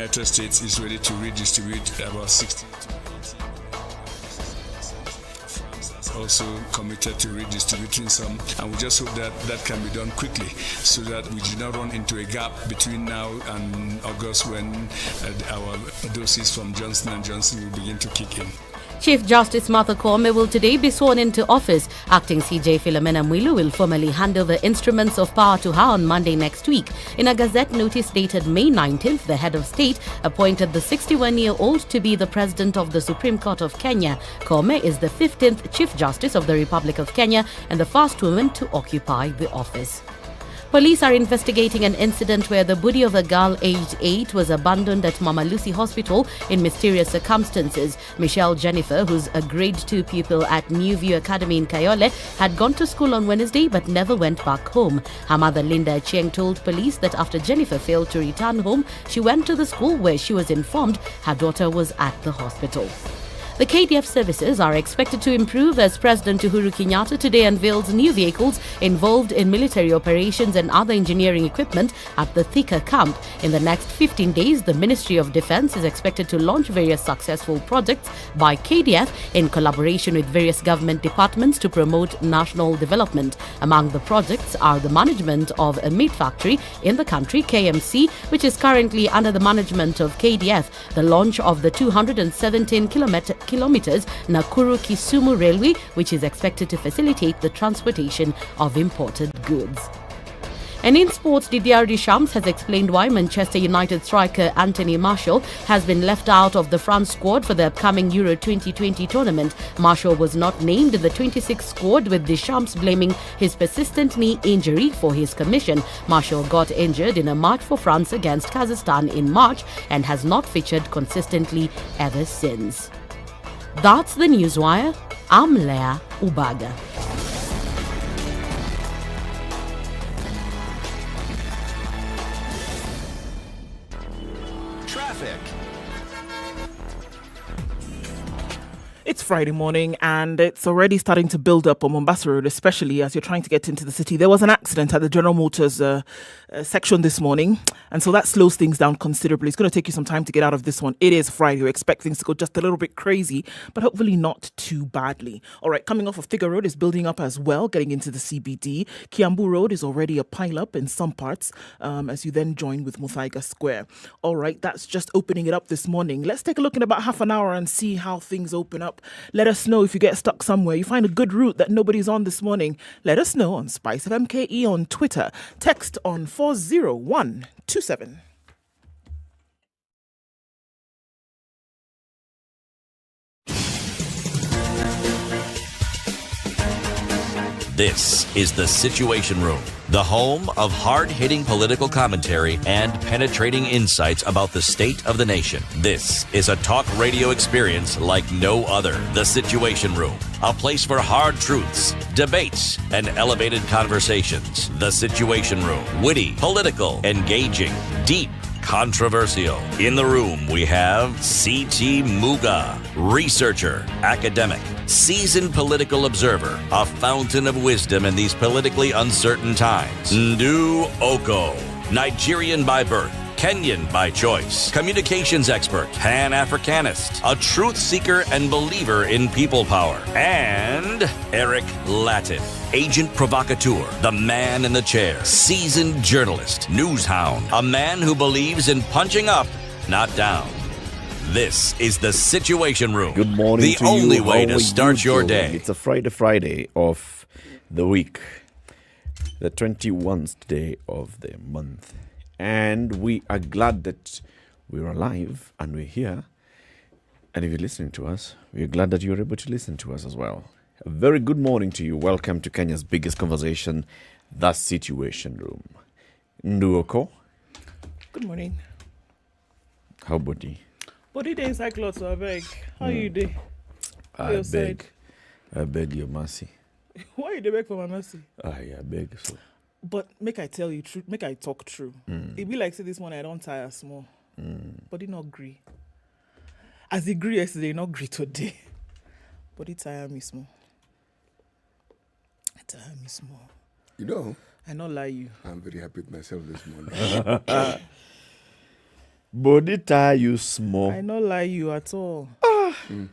United States is ready to redistribute about 60 to 80. France has also committed to redistributing some, and we just hope that that can be done quickly so that we do not run into a gap between now and August when our doses from Johnson & Johnson will begin to kick in. Chief Justice Martha Koome will today be sworn into office. Acting CJ Philomena Mwilu will formally hand over instruments of power to her on Monday next week. In a Gazette notice dated May 19th, the head of state appointed the 61-year-old to be the president of the Supreme Court of Kenya. Koome is the 15th Chief Justice of the Republic of Kenya and the first woman to occupy the office. Police are investigating an incident where the body of a girl aged 8 was abandoned at Mama Lucy Hospital in mysterious circumstances. Michelle Jennifer, who's a grade 2 pupil at New View Academy in Kayole, had gone to school on Wednesday but never went back home. Her mother Linda Chieng told police that after Jennifer failed to return home, she went to the school where she was informed her daughter was at the hospital. The KDF services are expected to improve as President Uhuru Kenyatta today unveils new vehicles involved in military operations and other engineering equipment at the Thika camp. In the next 15 days, the Ministry of Defence is expected to launch various successful projects by KDF in collaboration with various government departments to promote national development. Among the projects are the management of a meat factory in the country, KMC, which is currently under the management of KDF, the launch of the 217 kilometers Nakuru Kisumu railway, which is expected to facilitate the transportation of imported goods. And in sports, Didier Deschamps has explained why Manchester United striker Anthony Martial has been left out of the France squad for the upcoming Euro 2020 tournament. Martial was not named in the 26 squad, with Deschamps blaming his persistent knee injury for his commission. Martial got injured in a match for France against Kazakhstan in March and has not featured consistently ever since. That's the Newswire. I'm Leah Ubaga. Traffic. It's Friday morning and it's already starting to build up on Mombasa Road, especially as you're trying to get into the city. There was an accident at the General Motors section this morning, and so that slows things down considerably. It's going to take you some time to get out of this one. It is Friday. We expect things to go just a little bit crazy, but hopefully not too badly. All right, coming off of Thika Road is building up as well, getting into the CBD. Kiambu Road is already a pile-up in some parts as you then join with Muthaiga Square. All right, that's just opening it up this morning. Let's take a look in about half an hour and see how things open up. Let us know if you get stuck somewhere. You find a good route that nobody's on this morning. Let us know on SpiceFM KE on Twitter. Text on 40127. This is The Situation Room, the home of hard-hitting political commentary and penetrating insights about the state of the nation. This is a talk radio experience like no other. The Situation Room, a place for hard truths, debates, and elevated conversations. The Situation Room, witty, political, engaging, deep, controversial. In the room, we have C.T. Muga, researcher, academic, seasoned political observer, a fountain of wisdom in these politically uncertain times. Ndu Oko, Nigerian by birth, Kenyan by choice, communications expert, Pan-Africanist, a truth seeker and believer in people power, and Eric Latif, agent provocateur, the man in the chair, seasoned journalist, news hound, a man who believes in punching up, not down. This is The Situation Room. Good morning the to you. The only way How to start you your doing? day. It's a Friday of the week, the 21st day of the month. And we are glad that we're alive and we're here. And if you're listening to us, we're glad that you're able to listen to us as well. A very good morning to you. Welcome to Kenya's biggest conversation, The Situation Room. Nduoko. Good morning. How body? Body day inside clothes, so I beg. How you do? I beg your mercy. Why you dey beg for my mercy? I beg so. But make I tell you true, make I talk true. It be like say this morning I don't tire small. Body not agree. As he agree yesterday, not agree today. Body tire me small. Tire me small. You know, I not lie you. I'm very happy with myself this morning. Body tie you small. I not lie you at all. You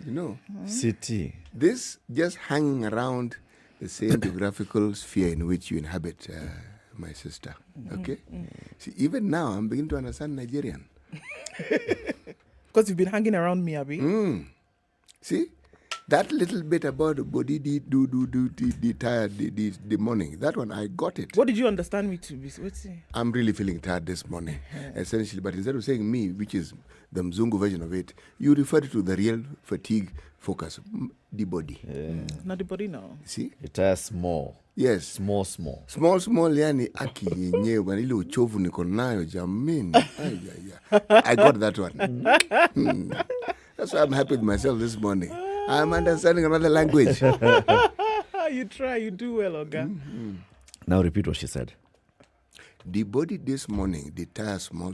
know, City. this just hanging around the same geographical sphere in which you inhabit, my sister. Okay? See, even now, I'm beginning to understand Nigerian. Because you've been hanging around me, Abi. See? That little bit about the body, the tired, the morning, that one, I got it. What did you understand me to be? What's it? I'm really feeling tired this morning, essentially. But instead of saying me, which is the Mzungu version of it, you referred to the real fatigue focus, the body. Not the body now. See? It has small. Yes. Small. Small, yani aki yenyewe na ile uchovu niko nayo jamini. I got that one. That's why I'm happy with myself this morning. I'm understanding another language. You try, you do well, Oga. Now repeat what she said. The body this morning, the tire small.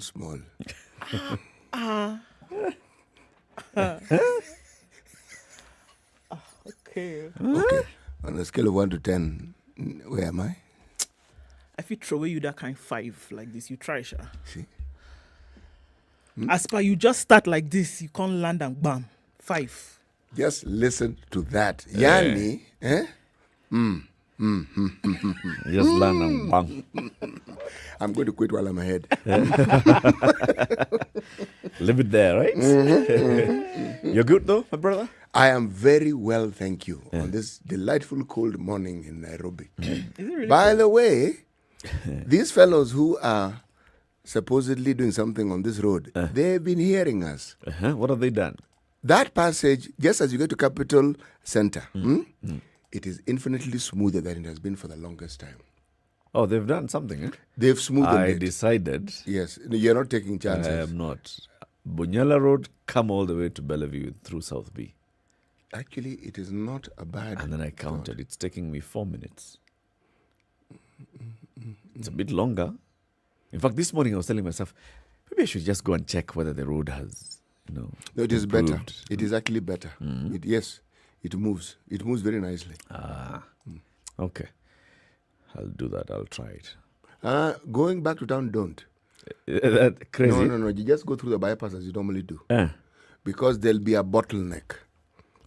Okay. Okay. On a scale of 1 to 10, where am I? If you throw away you that kind 5 like this, you try, Sha. See? As per you just start like this, you can't land and bam. 5. Just listen to that. Yani, Just land and bang. I'm going to quit while I'm ahead. Leave it there, right? You're good though, my brother? I am very well, thank you, on this delightful cold morning in Nairobi. Is it really? By the way, these fellows who are supposedly doing something on this road, they've been hearing us. What have they done? That passage, just as you get to Capital Center, it is infinitely smoother than it has been for the longest time. Oh, they've done something, eh? They've smoothed I it. decided Yes, you're not taking I chances. am not. Bunyala Road, come all the way to Bellevue through South B. Actually, it is not a bad. And then I counted. It's taking me 4 minutes. It's a bit longer. In fact, this morning I was telling myself, maybe I should just go and check whether the road has, No, it is better. improved. It is actually better. Yes, it moves. It moves very nicely. Okay. I'll do that. I'll try it. Going back to town, don't. That crazy. No. You just go through the bypass as you normally do. Because Because there'll be a bottleneck.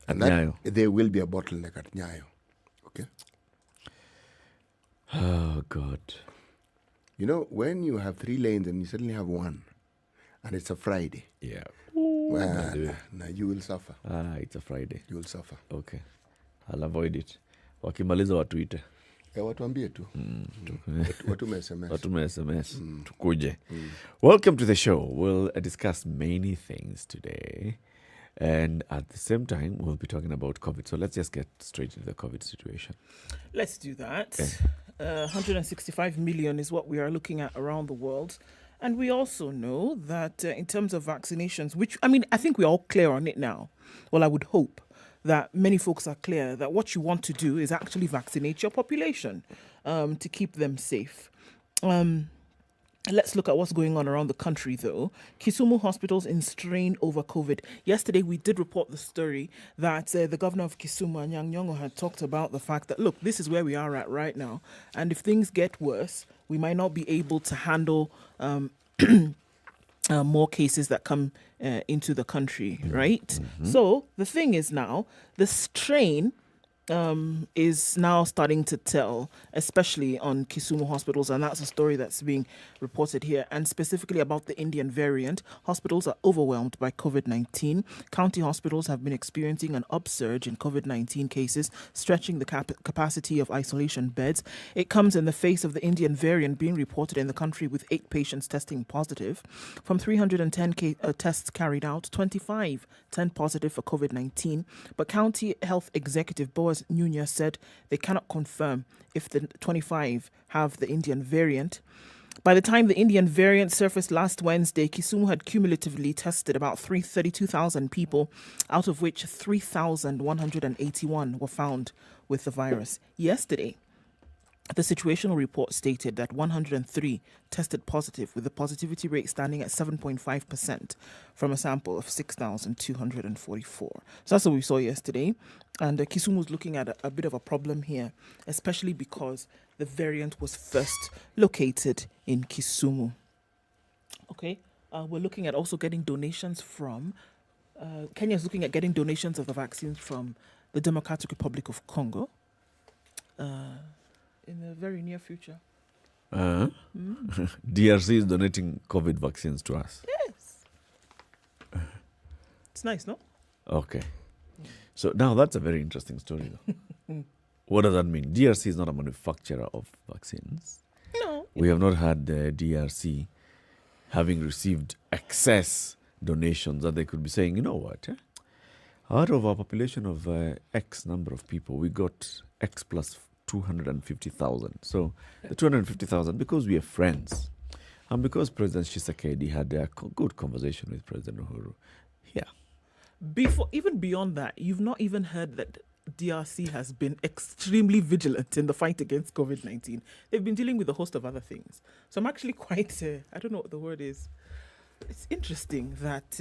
At And that, Nyayo. there will be a bottleneck at Nyayo. Okay? Oh, God. You know, when you have 3 lanes and you suddenly have 1, and it's a Friday, Yeah. well, now you will suffer. It's a Friday. You will suffer. Okay. I'll avoid it. Wakimaliza watuite. Watuambie tu. Watume SMS. Watume SMS. Tukuje. Welcome to the show. We'll discuss many things today. And at the same time, we'll be talking about COVID. So let's just get straight into the COVID situation. Let's do that. 165 million is what we are looking at around the world. And we also know that in terms of vaccinations, which, I think we're all clear on it now. Well, I would hope that many folks are clear that what you want to do is actually vaccinate your population to keep them safe. Let's look at what's going on around the country, though. Kisumu hospitals in strain over COVID. Yesterday, we did report the story that the governor of Kisumu, Anyang' Nyong'o, had talked about the fact that, look, this is where we are at right now. And if things get worse, we might not be able to handle more cases that come into the country, right? So the thing is now, the strain is now starting to tell, especially on Kisumu hospitals, and that's a story that's being reported here, and specifically about the Indian variant. Hospitals are overwhelmed by COVID-19. County hospitals have been experiencing an upsurge in COVID-19 cases, stretching the capacity of isolation beds. It comes in the face of the Indian variant being reported in the country with 8 patients testing positive. From 310 tests carried out, 25 turned positive for COVID-19, but County Health Executive Boaz Nunez said they cannot confirm if the 25 have the Indian variant. By the time the Indian variant surfaced last Wednesday, Kisumu had cumulatively tested about 32,000 people, out of which 3,181 were found with the virus. Yesterday, the situational report stated that 103 tested positive, with the positivity rate standing at 7.5% from a sample of 6,244. So that's what we saw yesterday. And Kisumu was looking at a bit of a problem here, especially because the variant was first located in Kisumu. Okay, We're looking at also getting donations from, Kenya's looking at getting donations of the vaccines from the Democratic Republic of Congo in the very near future. DRC is donating COVID vaccines to us. Yes. It's nice, no? Okay. So now that's a very interesting story, though. What does that mean? DRC is not a manufacturer of vaccines. No. We have not had the DRC having received excess donations that they could be saying, you know what, out of our population of X number of people, we got X plus 250,000. So the 250,000, because we are friends, and because President Tshisekedi had a good conversation with President Uhuru, even beyond that, you've not even heard that DRC has been extremely vigilant in the fight against COVID-19. They've been dealing with a host of other things. So I'm actually quite, I don't know what the word is. It's interesting that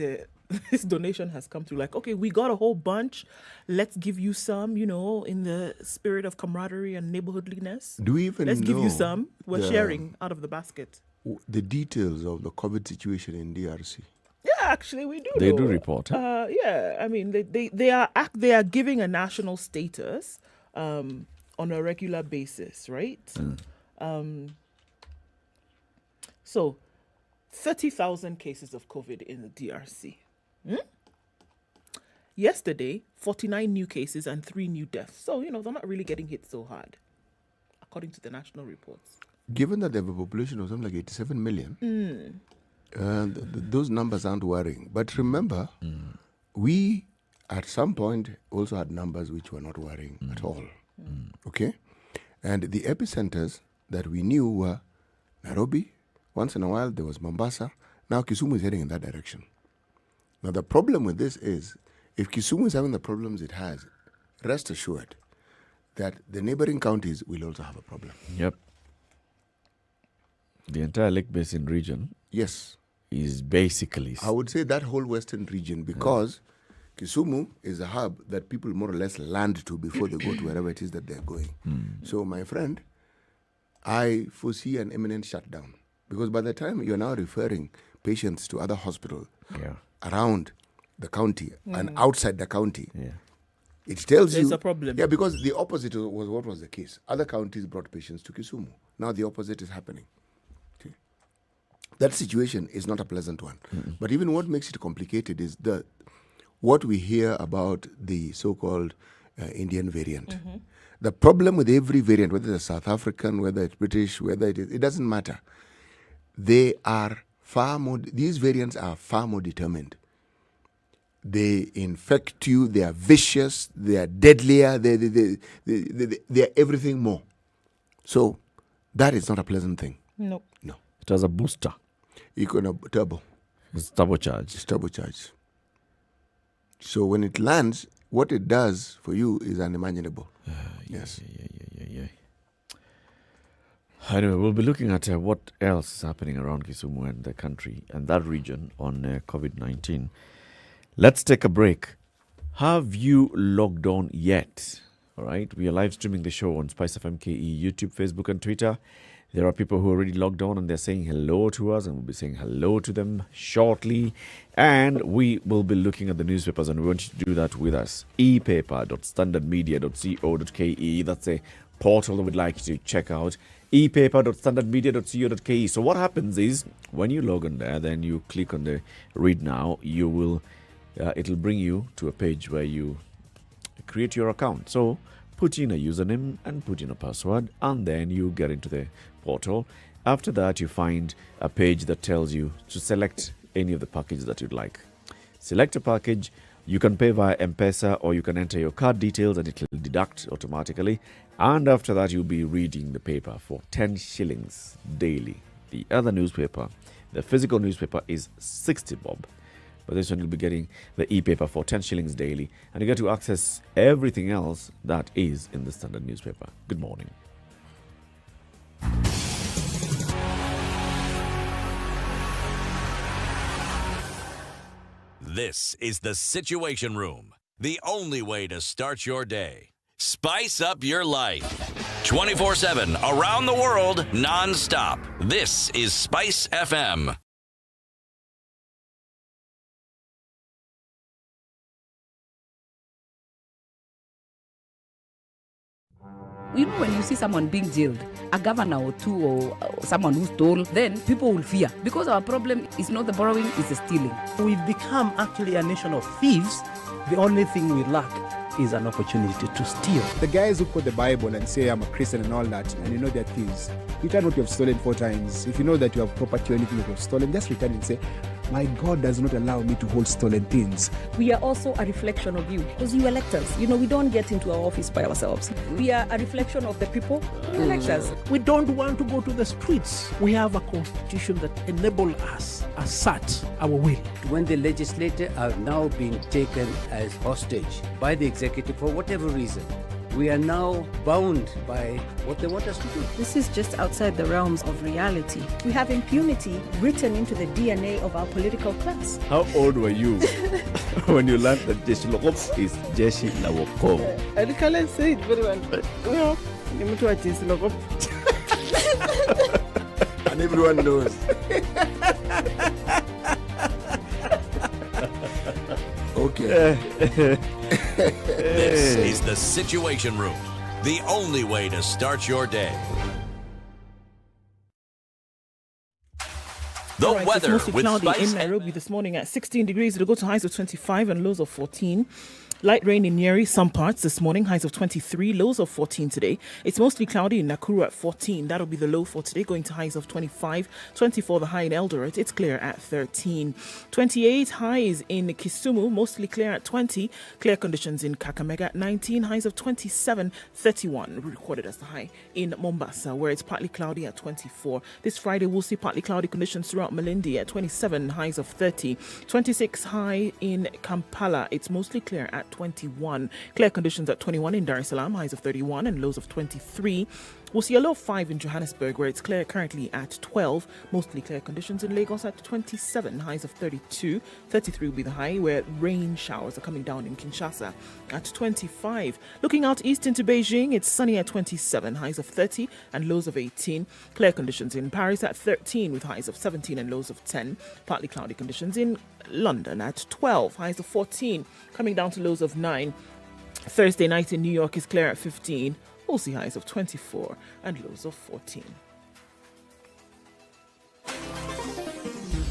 this donation has come through. Like, okay, we got a whole bunch. Let's give you some, in the spirit of camaraderie and neighborhoodliness. Do we even Let's give you know some. We're sharing out of the basket. the details of the COVID situation in DRC? Yeah, actually, we do. They know. do report. Yeah, I mean, they are giving a national status on a regular basis, right? So, 30,000 cases of COVID in the DRC. Yesterday, 49 new cases and 3 new deaths. So, they're not really getting hit so hard, according to the national reports. Given that they have a population of something like 87 million, those numbers aren't worrying. But remember, we at some point also had numbers which were not worrying at all. Okay? And the epicenters that we knew were Nairobi. Once in a while, there was Mombasa. Now Kisumu is heading in that direction. Now, the problem with this is, if Kisumu is having the problems it has, rest assured that the neighboring counties will also have a problem. Yep. The entire Lake Basin region Yes. is basically... I would say that whole western region, because Kisumu is a hub that people more or less land to before they go to wherever it is that they're going. So, my friend, I foresee an imminent shutdown. Because by the time you're now referring patients to other hospitals around the county and outside the county, it tells There's you... a problem. Yeah, because the opposite was what was the case. Other counties brought patients to Kisumu. Now the opposite is happening. Okay. That situation is not a pleasant one. But even what makes it complicated is what we hear about the so-called Indian variant. The problem with every variant, whether it's South African, whether it's British, it doesn't matter. They are these variants are far more determined. They infect you, they are vicious, they are deadlier, they are everything more. So, that is not a pleasant thing. No. No. It has a booster. Turbo. It's turbocharged. It's turbocharged. So, when it lands, what it does for you is unimaginable. Yes. Yeah. Anyway, we'll be looking at what else is happening around Kisumu and the country and that region on COVID-19. Let's take a break. Have you logged on yet? All right. We are live streaming the show on SpiceFM KE, YouTube, Facebook, and Twitter. There are people who are already logged on and they're saying hello to us, and we'll be saying hello to them shortly. And we will be looking at the newspapers, and we want you to do that with us. epaper.standardmedia.co.ke. That's a portal that we'd like you to check out. epaper.standardmedia.co.ke. So what happens is, when you log on there, then you click on the read now, you will it'll bring you to a page where you create your account. So put in a username and put in a password, and then you get into the portal. After that, you find a page that tells you to select any of the packages that you'd like. Select a package. You can pay via M-Pesa, or you can enter your card details and it will deduct automatically. And after that, you'll be reading the paper for 10 shillings daily. The other newspaper, the physical newspaper, is 60 bob. But this one, you'll be getting the e-paper for 10 shillings daily. And you get to access everything else that is in the standard newspaper. Good morning. This is the Situation Room, the only way to start your day. Spice up your life. 24/7, around the world, non-stop. This is Spice FM. You know, when you see someone being jailed, a governor or two or someone who stole, then people will fear. Because our problem is not the borrowing, it's the stealing. We've become actually a nation of thieves. The only thing we lack is an opportunity to steal. The guys who quote the Bible and say I'm a Christian and all that, and you know they're thieves. Return what you have stolen 4 times. If you know that you have property or anything that you have stolen, just return and say, my God does not allow me to hold stolen things. We are also a reflection of you, because you elect us. You know, we don't get into our office by ourselves. We are a reflection of the people who elect us. We don't want to go to the streets. We have a constitution that enables us, assert our will. When the legislators are now being taken as hostage by the executive for whatever reason, we are now bound by what they want us to do. This is just outside the realms of reality. We have impunity written into the DNA of our political class. How old were you when you learned that Jeshi Lokop is Jeshi Lawokov? I can't say it very well. Well, you need to watch this, look. And everyone knows. Okay. This is the Situation Room, the only way to start your day. The All right, weather it's mostly with cloudy Spice in Nairobi this morning at 16 degrees. It'll go to highs of 25 and lows of 14. Light rain in Nyeri, some parts this morning, highs of 23, lows of 14 today. It's mostly cloudy in Nakuru at 14. That'll be the low for today, going to highs of 25, 24 the high in Eldoret. It's clear at 13. 28 highs in Kisumu, mostly clear at 20. Clear conditions in Kakamega at 19, highs of 27, 31 recorded as the high in Mombasa, where it's partly cloudy at 24. This Friday, we'll see partly cloudy conditions throughout Malindi at 27, highs of 30. 26 high in Kampala. It's mostly clear at 21. Clear conditions at 21 in Dar es Salaam, highs of 31 and lows of 23. We'll see a low of 5 in Johannesburg, where it's clear currently at 12. Mostly clear conditions in Lagos at 27, highs of 32. 33 will be the high, where rain showers are coming down in Kinshasa at 25. Looking out east into Beijing, it's sunny at 27, highs of 30 and lows of 18. Clear conditions in Paris at 13 with highs of 17 and lows of 10. Partly cloudy conditions in London at 12, highs of 14, coming down to lows of 9. Thursday night in New York is clear at 15. We'll see highs of 24 and lows of 14.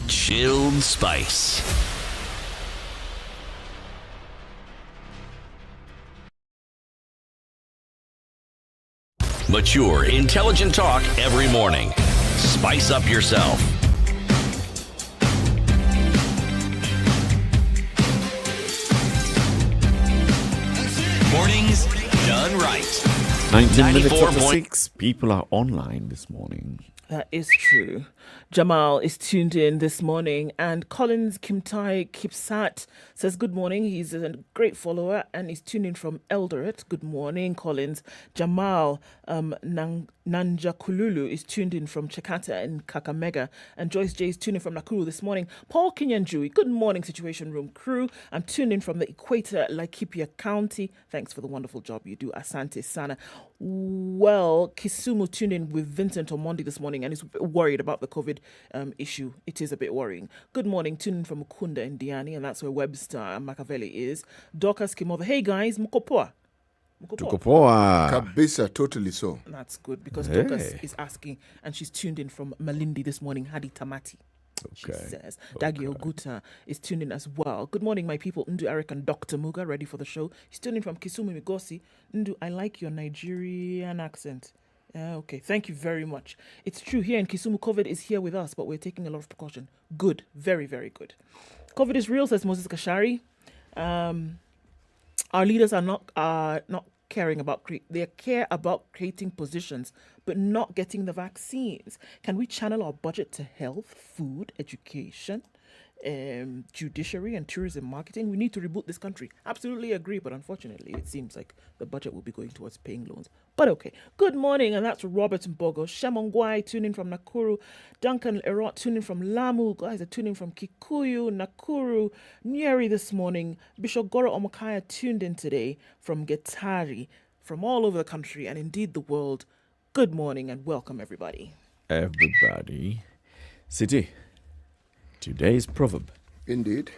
Chilled Spice. Mature, intelligent talk every morning. Spice up yourself. Mornings done right. 19 minutes 94 after point- 6. People are online this morning. That is true. Jamal is tuned in this morning, and Collins Kimtai Kipsat says good morning. He's a great follower and he's tuned in from Eldoret. Good morning, Collins. Jamal Nanjakululu is tuned in from Chakata in Kakamega, and Joyce J is tuned in from Nakuru this morning. Paul Kinyanjui, good morning, Situation Room crew. I'm tuned in from the Equator, Laikipia County. Thanks for the wonderful job you do, Asante Sana. Well, Kisumu tuned in with Vincent Omondi this morning and is worried about the COVID issue. It is a bit worrying. Good morning, tuning in from Mukunda in Diani, and that's where Webster and Machiavelli is. Dorcas Kimother, hey guys, Mukopoa. Tukopoa. Kabisa, totally so. That's good, because Hey. Dorcas is asking, and she's tuned in from Malindi this morning, Hadi Tamati. She Okay. says. Dagi Oguta is tuned in as well. Good morning, my people. Ndu Eric and Dr. Muga, ready for the show. He's tuned in from Kisumu, Migosi. Ndu, I like your Nigerian accent. Okay, thank you very much. It's true, here in Kisumu, COVID is here with us, but we're taking a lot of precaution. Good, very, very good. COVID is real, says Moses Kashari. Our leaders are not caring about they care about creating positions, but not getting the vaccines. Can we channel our budget to health, food, education, judiciary, and tourism marketing? We need to reboot this country. Absolutely agree, but unfortunately, it seems like the budget will be going towards paying loans. But okay. Good morning, and that's Robert Mbogo. Shemongwai tuning from Nakuru. Duncan Erot tuning from Lamu. Guys are tuning from Kikuyu, Nakuru, Nyeri this morning. Bishop Goro Omokaya tuned in today from Getari, from all over the country and indeed the world. Good morning and welcome, everybody. Everybody. City. Today's proverb. Indeed.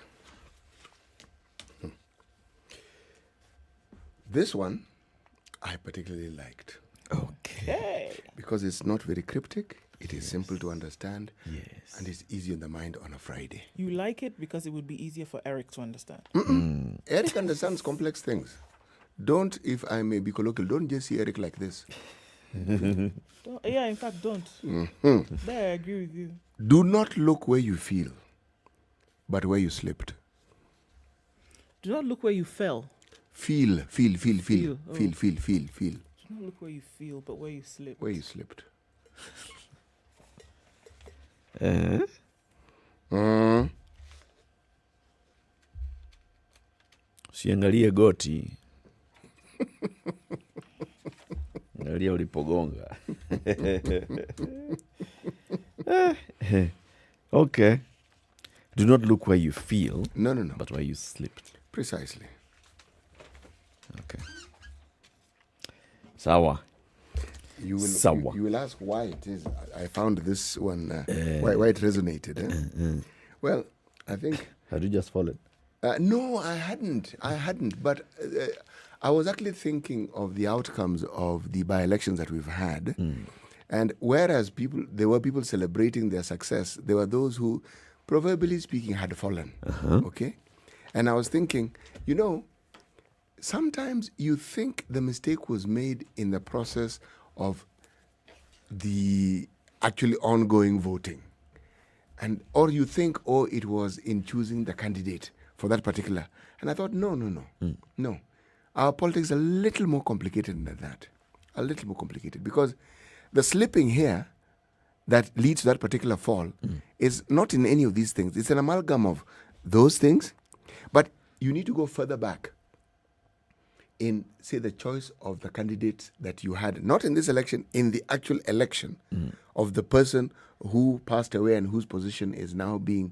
This one I particularly liked. Okay. Because it's not very cryptic. It is simple to understand. Yes. And it's easy on the mind on a Friday. You like it because it would be easier for Eric to understand. Eric understands complex things. Don't, if I may be colloquial, don't just see Eric like this. In fact, don't. There, I agree with you. Do not look where you feel, but where you slipped. Do not look where you fell. Feel. Oh. Feel. Do not look where you feel, but where you slipped. Where you slipped. Usiangalie goti. Angalia ulipogonga. Okay. Do not look where you feel. No. But where you slipped. Precisely. Okay. Sawa. You will ask why it is. I found this one, why it resonated. Well, I think... Had you just fallen? No, I hadn't. But I was actually thinking of the outcomes of the by-elections that we've had. And whereas there were people celebrating their success, there were those who, proverbially speaking, had fallen. Okay? And I was thinking, sometimes you think the mistake was made in the process of the actually ongoing voting. Or you think, it was in choosing the candidate for that particular. And I thought, no. Our politics is a little more complicated than that. A little more complicated. Because the slipping here that leads to that particular fall is not in any of these things. It's an amalgam of those things. But you need to go further back in, say, the choice of the candidates that you had, not in this election, in the actual election of the person who passed away and whose position is now being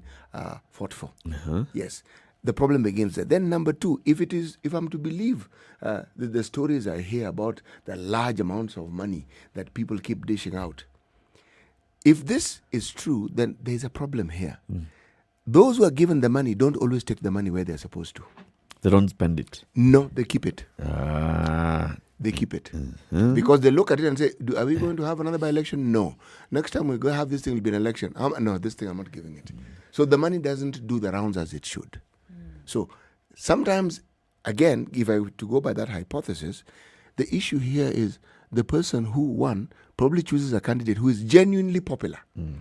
fought for. Yes. The problem begins there. Then number two, if I'm to believe the stories I hear about the large amounts of money that people keep dishing out, if this is true, then there's a problem here. Those who are given the money don't always take the money where they're supposed to. They don't spend it. No, they keep it. They keep it. Because they look at it and say, are we going to have another by-election? No. Next time we go have this thing, will be an election. No, this thing I'm not giving it. So the money doesn't do the rounds as it should. So sometimes, again, if I were to go by that hypothesis, the issue here is the person who won probably chooses a candidate who is genuinely popular. You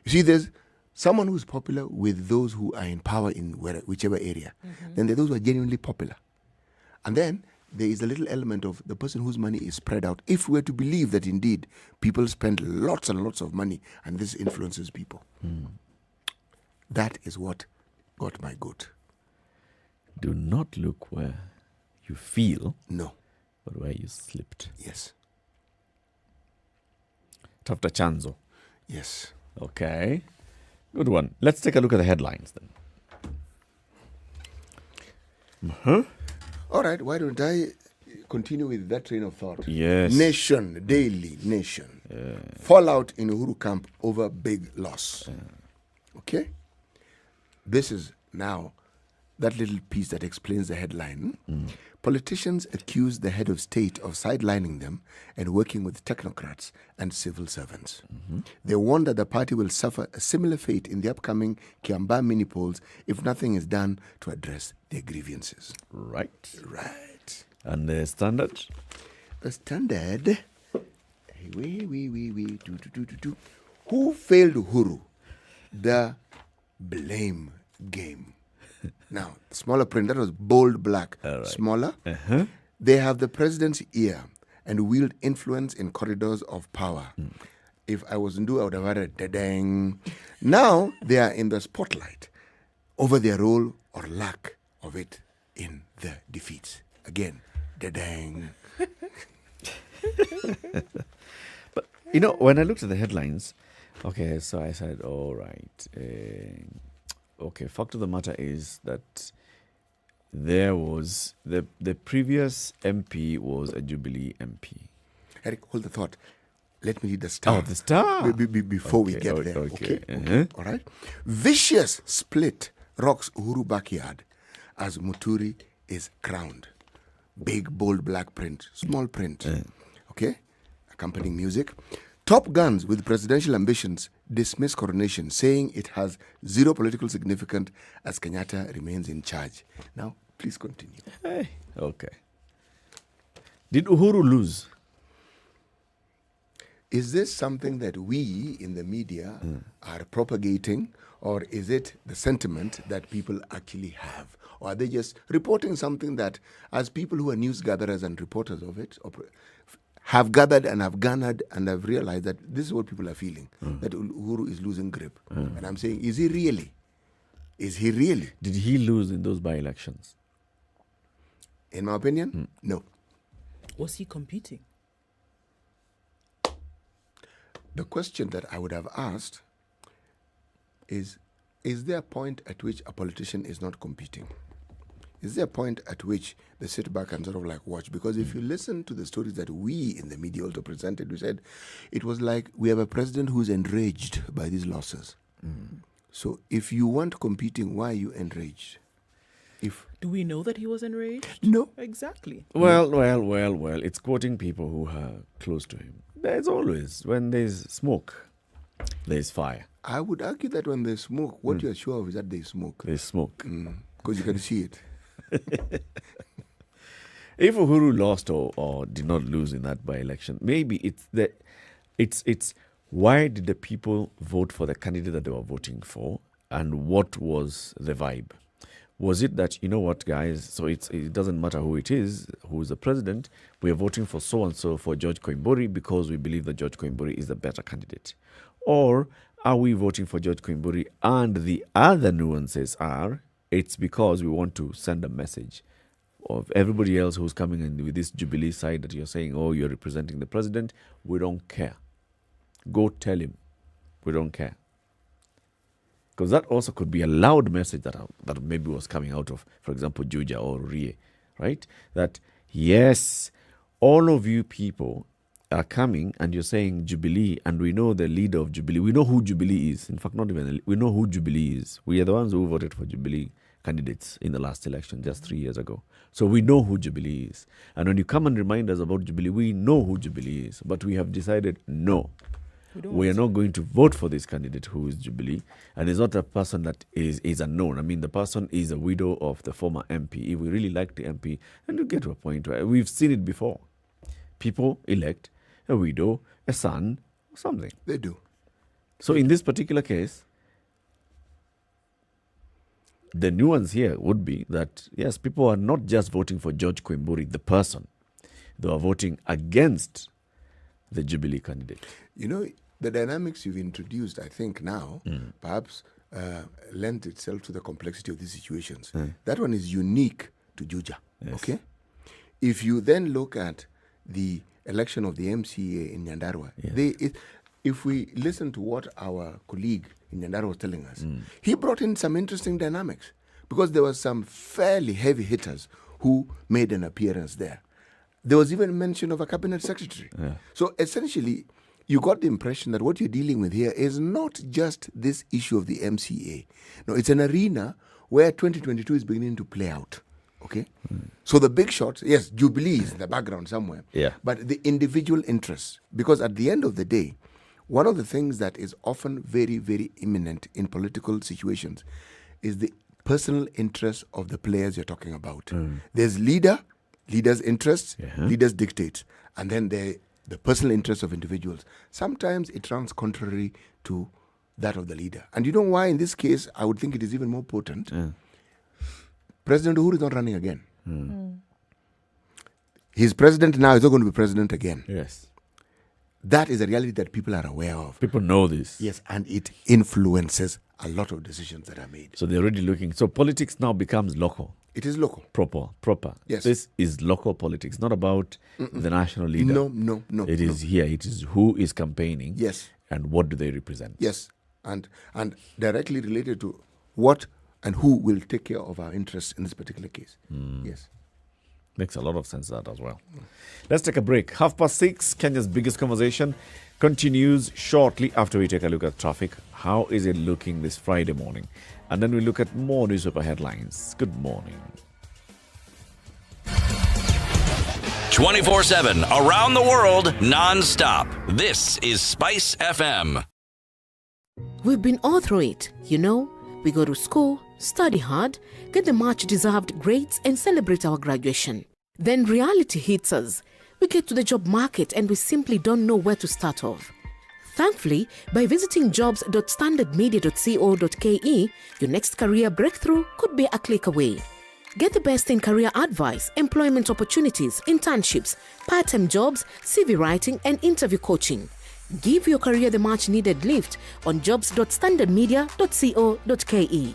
see, there's someone who's popular with those who are in power in whichever area. Then there are those who are genuinely popular. And then there is a little element of the person whose money is spread out. If we were to believe that indeed people spend lots and lots of money and this influences people. That is what got my goat. Do not look where you feel. No. But where you slipped. Yes. Tafuta chanzo. Yes. Okay. Good one. Let's take a look at the headlines then. All right. Why don't I continue with that train of thought? Yes. Nation, Daily Nation. Fallout in Uhuru camp over big loss. Okay? This is now that little piece that explains the headline. Politicians accuse the head of state of sidelining them and working with technocrats and civil servants. They warn that the party will suffer a similar fate in the upcoming Kiambaa mini polls if nothing is done to address their grievances. Right. And the Standard? The Standard. Who failed Uhuru? The blame game. Now, smaller print, that was bold black. Right. Smaller. They have the president's ear and wield influence in corridors of power. If I was Ndu, I would have had a da-dang. Now, they are in the spotlight over their role or lack of it in the defeats. Again, da-dang. But, when I looked at the headlines, okay, so I said, all right. Okay, fact of the matter is that there was the previous MP was a Jubilee MP. Eric, hold the thought. Let me read the star. Oh, the star. Before we get there. Okay. All right. Vicious split rocks Uhuru backyard as Muturi is crowned. Big, bold black print. Small print. Okay. accompanying music. Top guns with presidential ambitions dismiss coronation, saying it has zero political significance as Kenyatta remains in charge. Now, please continue. Hey, okay. Did Uhuru lose? Is this something that we in the media are propagating, or is it the sentiment that people actually have? Or are they just reporting something that, as people who are news gatherers and reporters of it, have gathered and have garnered and have realized that this is what people are feeling, that Uhuru is losing grip. And I'm saying, is he really? Is he really? Did he lose in those by-elections? In my opinion, no. Was he competing? The question that I would have asked is there a point at which a politician is not competing? Is there a point at which they sit back and sort of like watch? Because if you listen to the stories that we in the media also presented, we said it was like we have a president who's enraged by these losses. So if you weren't competing, why are you enraged? Do we know that he was enraged? No. Exactly. Well. It's quoting people who are close to him. There's always, when there's smoke, there's fire. I would argue that when there's smoke, what you're sure of is that there's smoke. There's smoke. Because you can see it. If Uhuru lost or did not lose in that by-election, maybe it's why did the people vote for the candidate that they were voting for, and what was the vibe? Was it that, you know what, guys, so it doesn't matter who it is, who is the president, we are voting for so-and-so for George Koimburi because we believe that George Koimburi is the better candidate? Or are we voting for George Koimburi and the other nuances are, it's because we want to send a message of everybody else who's coming in with this Jubilee side that you're saying, oh, you're representing the president, we don't care. Go tell him, we don't care. Because that also could be a loud message that maybe was coming out of, for example, Juja or Rie, right? That, yes, all of you people are coming and you're saying Jubilee, and we know the leader of Jubilee. We know who Jubilee is. In fact, not even, we know who Jubilee is. We are the ones who voted for Jubilee candidates in the last election just 3 years ago. So we know who Jubilee is. And when you come and remind us about Jubilee, we know who Jubilee is. But we have decided, no. We are not going to vote for this candidate who is Jubilee, and it's not a person that is unknown. I mean, the person is a widow of the former MP. If we really like the MP, and you get to a point where we've seen it before. People elect a widow, a son, or something. They do. So in this particular case, the nuance here would be that, yes, people are not just voting for George Koimburi, the person. They are voting against the Jubilee candidate. You know, the dynamics you've introduced, I think now, perhaps lend itself to the complexity of these situations. That one is unique to Juja, okay? If you then look at the election of the MCA in Nyandarua, if we listen to what our colleague in Nyandarua was telling us, he brought in some interesting dynamics because there were some fairly heavy hitters who made an appearance there. There was even mention of a cabinet secretary. So essentially, you got the impression that what you're dealing with here is not just this issue of the MCA. No, it's an arena where 2022 is beginning to play out. Okay? So the big shots, yes, Jubilee is in the background somewhere. But the individual interests, because at the end of the day, one of the things that is often very, very imminent in political situations is the personal interest of the players you're talking about. There's leaders' interests, leaders' dictates, and then the personal interests of individuals. Sometimes it runs contrary to that of the leader. And you know why in this case I would think it is even more potent? President Uhuru is not running again. He's president now, he's not going to be president again. Yes. That is a reality that people are aware of. People know this. Yes, and it influences a lot of decisions that are made. So they're already looking. So politics now becomes local. It is local. Proper. Yes. This is local politics, not about the national leader. No. It is here. It is who is campaigning. Yes. And what do they represent? Yes. And directly related to what and who will take care of our interests in this particular case. Yes. Makes a lot of sense, that as well. Let's take a break. 6:30, Kenya's biggest conversation continues shortly after we take a look at traffic. How is it looking this Friday morning? And then we look at more newspaper headlines. Good morning. 24/7 around the world non-stop. This is Spice FM. We've been all through it, you know. We go to school, study hard, get the much-deserved grades and celebrate our graduation. Then reality hits us. We get to the job market and we simply don't know where to start off. Thankfully, by visiting jobs.standardmedia.co.ke, your next career breakthrough could be a click away. Get the best in career advice, employment opportunities, internships, part-time jobs, CV writing, and interview coaching. Give your career the much-needed lift on jobs.standardmedia.co.ke.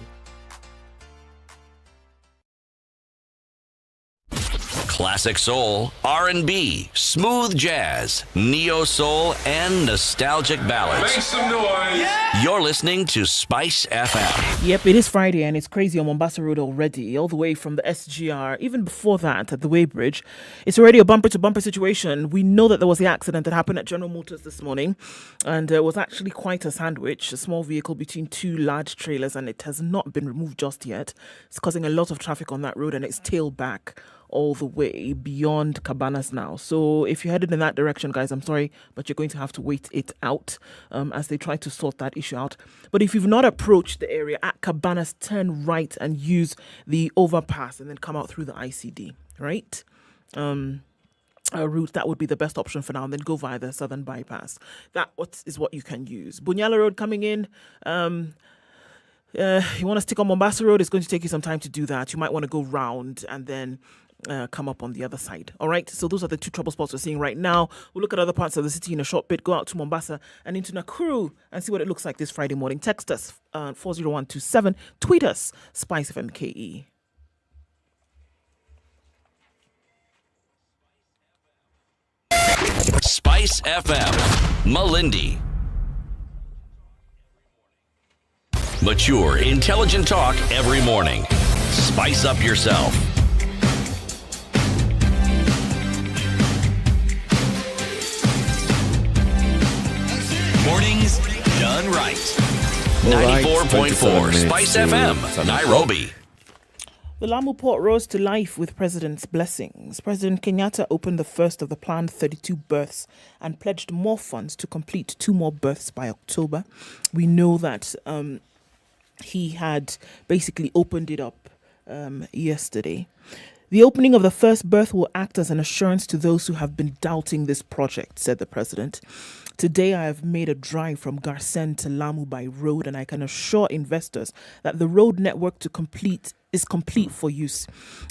Classic soul, R&B, smooth jazz, neo soul, and nostalgic ballads. Make some noise. Yeah. You're listening to Spice FM. Yep, it is Friday and it's crazy on Mombasa Road already, all the way from the SGR. Even before that, at the Way Bridge, it's already a bumper-to-bumper situation. We know that there was the accident that happened at General Motors this morning, and it was actually quite a sandwich, a small vehicle between two large trailers, and it has not been removed just yet. It's causing a lot of traffic on that road, and it's tailed back all the way beyond Cabanas now. So if you're headed in that direction, guys, I'm sorry, but you're going to have to wait it out as they try to sort that issue out. But if you've not approached the area at Cabanas, turn right and use the overpass and then come out through the ICD, right? Route, that would be the best option for now, and then go via the southern bypass. That is what you can use. Bunyala Road coming in, you want to stick on Mombasa Road, it's going to take you some time to do that. You might want to go round and then come up on the other side. All right, so those are the two trouble spots we're seeing right now. We'll look at other parts of the city in a short bit. Go out to Mombasa and into Nakuru and see what it looks like this Friday morning. Text us 40127. Tweet us SpiceFMKE. Spice FM, Malindi. Mature, intelligent talk every morning. Spice up yourself. Mornings done right. 94.4 Spice FM, Nairobi. The Lamu port rose to life with President's blessings. President Kenyatta opened the first of the planned 32 berths and pledged more funds to complete 2 more berths by October. We know that he had basically opened it up yesterday. The opening of the first berth will act as an assurance to those who have been doubting this project, said the president. Today, I have made a drive from Garsen to Lamu by road, and I can assure investors that the road network is complete for use.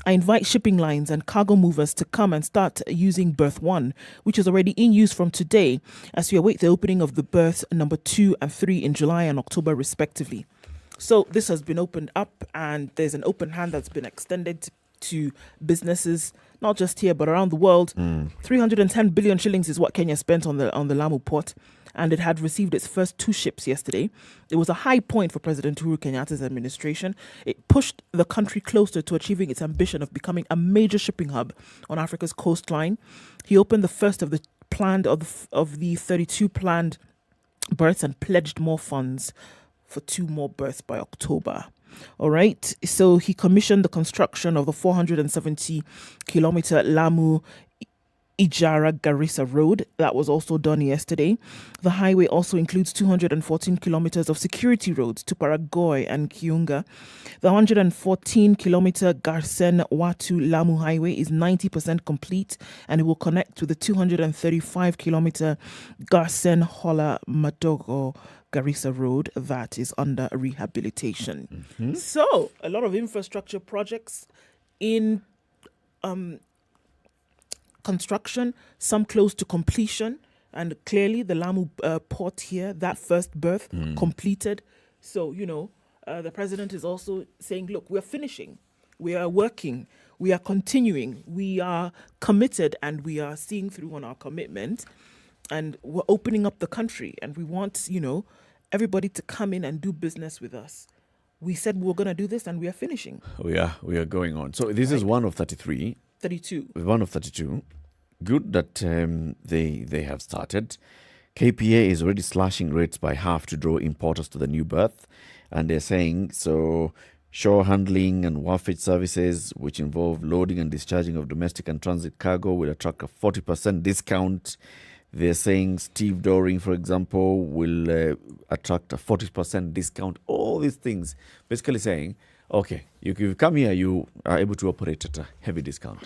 I invite shipping lines and cargo movers to come and start using berth 1, which is already in use from today, as we await the opening of the berths number 2 and 3 in July and October, respectively. So this has been opened up, and there's an open hand that's been extended to businesses, not just here but around the world. 310 billion shillings is what Kenya spent on the Lamu port, and it had received its first 2 ships yesterday. It was a high point for President Uhuru Kenyatta's administration. It pushed the country closer to achieving its ambition of becoming a major shipping hub on Africa's coastline. He opened the first of the 32 planned berths and pledged more funds for 2 more berths by October. All right. So he commissioned the construction of the 470-kilometer Lamu Ijara Garissa Road. That was also done yesterday. The highway also includes 214 kilometers of security roads to Paragoy and Kiunga. The 114-kilometer Garsen-Watu Lamu highway is 90% complete, and it will connect to the 235-kilometer Garsen-Hola Madogo Garissa Road that is under rehabilitation. So a lot of infrastructure projects in construction, some close to completion, and clearly the Lamu port here, that first berth completed. So, the president is also saying, look, we're finishing, we are working, we are continuing, we are committed, and we are seeing through on our commitment, and we're opening up the country, and we want, everybody to come in and do business with us. We said we were going to do this, and we are finishing. We are going on. So this is one of 33. 32. One of 32. Good that they have started. KPA is already slashing rates by half to draw importers to the new berth. And they're saying, so Shore handling and wharfage services, which involve loading and discharging of domestic and transit cargo, will attract a 40% discount. They're saying stevedoring, for example, will attract a 40% discount. All these things basically saying, okay, you come here, you are able to operate at a heavy discount.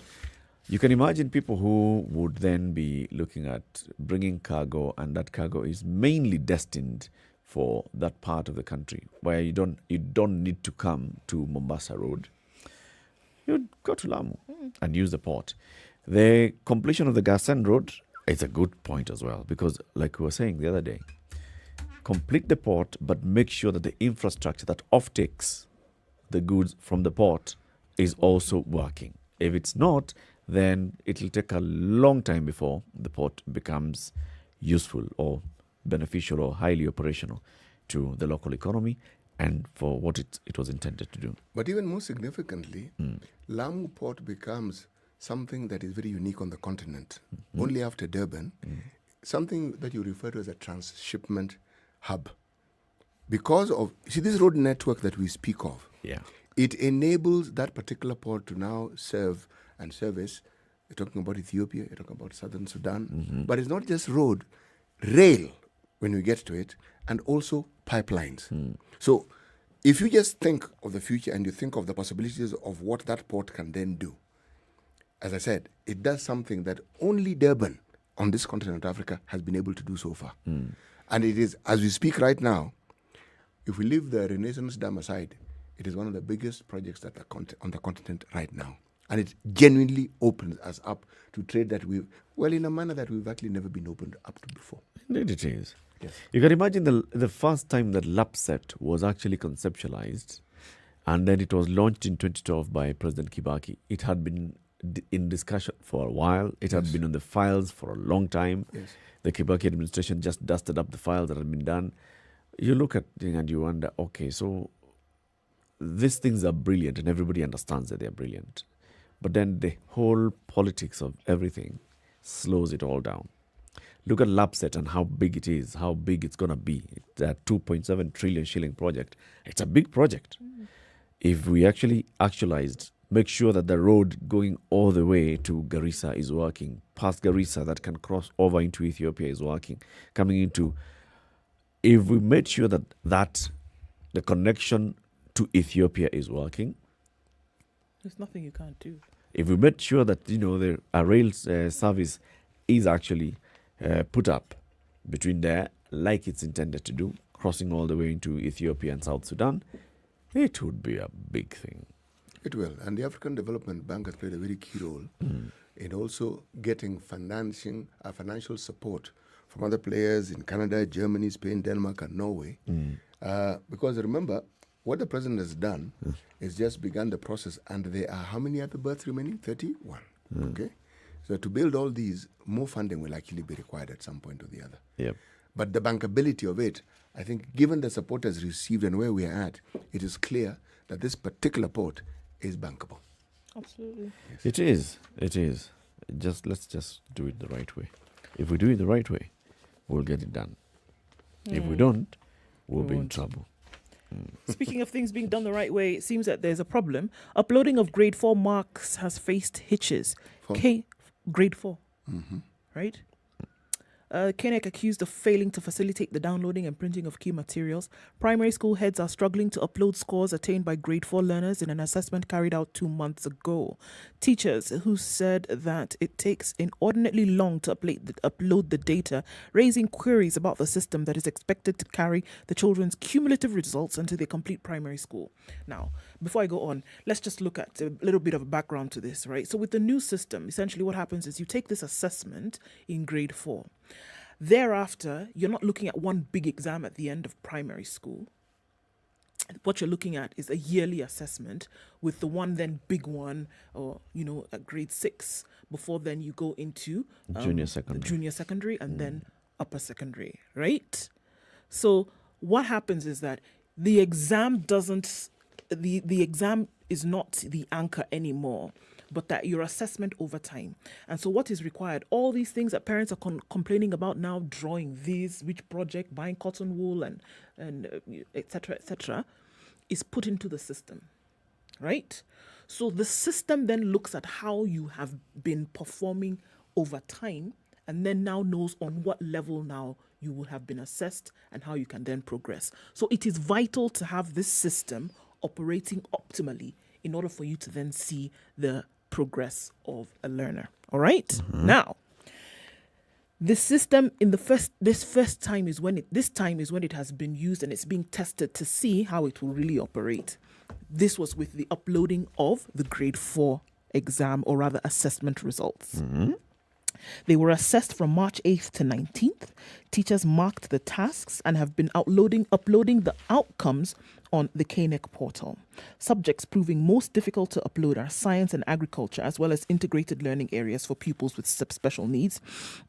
You can imagine people who would then be looking at bringing cargo, and that cargo is mainly destined for that part of the country where you don't need to come to Mombasa Road. You'd go to Lamu and use the port. The completion of the Garsen Road is a good point as well, because like we were saying the other day, complete the port, but make sure that the infrastructure that offtakes the goods from the port is also working. If it's not, then it will take a long time before the port becomes useful or beneficial or highly operational to the local economy and for what it was intended to do. But even more significantly, Lamu Port becomes something that is very unique on the continent, only after Durban, something that you refer to as a transshipment hub. Because of, this road network that we speak of, it enables that particular port to now serve and service. You're talking about Ethiopia, you're talking about Southern Sudan, but it's not just road, rail, when we get to it, and also pipelines. So if you just think of the future and you think of the possibilities of what that port can then do, as I said, it does something that only Durban on this continent of Africa has been able to do so far. And it is, as we speak right now, if we leave the Renaissance Dam aside, it is one of the biggest projects that are on the continent right now. And it genuinely opens us up to trade that in a manner that we've actually never been opened up to before. Indeed it is. Yes. You can imagine the first time that LAPSET was actually conceptualized, and then it was launched in 2012 by President Kibaki. It had been in discussion for a while. It had been on the files for a long time. The Kibaki administration just dusted up the files that had been done. You look at it and you wonder, okay, so these things are brilliant and everybody understands that they're brilliant. But then the whole politics of everything slows it all down. Look at LAPSET and how big it is, how big it's going to be. It's a 2.7 trillion shilling project. It's a big project. If we actually actualized, make sure that the road going all the way to Garissa is working, past Garissa that can cross over into Ethiopia is working, coming into... If we made sure that the connection to Ethiopia is working, there's nothing you can't do. If we made sure that the rail service is actually put up between there, like it's intended to do, crossing all the way into Ethiopia and South Sudan, it would be a big thing. It will, and the African Development Bank has played a very key role in also getting financial support from other players in Canada, Germany, Spain, Denmark, and Norway. Because remember, what the president has done is just begun the process, and there are how many other berths remaining? 31. Okay? So to build all these, more funding will actually be required at some point or the other. Yep. But the bankability of it, I think, given the support has received and where we are at, it is clear that this particular port is bankable. Absolutely. Yes. It is. It is. Let's just do it the right way. If we do it the right way, we'll get it done. If we don't, we'll be in trouble. Speaking of things being done the right way, it seems that there's a problem. Uploading of grade 4 marks has faced hitches. Grade 4, right? KNEC accused of failing to facilitate the downloading and printing of key materials. Primary school heads are struggling to upload scores attained by grade 4 learners in an assessment carried out 2 months ago. Teachers who said that it takes inordinately long to upload the data, raising queries about the system that is expected to carry the children's cumulative results until they complete primary school. Now, before I go on, let's just look at a little bit of a background to this, right? So with the new system, essentially what happens is you take this assessment in grade 4. Thereafter, you're not looking at one big exam at the end of primary school. What you're looking at is a yearly assessment with the one then big one, or, at grade 6, before then you go into junior secondary and then upper secondary, right? So what happens is that the exam the exam is not the anchor anymore, but that your assessment over time. And so what is required, all these things that parents are complaining about now, drawing these, which project, buying cotton wool and et cetera, is put into the system. right? So the system then looks at how you have been performing over time and then now knows on what level now you will have been assessed and how you can then progress. So it is vital to have this system operating optimally in order for you to then see the progress of a learner. All right? Now, the system in this time is when it has been used and it's being tested to see how it will really operate. This was with the uploading of the grade 4 exam, or rather assessment results. They were assessed from March 8th to 19th. Teachers marked the tasks and have been uploading the outcomes on the KNEC portal. Subjects proving most difficult to upload are science and agriculture, as well as integrated learning areas for pupils with special needs.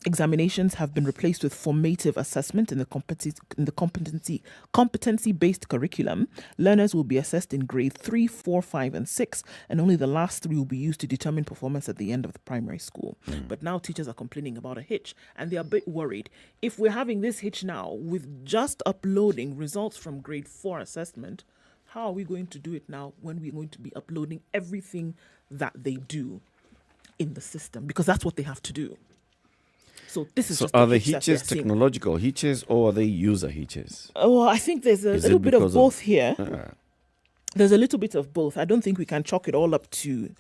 Examinations have been replaced with formative assessment in the competency-based curriculum. Learners will be assessed in grade 3, 4, 5, and 6, and only the last 3 will be used to determine performance at the end of the primary school. But now teachers are complaining about a hitch, and they're a bit worried. If we're having this hitch now with just uploading results from grade 4 assessment, how are we going to do it now when we're going to be uploading everything that they do in the system? Because that's what they have to do. So this is. So are the hitches technological hitches or are they user hitches? Oh, I think there's a little bit of both here. There's a little bit of both. I don't think we can chalk it all up to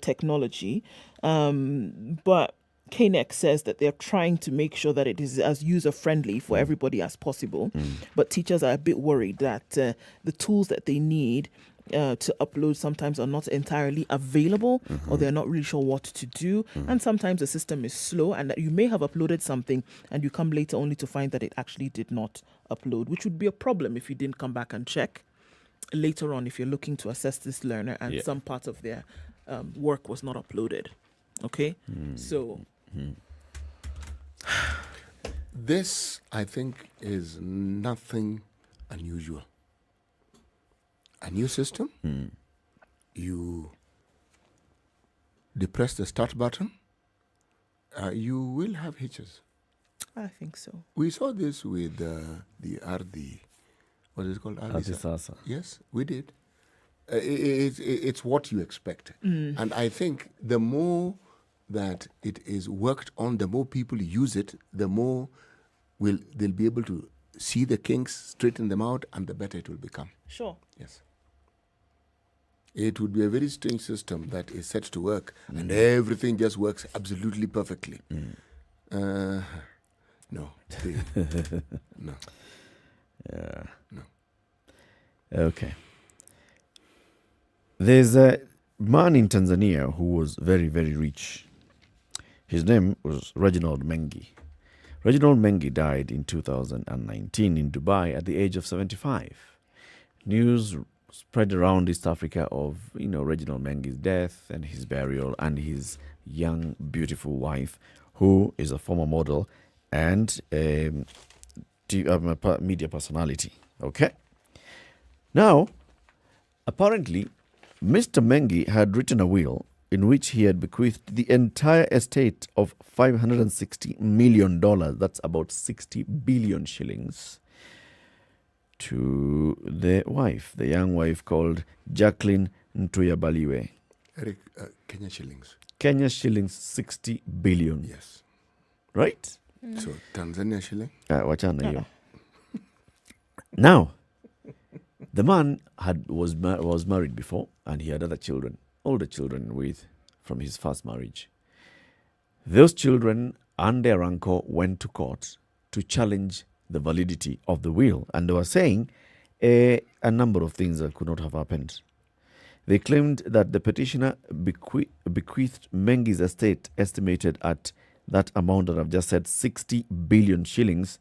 technology, but KNEC says that they're trying to make sure that it is as user-friendly for everybody as possible. But teachers are a bit worried that the tools that they need to upload sometimes are not entirely available, or they're not really sure what to do. And sometimes the system is slow, and that you may have uploaded something and you come later only to find that it actually did not upload, which would be a problem if you didn't come back and check later on if you're looking to assess this learner and some part of their work was not uploaded. Okay? So... This, I think, is nothing unusual. A new system, you depress the start button, you will have hitches. I think so. We saw this with the RD, what is it called? Ardisasa. Yes, we did. It's what you expect. And I think the more that it is worked on, the more people use it, the more they'll be able to see the kinks, straighten them out, and the better it will become. Sure. Yes. It would be a very strange system that is set to work and everything just works absolutely perfectly. No. No. Yeah. No. Okay. There's a man in Tanzania who was very, very rich. His name was Reginald Mengi. Reginald Mengi died in 2019 in Dubai at the age of 75. News spread around East Africa of, Reginald Mengi's death and his burial and his young, beautiful wife, who is a former model and a media personality. Okay? Now, apparently, Mr. Mengi had written a will in which he had bequeathed the entire estate of $560 million, that's about 60 billion shillings, to the wife, the young wife called Jacqueline Ntuyabaliwe. Eric, Kenya shillings. Kenya shillings, 60 billion. Yes. Right? So, Tanzania shilling? Wachana hiyo. Now, the man was married before, and he had other children, older children from his first marriage. Those children and their uncle went to court to challenge the validity of the will, and they were saying a number of things that could not have happened. They claimed that the petitioner bequeathed Mengi's estate, estimated at that amount that I've just said, 60 billion shillings,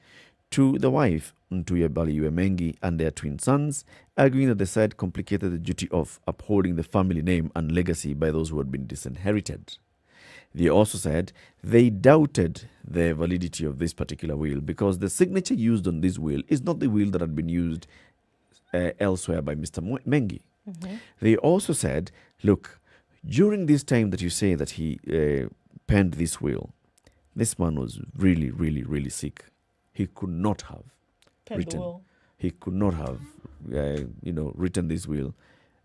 to the wife, Ntuyabaliwe Mengi, and their twin sons, arguing that the side complicated the duty of upholding the family name and legacy by those who had been disinherited. They also said they doubted the validity of this particular will because the signature used on this will is not the will that had been used elsewhere by Mr. Mengi. They also said, look, during this time that you say that he penned this will, this man was really, really, really sick. He could not have written. He could not have, written this will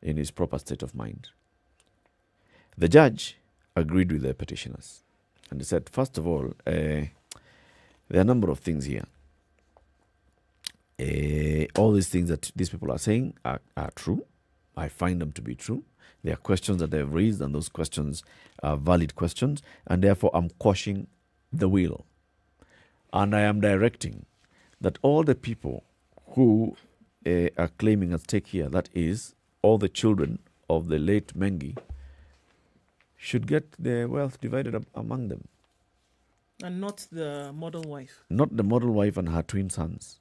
in his proper state of mind. The judge agreed with the petitioners. And he said, first of all, there are a number of things here. All these things that these people are saying are true. I find them to be true. There are questions that they've raised, and those questions are valid questions. And therefore, I'm quashing the will. And I am directing that all the people who are claiming at stake here, that is, all the children of the late Mengi, should get their wealth divided among them. And not the model wife. Not the model wife and her twin sons.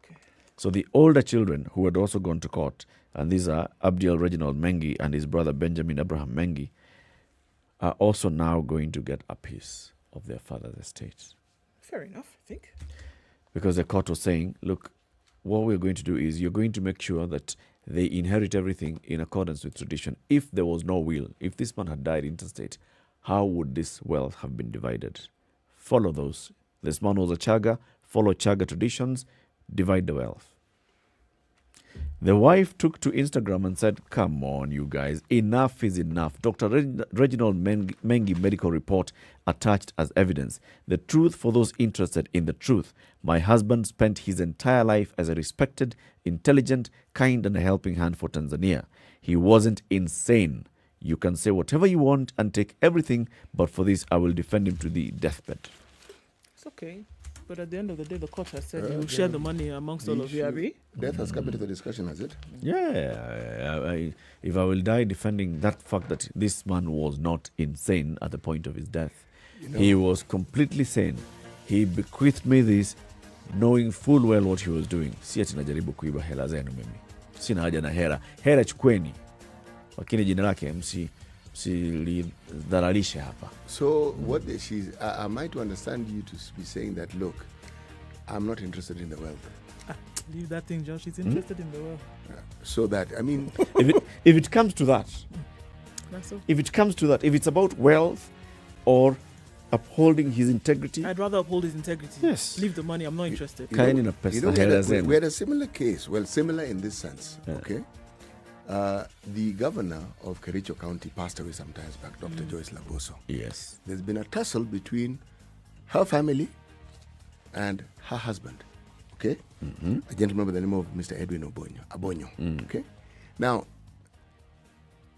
Okay. So the older children who had also gone to court, and these are Abdiel Reginald Mengi and his brother Benjamin Abraham Mengi, are also now going to get a piece of their father's estate. Fair enough, I think. Because the court was saying, look, what we're going to do is you're going to make sure that they inherit everything in accordance with tradition. If there was no will, if this man had died intestate, how would this wealth have been divided? Follow those. This man was a Chaga, follow Chaga traditions, divide the wealth. The wife took to Instagram and said, come on, you guys, enough is enough. Dr. Reginald Mengi medical report attached as evidence. The truth for those interested in the truth. My husband spent his entire life as a respected, intelligent, kind and a helping hand for Tanzania. He wasn't insane. You can say whatever you want and take everything, but for this, I will defend him to the deathbed. It's okay. But at the end of the day, the court has said you will share the money amongst all of you, Abi. Death has come into the discussion, has it? Yeah. If I will die defending that fact that this man was not insane at the point of his death, he was completely sane. He bequeathed me this, knowing full well what he was doing. Si ati najaribu kuiba hela zenu mimi. Sina haja na hela. Hela chukweni. Lakini jina lake msilidhalalishe hapa. So what she's, am I to understand you to be saying that, look, I'm not interested in the wealth? Leave that thing, Josh. She's interested in the wealth. So that, I mean... if it comes to that, That's so. if it comes to that, if it's about wealth or upholding his integrity... I'd rather uphold his integrity. Yes. Leave the money. I'm not interested. We had a similar case. Well, similar in this sense, okay? The governor of Kericho County passed away some time back, Dr. Joyce Laboso. Yes. There's been a tussle between her family and her husband, okay? Mm-hmm. A gentleman by the name of Mr. Edwin Abonyo, okay? Now,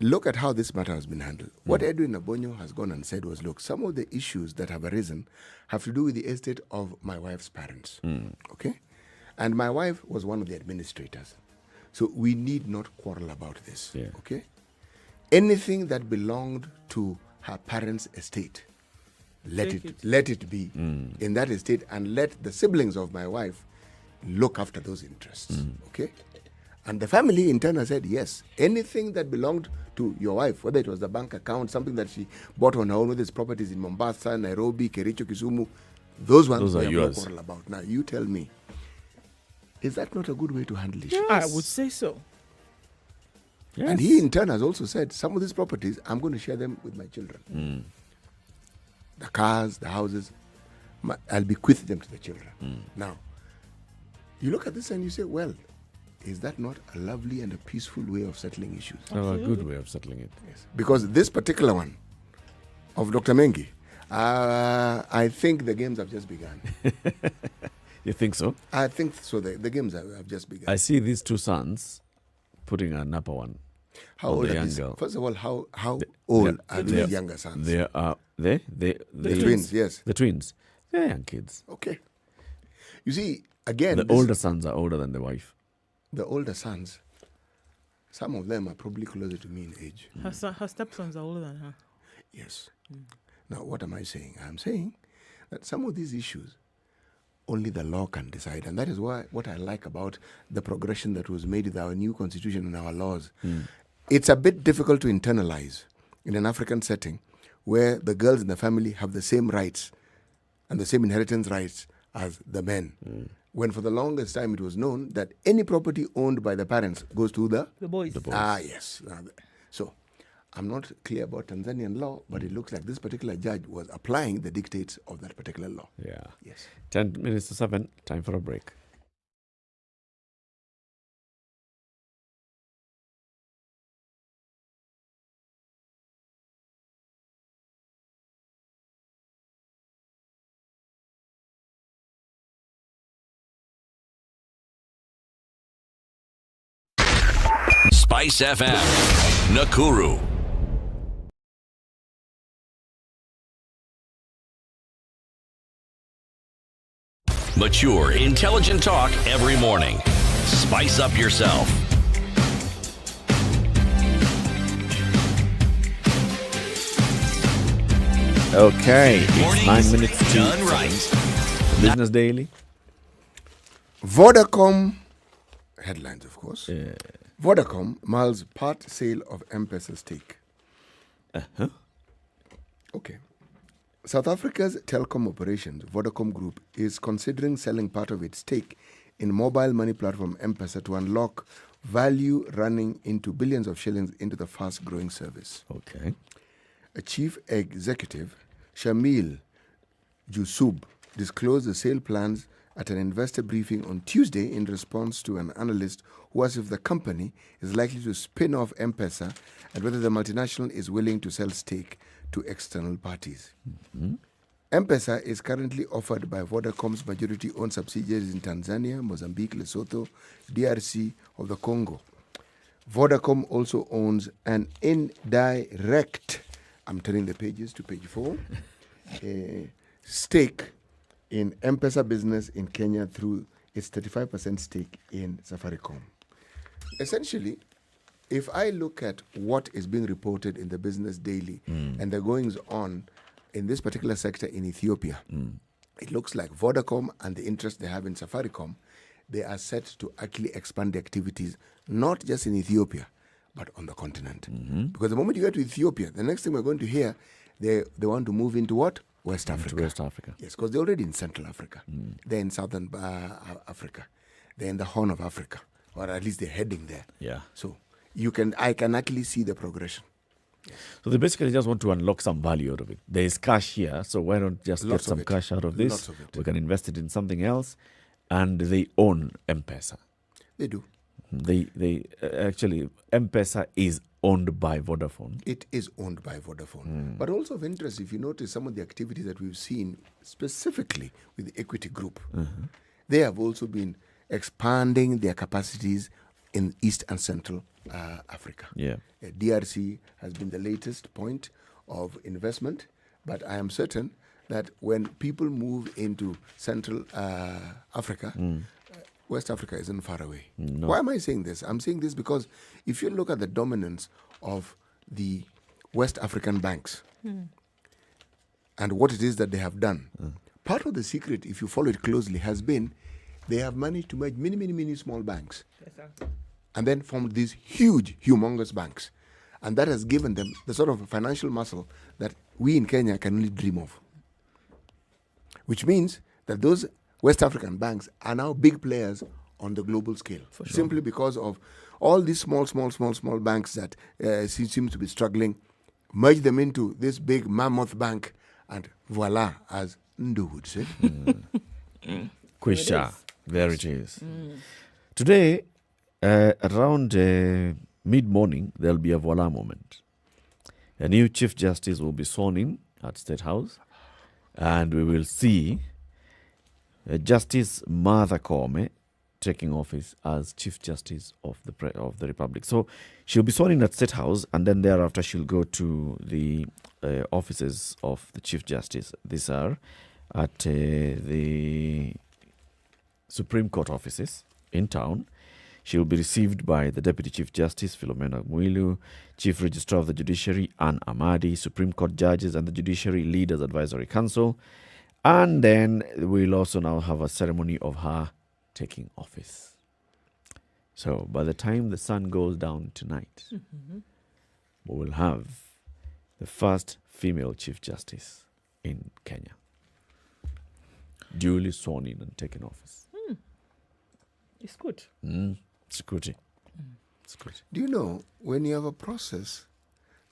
look at how this matter has been handled. What Edwin Abonyo has gone and said was, look, some of the issues that have arisen have to do with the estate of my wife's parents, okay? And my wife was one of the administrators. So we need not quarrel about this, okay? Anything that belonged to her parents' estate, let it be in that estate, and let the siblings of my wife look after those interests, okay? And the family in turn has said, yes, anything that belonged to your wife, whether it was the bank account, something that she bought on her own, with its properties in Mombasa, Nairobi, Kericho, Kisumu, those ones we have no quarrel about. Now, you tell me, is that not a good way to handle issues? I would say so. Yes. And he in turn has also said, some of these properties, I'm going to share them with my children. The cars, the houses, I'll bequeath them to the children. Now, you look at this and you say, well, is that not a lovely and a peaceful way of settling issues? A good way of settling it. Yes. Because this particular one of Dr. Mengi, I think the games have just begun. You think so? I think so. The games have just begun. I see these two sons putting an upper one. How old the are young these? girl. First of all, how old are these younger sons? They are the twins, yes. The twins. They're young kids. Okay. You see, again... The older sons are older than the wife. The older sons, some of them are probably closer to me in age. Her stepsons are older than her. Yes. Now, what am I saying? I'm saying that some of these issues, only the law can decide. And that is what I like about the progression that was made with our new constitution and our laws. It's a bit difficult to internalize in an African setting where the girls in the family have the same rights and the same inheritance rights as the men. When for the longest time it was known that any property owned by the parents goes to the boys. Ah, yes. So, I'm not clear about Tanzanian law, but it looks like this particular judge was applying the dictates of that particular law. Yeah. Yes. 10 minutes to 7, time for a break. SpiceFM, Nakuru. Mature, intelligent talk every morning. Spice up yourself. Okay, it's Mornings 9 minutes to done right. Business Daily. Vodacom, headlines of course. Yeah. Vodacom mulls part sale of M-Pesa stake. Uh-huh. Okay. South Africa's telecom operations, Vodacom Group, is considering selling part of its stake in mobile money platform M-Pesa to unlock value running into billions of shillings into the fast-growing service. Okay. A chief executive, Shamil Jusub, disclosed the sale plans at an investor briefing on Tuesday in response to an analyst who asked if the company is likely to spin off M-Pesa and whether the multinational is willing to sell stake to external parties. Mm-hmm. M-Pesa is currently offered by Vodacom's majority-owned subsidiaries in Tanzania, Mozambique, Lesotho, DRC, of the Congo. Vodacom also owns an indirect, I'm turning the pages to page 4, stake in M-Pesa business in Kenya through its 35% stake in Safaricom. Essentially, if I look at what is being reported in the Business Daily and the goings on in this particular sector in Ethiopia, it looks like Vodacom and the interest they have in Safaricom, they are set to actually expand the activities, not just in Ethiopia, but on the continent. Because the moment you get to Ethiopia, the next thing we're going to hear, they want to move into what? West Africa. West Africa. Yes, because they're already in Central Africa. They're in Southern Africa. They're in the Horn of Africa, or at least they're heading there. Yeah. So I can actually see the progression. So they basically just want to unlock some value out of it. There is cash here, so why don't just Lots get some of it. cash out of this? Lots of it. We can invest it in something else, and they own M-Pesa. They do. They actually M-Pesa is owned by Vodafone. It is owned by Vodafone. But also of interest, if you notice some of the activities that we've seen specifically with the Equity Group, they have also been expanding their capacities in East and Central Africa. Yeah. DRC has been the latest point of investment, but I am certain that when people move into Central Africa, West Africa isn't far away. No. Why am I saying this? I'm saying this because if you look at the dominance of the West African banks and what it is that they have done, part of the secret, if you follow it closely, has been they have managed to merge many small banks and then formed these huge, humongous banks. And that has given them the sort of financial muscle that we in Kenya can only dream of. Which means that those West African banks are now big players on the global scale, simply because of all these small banks that seem to be struggling, merge them into this big mammoth bank, and voila, as Ndu would say. Kwisha. There it is. Today, around mid-morning, there'll be a voila moment. A new Chief Justice will be sworn in at State House, and we will see Justice Martha Koome taking office as Chief Justice of the Republic. So she'll be sworn in at State House, and then thereafter she'll go to the offices of the Chief Justice. These are at the Supreme Court offices in town. She will be received by the Deputy Chief Justice, Philomena Mwilu, Chief Registrar of the Judiciary, Anne Amadi, Supreme Court judges and the Judiciary Leaders Advisory Council. And then we'll also now have a ceremony of her taking office. So by the time the sun goes down tonight, we will have the first female Chief Justice in Kenya, duly sworn in and taken office. It's good. It's good. It's good. Do you know, when you have a process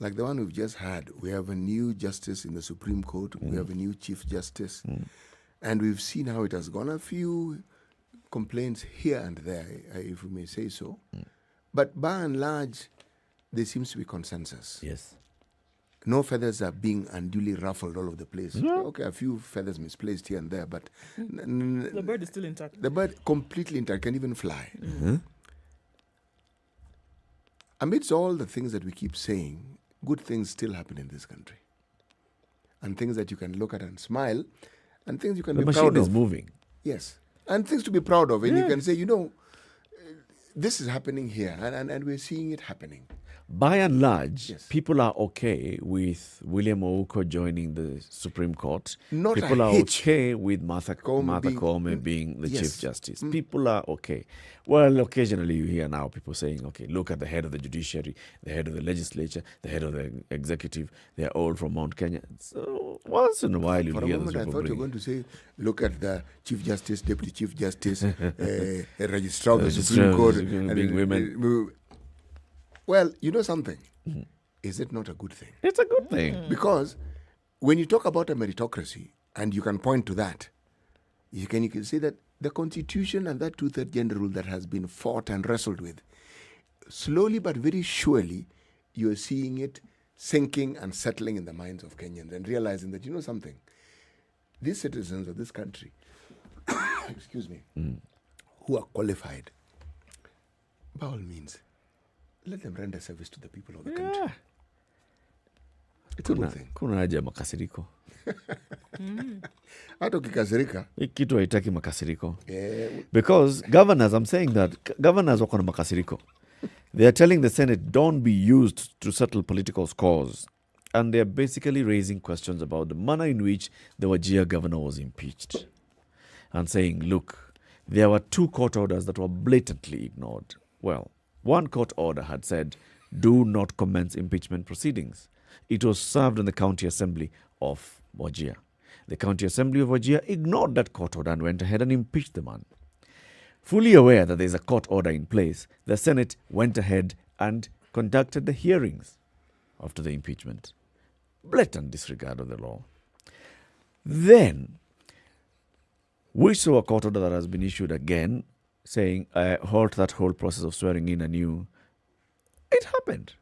like the one we've just had, we have a new justice in the Supreme Court, we have a new Chief Justice, and we've seen how it has gone. A few complaints here and there, if we may say so. But by and large, there seems to be consensus. Yes. No feathers are being unduly ruffled all over the place. No. Okay, a few feathers misplaced here and there, but The bird is still intact. the bird completely intact, can even fly. amidst all the things that we keep saying, good things still happen in this country. And things that you can look at and smile, and things you can be proud of. The machine is moving. Yes. And things to be proud of. And you can say, this is happening here, and we're seeing it happening. By and large, people are okay with William Ouko joining the Supreme Court. People are okay with Martha Koome being the Chief Justice. People are okay. Well, occasionally you hear now people saying, okay, look at the head of the judiciary, the head of the legislature, the head of the executive. They're all from Mount Kenya. So once in a while you'll hear this. For a moment I thought you were going to say, look at the Chief Justice, Deputy Chief Justice, Registrar of the Supreme Court. Being women. Well, you know something? Is it not a good thing? It's a good thing. Because when you talk about a meritocracy, and you can point to that, you can see that the Constitution and that two-thirds gender rule that has been fought and wrestled with, slowly but very surely, you're seeing it sinking and settling in the minds of Kenyans and realizing that, you know something? These citizens of this country, excuse me, who are qualified, by all means, let them render service to the people of the country. It's a good thing. Kuna haja makasiriko. Hata ukikasirika. Kitu haitaki makasiriko. Because governors, I'm saying that governors wako na makasiriko. They are telling the Senate, don't be used to settle political scores. And they're basically raising questions about the manner in which the Wajir governor was impeached. And saying, look, there were 2 court orders that were blatantly ignored. Well, one court order had said, do not commence impeachment proceedings. It was served in the county assembly of Wajir. The county assembly of Wajir ignored that court order and went ahead and impeached the man. Fully aware that there is a court order in place, the Senate went ahead and conducted the hearings after the impeachment. Blatant disregard of the law. Then, we saw a court order that has been issued again, saying, halt that whole process of swearing in anew. It happened.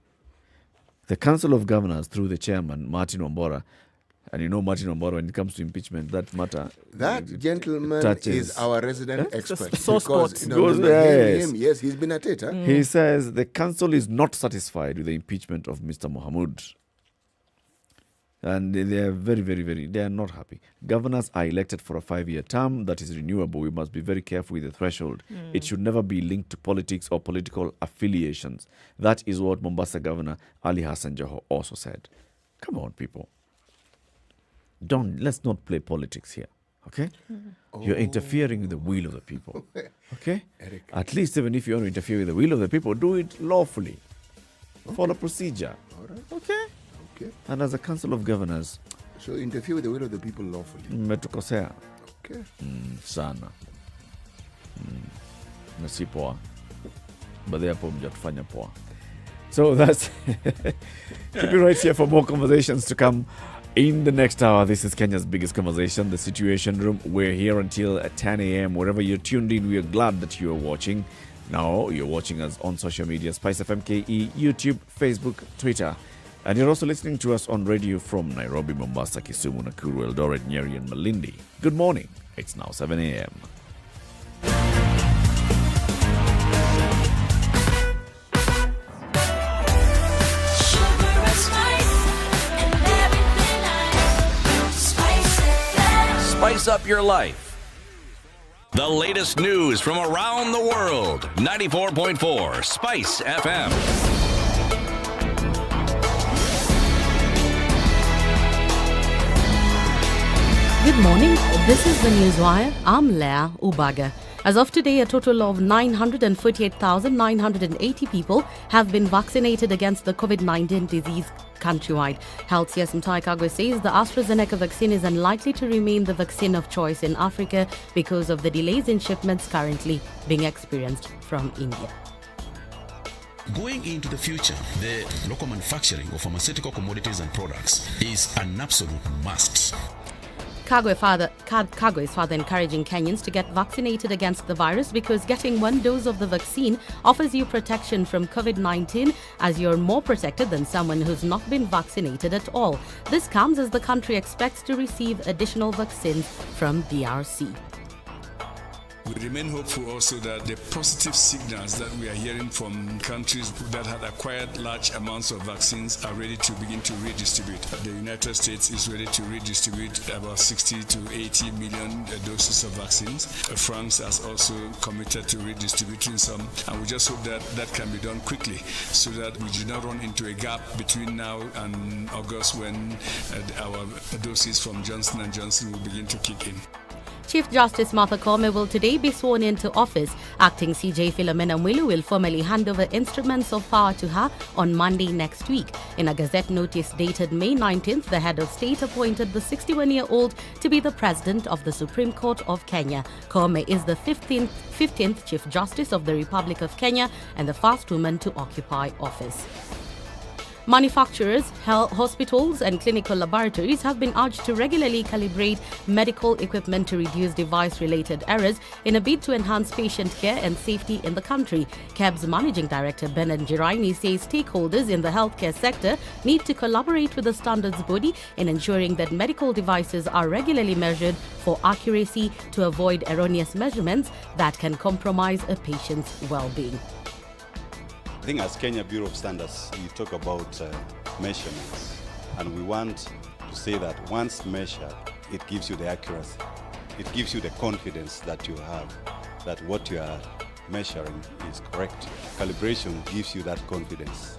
The Council of Governors, through the chairman, Martin Wambora, and you know Martin Wambora, when it comes to impeachment, that matter. That gentleman is our resident expert. Yes, he's been at it. He says the council is not satisfied with the impeachment of Mr. Mohamud. And they are they are not happy. Governors are elected for a 5-year term that is renewable. We must be very careful with the threshold. It should never be linked to politics or political affiliations. That is what Mombasa Governor Ali Hassan Joho also said. Come on, people. Let's not play politics here, okay? You're interfering with the will of the people, okay? Eric. At least even if you want to interfere with the will of the people, do it lawfully. Follow procedure, okay? And as a council of governors, so interfere with the will of the people lawfully. Mmetukosea. Okay. Sana. Na si poa. Baadhi hapo mjatufanya poa. So that's keep it right here for more conversations to come in the next hour. This is Kenya's biggest conversation, the Situation Room. We're here until 10 a.m. Wherever you're tuned in, we are glad that you are watching. Now you're watching us on social media, SpiceFM KE, YouTube, Facebook, Twitter. And you're also listening to us on radio from Nairobi, Mombasa, Kisumu, Nakuru, Eldoret, Nyeri, and Malindi. Good morning. It's now 7 a.m. Spice up your life. The latest news from around the world. 94.4 Spice FM. Good morning. This is the Newswire. I'm Leah Ubaga. As of today, a total of 948,980 people have been vaccinated against the COVID-19 disease countrywide. Health CS Jaika says the AstraZeneca vaccine is unlikely to remain the vaccine of choice in Africa because of the delays in shipments currently being experienced from India. Going into the future, the local manufacturing of pharmaceutical commodities and products is an absolute must. Cargo is further encouraging Kenyans to get vaccinated against the virus because getting 1 dose of the vaccine offers you protection from COVID-19 as you're more protected than someone who's not been vaccinated at all. This comes as the country expects to receive additional vaccines from DRC. We remain hopeful also that the positive signals that we are hearing from countries that had acquired large amounts of vaccines are ready to begin to redistribute. The United States is ready to redistribute about 60 to 80 million doses of vaccines. France has also committed to redistributing some, and we just hope that that can be done quickly so that we do not run into a gap between now and August when our doses from Johnson & Johnson will begin to kick in. Chief Justice Martha Koome will today be sworn into office. Acting CJ Philomena Mwilu will formally hand over instruments of power to her on Monday next week. In a Gazette notice dated May 19th, the head of state appointed the 61-year-old to be the president of the Supreme Court of Kenya. Koome is the 15th Chief Justice of the Republic of Kenya and the first woman to occupy office. Manufacturers, hospitals and clinical laboratories have been urged to regularly calibrate medical equipment to reduce device-related errors in a bid to enhance patient care and safety in the country. KEB's Managing Director Bernard Njiraini says stakeholders in the healthcare sector need to collaborate with the standards body in ensuring that medical devices are regularly measured for accuracy to avoid erroneous measurements that can compromise a patient's well-being. I think as Kenya Bureau of Standards, we talk about measurements, and we want to say that once measured, it gives you the accuracy. It gives you the confidence that you have, that what you are measuring is correct. Calibration gives you that confidence.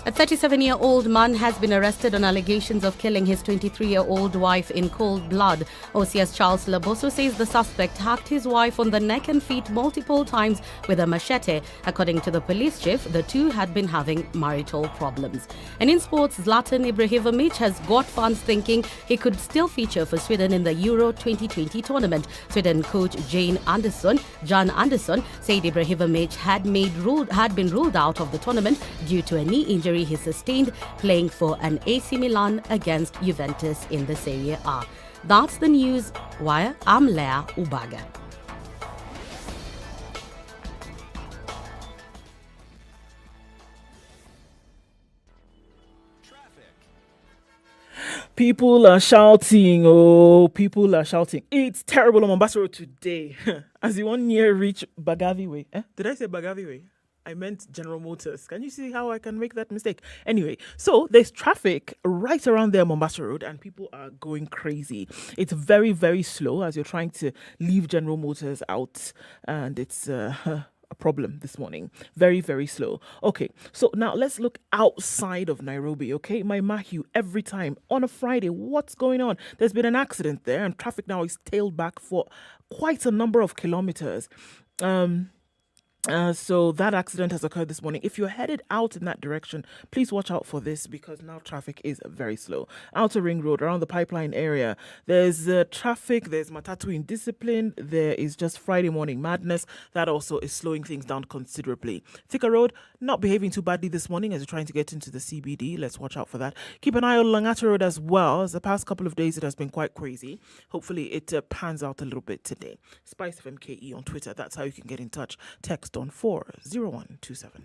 A 37-year-old man has been arrested on allegations of killing his 23-year-old wife in cold blood. OCS Charles Laboso says the suspect hacked his wife on the neck and feet multiple times with a machete. According to the police chief, the two had been having marital problems. And in sports, Zlatan Ibrahimovic has got fans thinking he could still feature for Sweden in the Euro 2020 tournament. Sweden coach Jan Andersson said Ibrahimovic had been ruled out of the tournament due to a knee injury he sustained playing for an AC Milan against Juventus in the Serie A. That's the news wire. I'm Leah Ubaga. People are shouting. Oh, people are shouting. It's terrible on Mombasa Road today. As you want near reach Bagavi Way. Did I say Bagavi Way? I meant General Motors. Can you see how I can make that mistake? Anyway, so there's traffic right around there, Mombasa Road, and people are going crazy. It's very, very slow as you're trying to leave General Motors out, and it's a problem this morning. Very, very slow. Okay, so now let's look outside of Nairobi, okay? My Mahu, every time on a Friday, what's going on? There's been an accident there, and traffic now is tailed back for quite a number of kilometers. So that accident has occurred this morning. If you're headed out in that direction, please watch out for this because now traffic is very slow. Outer Ring Road, around the pipeline area, there's traffic, there's Matatu indiscipline, there is just Friday morning madness. That also is slowing things down considerably. Thika Road, not behaving too badly this morning as you're trying to get into the CBD. Let's watch out for that. Keep an eye on Langata Road as well. As the past couple of days, it has been quite crazy. Hopefully, it pans out a little bit today. SpiceFM KE on Twitter. That's how you can get in touch. Text on 40127.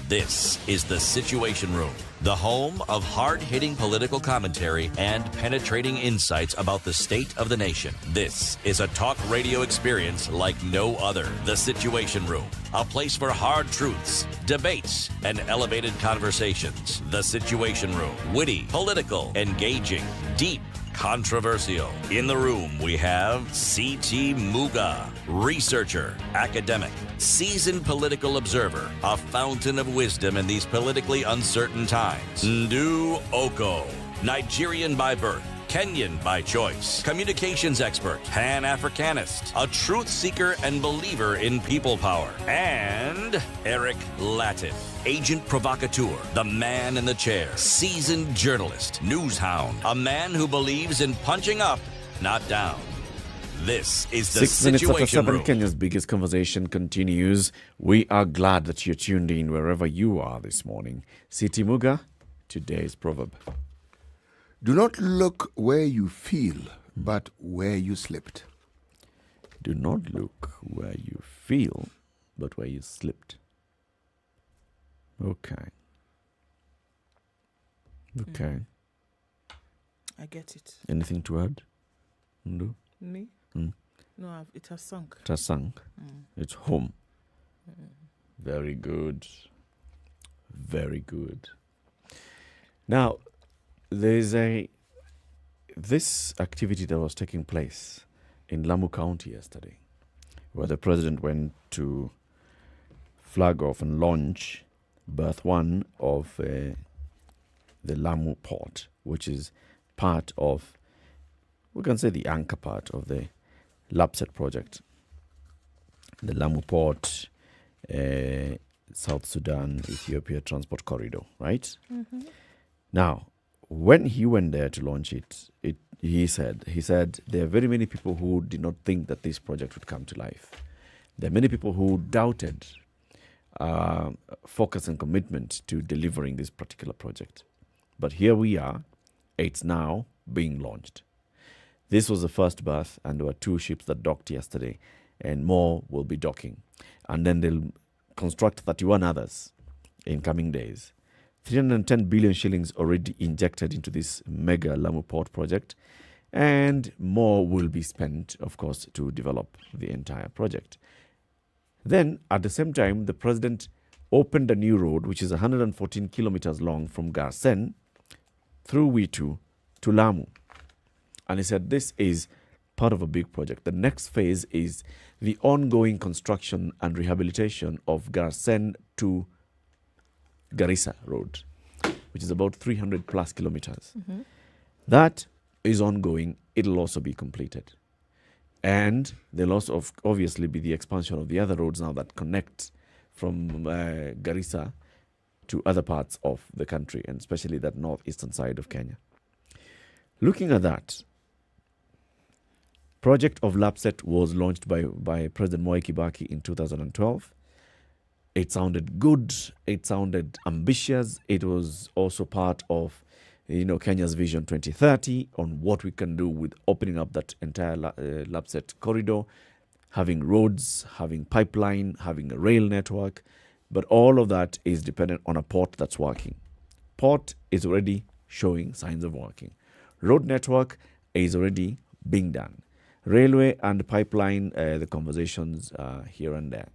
This is The Situation Room, the home of hard-hitting political commentary and penetrating insights about the state of the nation. This is a talk radio experience like no other. The Situation Room, a place for hard truths, debates, and elevated conversations. The Situation Room, witty, political, engaging, deep, controversial. In the room, we have C.T. Muga, researcher, academic, seasoned political observer, a fountain of wisdom in these politically uncertain times. Ndu Oko, Nigerian by birth, Kenyan by choice, communications expert, Pan-Africanist, a truth seeker and believer in people power, and Eric Latif, agent provocateur, the man in the chair, seasoned journalist, news hound, a man who believes in punching up, not down. This is the 6 minutes after Situation 7, Room. Kenya's biggest conversation continues. We are glad that you're tuned in wherever you are this morning. Siti Muga, today's proverb. Do not look where you feel, but where you slipped. Do not look where you feel, but where you slipped. Okay. Okay. I get it. Anything to add? No? Me? No, it has sunk. It has sunk. It's home. Very good. Very good. Now, there's this activity that was taking place in Lamu County yesterday, where the president went to flag off and launch berth 1 of the Lamu port, which is part of, we can say, the anchor part of the LAPSET project. The Lamu port, South Sudan, Ethiopia transport corridor, right? Mm-hmm. Now, when he went there to launch it, he said there are very many people who did not think that this project would come to life. There are many people who doubted focus and commitment to delivering this particular project. But here we are. It's now being launched. This was the first berth, and there were 2 ships that docked yesterday, and more will be docking. And then they'll construct 31 others in coming days. 310 billion shillings already injected into this mega Lamu Port project, and more will be spent, of course, to develop the entire project. Then, at the same time, the president opened a new road, which is 114 kilometers long from Garsen through Witu to Lamu. And he said this is part of a big project. The next phase is the ongoing construction and rehabilitation of Garsen to Garissa Road, which is about 300 plus kilometers. Mm-hmm. That is ongoing. It'll also be completed. And there'll also obviously be the expansion of the other roads now that connect from Garissa to other parts of the country, and especially that northeastern side of Kenya. Looking at that, project of LAPSET was launched by President Mwai Kibaki in 2012. It sounded good. It sounded ambitious. It was also part of, Kenya's Vision 2030 on what we can do with opening up that entire LAPSET corridor, having roads, having pipeline, having a rail network. But all of that is dependent on a port that's working. Port is already showing signs of working. Road network is already being done. Railway and pipeline, the conversations here and there.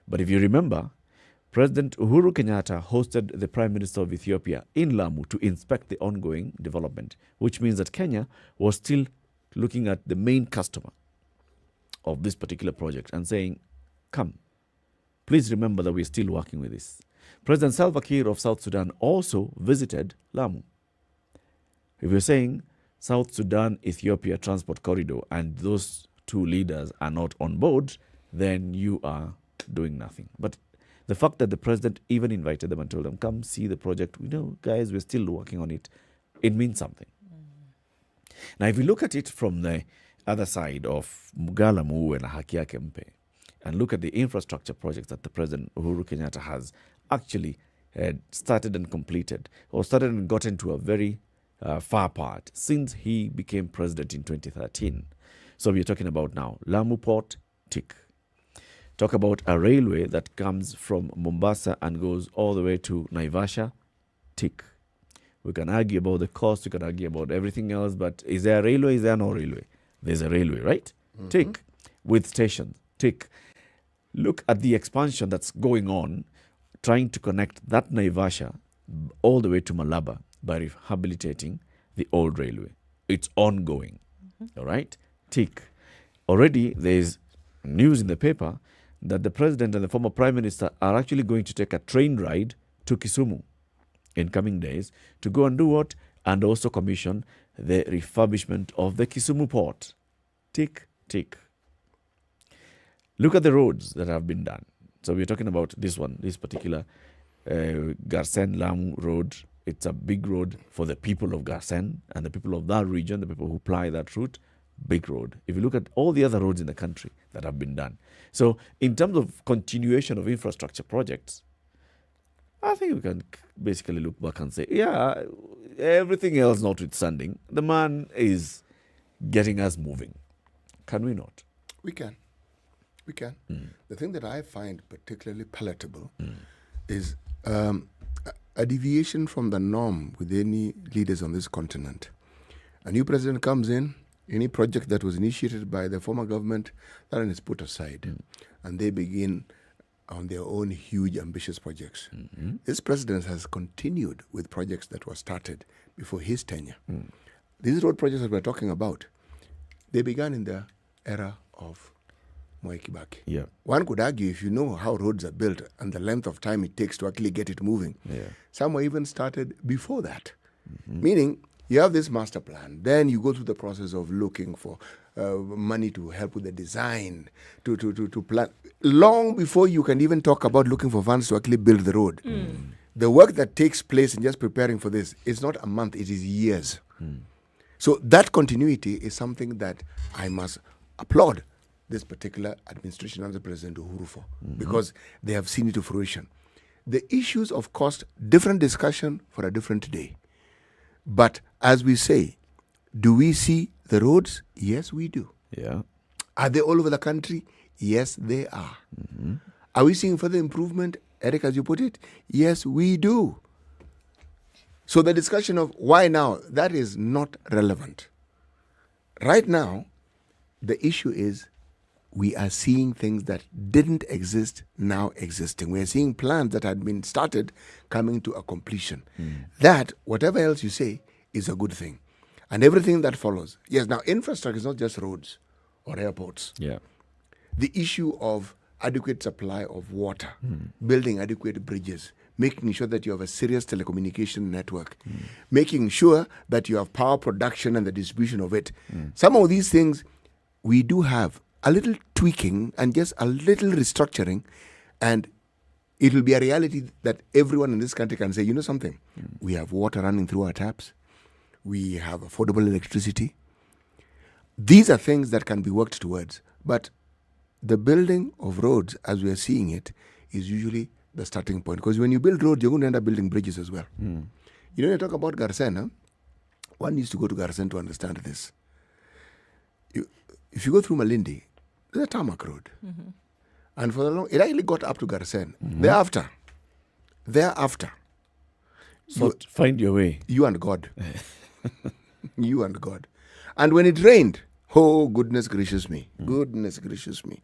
But if you remember, President Uhuru Kenyatta hosted the Prime Minister of Ethiopia in Lamu to inspect the ongoing development, which means that Kenya was still looking at the main customer of this particular project and saying, come, please remember that we're still working with this. President Salva Kiir of South Sudan also visited Lamu. If you're saying South Sudan-Ethiopia transport corridor and those 2 leaders are not on board, then you are doing nothing. But the fact that the president even invited them and told them, come see the project, guys, we're still working on it, it means something. Now, if you look at it from the other side of Mugala Muwe na Haki Yake Mpe, and look at the infrastructure projects that the President Uhuru Kenyatta has actually started and completed, or started and gotten to a very far part since he became president in 2013. So we're talking about now Lamu Port, tick. Talk about a railway that comes from Mombasa and goes all the way to Naivasha, tick. We can argue about the cost, we can argue about everything else, but is there a railway, is there no railway? There's a railway, right? Mm-hmm. Tick. With stations, tick. Look at the expansion that's going on, trying to connect that Naivasha all the way to Malaba by rehabilitating the old railway. It's ongoing, all right? Tick. Already there's news in the paper that the president and the former prime minister are actually going to take a train ride to Kisumu in coming days to go and do what? And also commission the refurbishment of the Kisumu port. Tick, tick. Look at the roads that have been done. So we're talking about this one, this particular Garsen-Lamu road. It's a big road for the people of Garsen and the people of that region, the people who ply that route. Big road. If you look at all the other roads in the country that have been done. So in terms of continuation of infrastructure projects, I think we can basically look back and say, yeah, everything else notwithstanding, the man is getting us moving. Can we not? We can. We can. The thing that I find particularly palatable is a deviation from the norm with any leaders on this continent. A new president comes in, any project that was initiated by the former government, that is put aside. And they begin on their own huge, ambitious projects. This president has continued with projects that were started before his tenure. These road projects that we're talking about, they began in the era of Mwai Kibaki. Yeah. One could argue, if you know how roads are built and the length of time it takes to actually get it moving, some were even started before that. Meaning, you have this master plan, then you go through the process of looking for money to help with the design, to plan. Long before you can even talk about looking for funds to actually build the road. The work that takes place in just preparing for this is not a month, it is years. So that continuity is something that I must applaud this particular administration under President Uhuru for, because they have seen it to fruition. The issues of cost, different discussion for a different day. But as we say, do we see the roads? Yes, we do. Yeah. Are they all over the country? Yes, they are. Are we seeing further improvement, Eric, as you put it? Yes, we do. So the discussion of why now, that is not relevant. Right now, the issue is we are seeing things that didn't exist now existing. We are seeing plans that had been started coming to a completion. That, whatever else you say, is a good thing. And everything that follows. Yes, now infrastructure is not just roads or airports. Yeah. The issue of adequate supply of water, building adequate bridges, making sure that you have a serious telecommunication network, making sure that you have power production and the distribution of it. Some of these things we do have a little tweaking and just a little restructuring, and it will be a reality that everyone in this country can say, you know something, we have water running through our taps, we have affordable electricity. These are things that can be worked towards, but the building of roads, as we are seeing it, is usually the starting point. Because when you build roads, you're going to end up building bridges as well. You know, you talk about Garsen, one needs to go to Garsen to understand this. If you go through Malindi, there's a tarmac road. And for the long, it actually got up to Garsen. Thereafter. So find your way. You and God. You and God. And when it rained, oh, goodness gracious me. Goodness gracious me.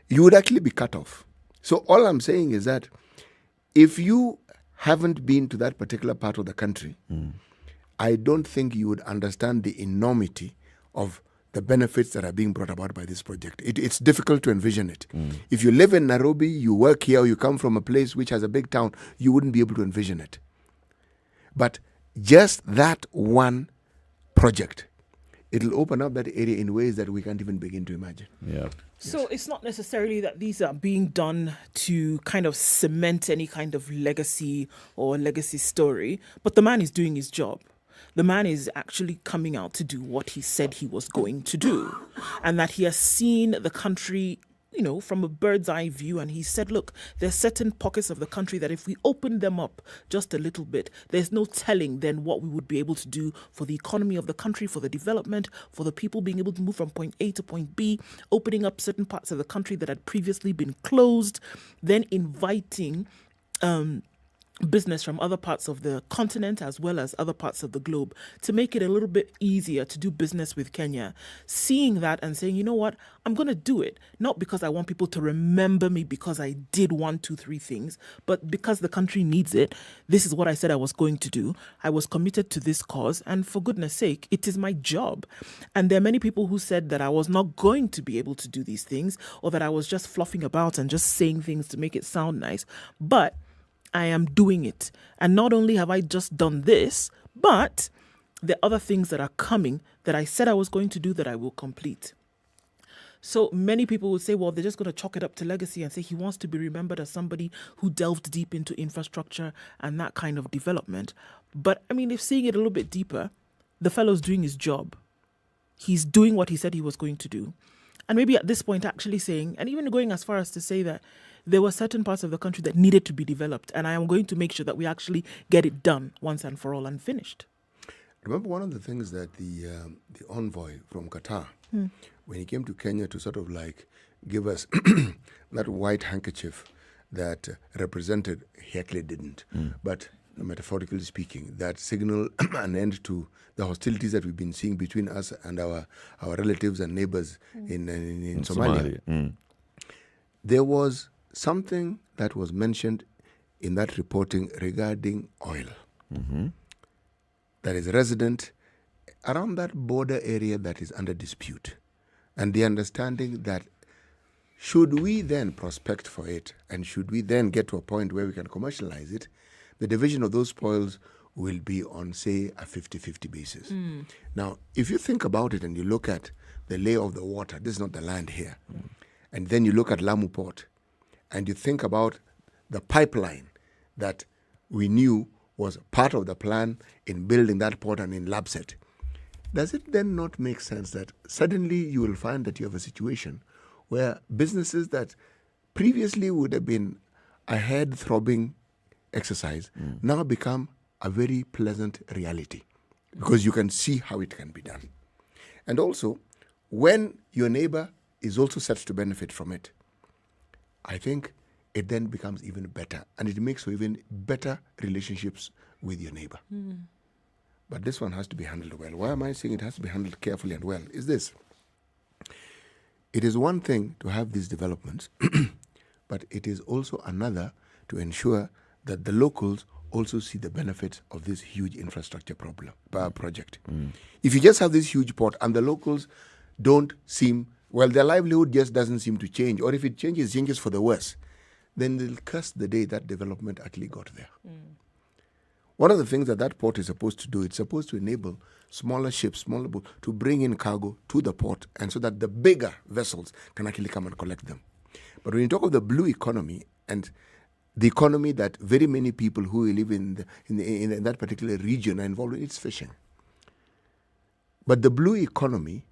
You would actually be cut off. So all I'm saying is that if you haven't been to that particular part of the country, I don't think you would understand the enormity of the benefits that are being brought about by this project. It's difficult to envision it. If you live in Nairobi, you work here, or you come from a place which has a big town, you wouldn't be able to envision it. But just that one project, it'll open up that area in ways that we can't even begin to imagine. Yeah. So it's not necessarily that these are being done to kind of cement any kind of legacy or legacy story, but the man is doing his job. The man is actually coming out to do what he said he was going to do, and that he has seen the country, you know, from a bird's eye view. And he said, look, there's certain pockets of the country that if we open them up just a little bit, there's no telling then what we would be able to do for the economy of the country, for the development, for the people being able to move from point A to point B, opening up certain parts of the country that had previously been closed, then inviting business from other parts of the continent as well as other parts of the globe to make it a little bit easier to do business with Kenya. Seeing that and saying, you know what, I'm going to do it, not because I want people to remember me because I did 1, 2, 3 things, but because the country needs it. This is what I said I was going to do. I was committed to this cause, and for goodness sake, it is my job. And there are many people who said that I was not going to be able to do these things, or that I was just fluffing about and just saying things to make it sound nice. But I am doing it. And not only have I just done this, but there are other things that are coming that I said I was going to do that I will complete. So many people would say, well, they're just going to chalk it up to legacy and say he wants to be remembered as somebody who delved deep into infrastructure and that kind of development. But I mean, if seeing it a little bit deeper, the fellow's doing his job. He's doing what he said he was going to do. And maybe at this point actually saying, and even going as far as to say that there were certain parts of the country that needed to be developed, and I am going to make sure that we actually get it done once and for all and finished. Remember one of the things that the envoy from Qatar, when he came to Kenya to sort of like give us that white handkerchief that represented, he actually didn't. But metaphorically speaking, that signal an end to the hostilities that we've been seeing between us and our relatives and neighbors in Somalia. There was something that was mentioned in that reporting regarding oil that is resident around that border area that is under dispute. And the understanding that should we then prospect for it and should we then get to a point where we can commercialize it, the division of those spoils will be on, say, a 50-50 basis. Now, if you think about it and you look at the lay of the water, this is not the land here, and then you look at Lamu Port, and you think about the pipeline that we knew was part of the plan in building that port and in Lapset, does it then not make sense that suddenly you will find that you have a situation where businesses that previously would have been a head-throbbing exercise now become a very pleasant reality because you can see how it can be done. And also, when your neighbor is also set to benefit from it, I think it then becomes even better and it makes for even better relationships with your neighbor. But this one has to be handled well. Why am I saying it has to be handled carefully and well? Is this: it is one thing to have these developments, but it is also another to ensure that the locals also see the benefits of this huge infrastructure project. If you just have this huge port and the locals don't seem, well, their livelihood just doesn't seem to change, or if it changes for the worse, then they'll curse the day that development actually got there. One of the things that port is supposed to do, it's supposed to enable smaller ships, smaller boats, to bring in cargo to the port, and so that the bigger vessels can actually come and collect them. But when you talk of the blue economy and the economy that very many people who live in that particular region are involved in, it's fishing. But the blue economy,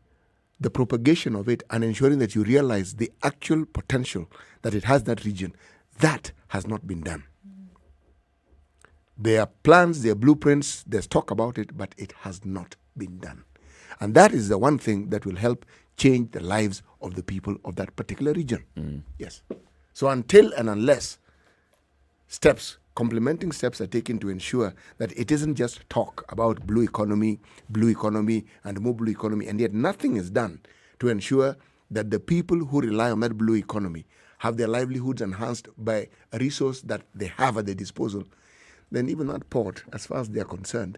the propagation of it and ensuring that you realize the actual potential that it has, that region, that has not been done. There are plans, there are blueprints, there's talk about it, but it has not been done. And that is the one thing that will help change the lives of the people of that particular region. Yes. So until and unless complementing steps are taken to ensure that it isn't just talk about blue economy, and more blue economy, and yet nothing is done to ensure that the people who rely on that blue economy have their livelihoods enhanced by a resource that they have at their disposal, then even that port, as far as they are concerned,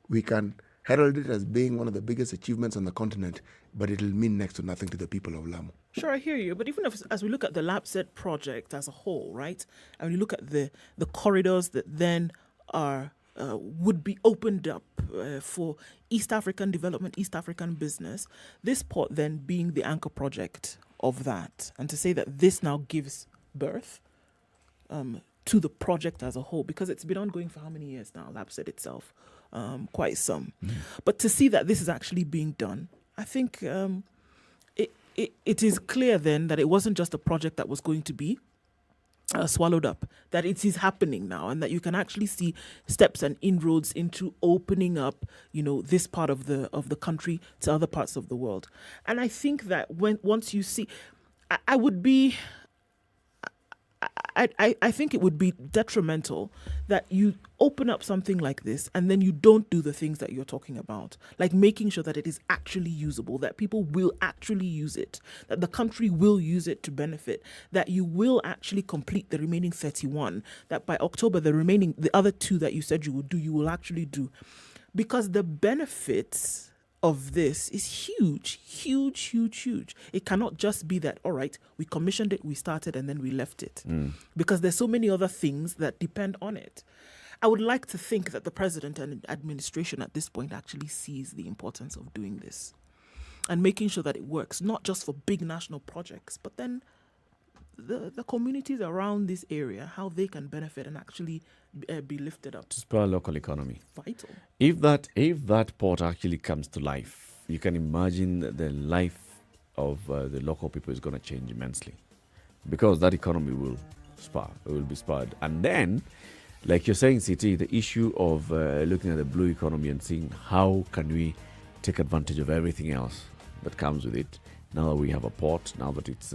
we can herald it as being one of the biggest achievements on the continent, but it'll mean next to nothing to the people of Lamu. Sure, I hear you. But even as we look at the Lapset project as a whole, right, and we look at the corridors that then are would be opened up for East African development, East African business, this port then being the anchor project of that, and to say that this now gives birth to the project as a whole, because it's been ongoing for how many years now, Lapset itself, quite some. But to see that this is actually being done, I think it is clear then that it wasn't just a project that was going to be swallowed up, that it is happening now, and that you can actually see steps and inroads into opening up, this part of the country to other parts of the world. And I think that once you see, I think it would be detrimental that you open up something like this and then you don't do the things that you're talking about, like making sure that it is actually usable, that people will actually use it, that the country will use it to benefit, that you will actually complete the remaining 31, that by October the other 2 that you said you would do, you will actually do. Because the benefits of this is huge. It cannot just be that, all right, we commissioned it, we started, and then we left it. Because there's so many other things that depend on it. I would like to think that the president and administration at this point actually sees the importance of doing this and making sure that it works, not just for big national projects, but then the communities around this area, how they can benefit and actually be lifted up. To spur local economy. Vital. If that port actually comes to life, you can imagine the life of the local people is going to change immensely, because that economy will be spurred. And then, like you're saying, CT, the issue of looking at the blue economy and seeing how can we take advantage of everything else that comes with it. Now that we have a port, now that it's